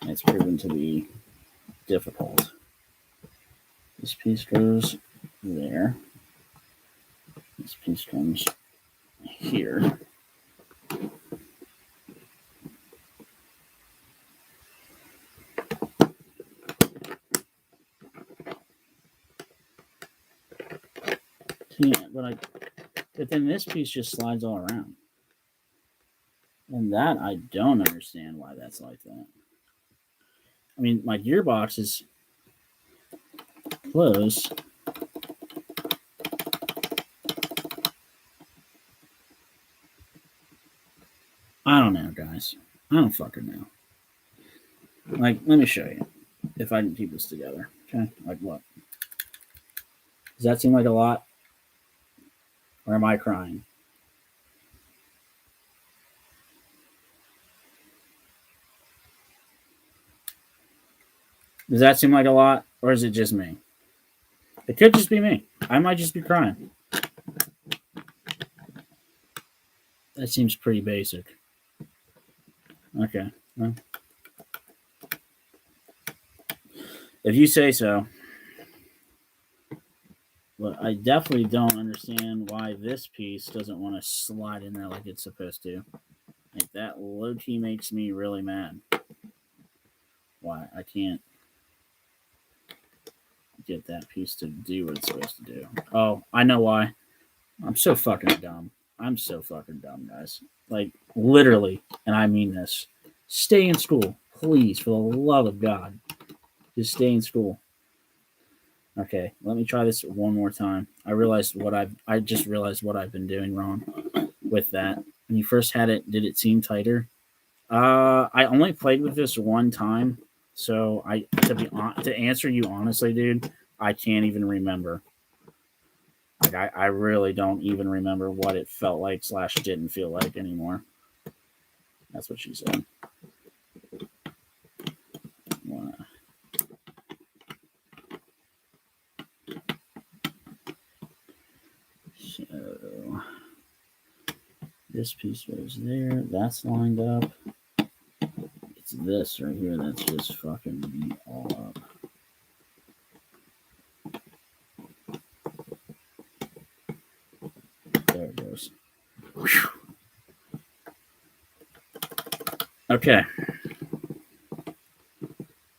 A: It's proven to be difficult. This piece goes there. This piece comes here. Yeah, but then this piece just slides all around. And that I don't understand why that's like that. I mean, my gearbox is closed. I don't know, guys. I don't fucking know. Like, let me show you if I can keep this together. Okay, like what? Does that seem like a lot? Or am I crying? Does that seem like a lot? Or is it just me? It could just be me. I might just be crying. That seems pretty basic. Okay. Well, if you say so. But I definitely don't understand why this piece doesn't want to slide in there like it's supposed to. Like, that low-key makes me really mad. Why I can't get that piece to do what it's supposed to do. Oh, I know why. I'm so fucking dumb. I'm so fucking dumb, guys. Like, literally, and I mean this. Stay in school. Please, for the love of God. Just stay in school. Okay, let me try this one more time. I just realized what I've been doing wrong with that. When you first had it, did it seem tighter? I only played with this one time, so to answer you honestly, dude, I can't even remember. Like, I really don't even remember what it felt like / didn't feel like anymore. That's what she said. So this piece goes there. That's lined up. It's this right here that's just fucking me all up. There it goes. Whew. Okay.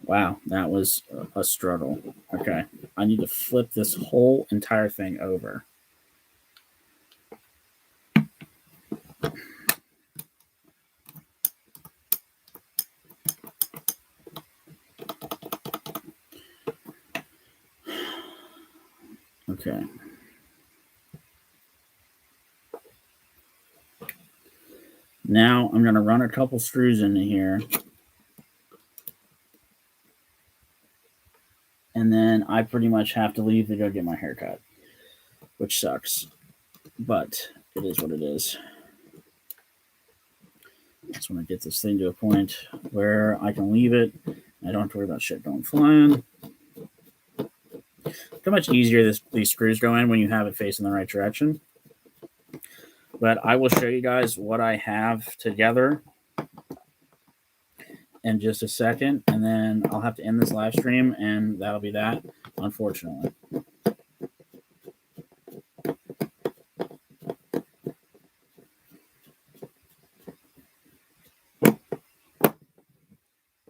A: Wow, that was a struggle. Okay, I need to flip this whole entire thing over. Okay. Now I'm going to run a couple screws into here. And then I pretty much have to leave to go get my hair cut, which sucks. But it is what it is. I just want to get this thing to a point where I can leave it. I don't have to worry about shit going flying. How much easier these screws go in when you have it facing the right direction. But I will show you guys what I have together in just a second, and then I'll have to end this live stream, and that'll be that, unfortunately.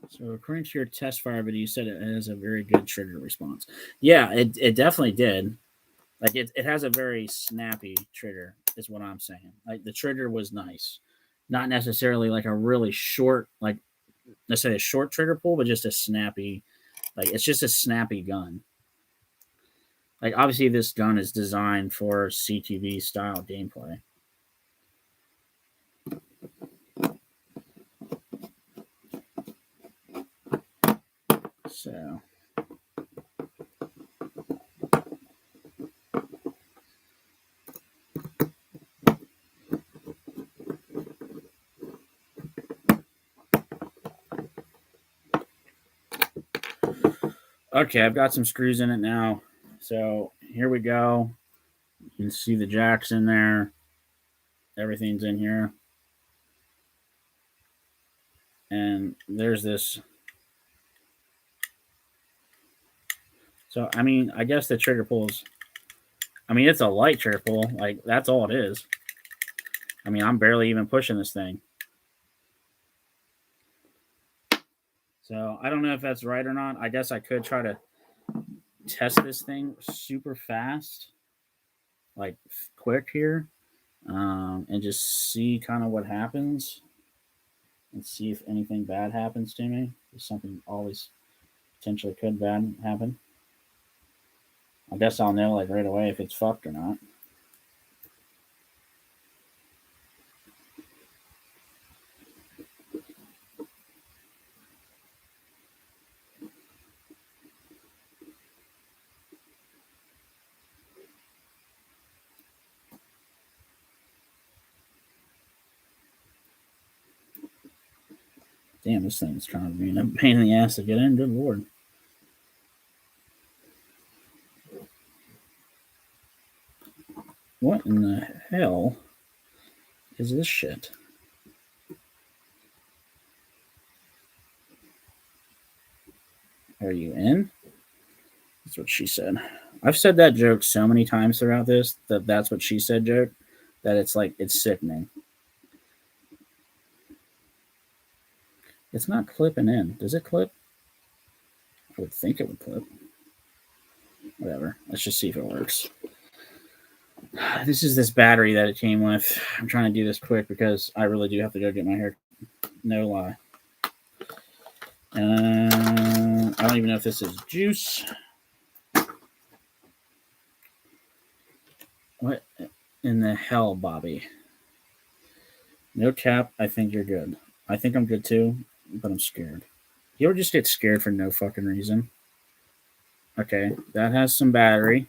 A: So according to your test fire video, you said it has a very good trigger response. Yeah, it definitely did. Like it has a very snappy trigger, is what I'm saying. Like the trigger was nice. Not necessarily like a really short, like let's say a short trigger pull, but just a snappy, like it's just a snappy gun. Like obviously this gun is designed for CTV style gameplay. So okay, I've got some screws in it now. So here we go. You can see the jacks in there. Everything's in here. And there's this. So, I mean, I guess the trigger pulls. I mean, it's a light trigger pull. Like, that's all it is. I mean, I'm barely even pushing this thing. So, I don't know if that's right or not. I guess I could try to test this thing super fast, like quick here, and just see kind of what happens and see if anything bad happens to me. If something always potentially could bad happen. I guess I'll know like right away if it's fucked or not. Damn, this thing's trying to be a pain in the ass to get in. Good lord. What in the hell is this shit? Are you in? That's what she said. I've said that joke so many times throughout this that's what she said joke that it's like it's sickening. It's not clipping in. Does it clip? I would think it would clip. Whatever. Let's just see if it works. This is this battery that it came with. I'm trying to do this quick because I really do have to go get my hair. No lie. I don't even know if this is juice. What in the hell, Bobby? No cap. I think you're good. I think I'm good too, but I'm scared. You ever just get scared for no fucking reason? Okay, that has some battery.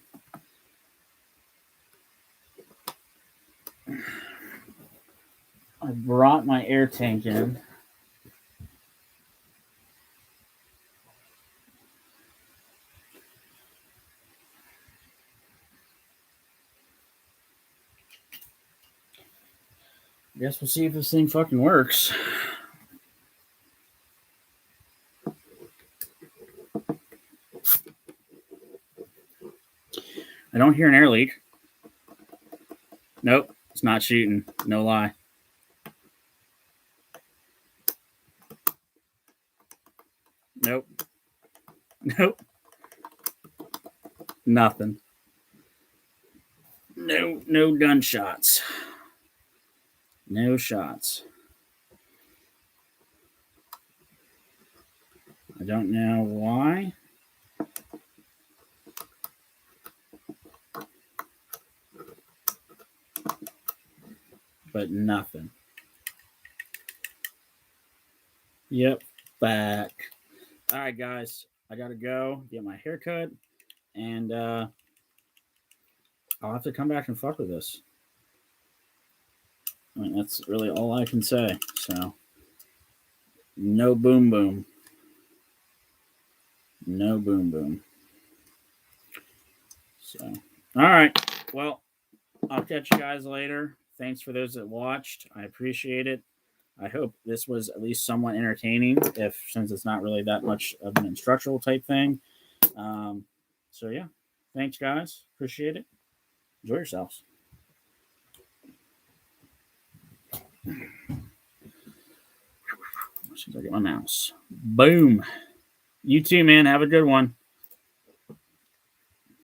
A: I brought my air tank in. Guess we'll see if this thing fucking works. I don't hear an air leak. Nope, it's not shooting. No lie. Nope. Nope. Nothing. No gunshots. No shots. I don't know why. but nothing. Yep, back. All right, guys, I gotta go get my haircut, and I'll have to come back and fuck with this. I mean, that's really all I can say. So, no boom boom. No boom boom. So, all right. Well, I'll catch you guys later. Thanks for those that watched. I appreciate it. I hope this was at least somewhat entertaining, since it's not really that much of an instructional type thing. So yeah, thanks guys. Appreciate it. Enjoy yourselves. As soon as I get my mouse. Boom. You too, man. Have a good one.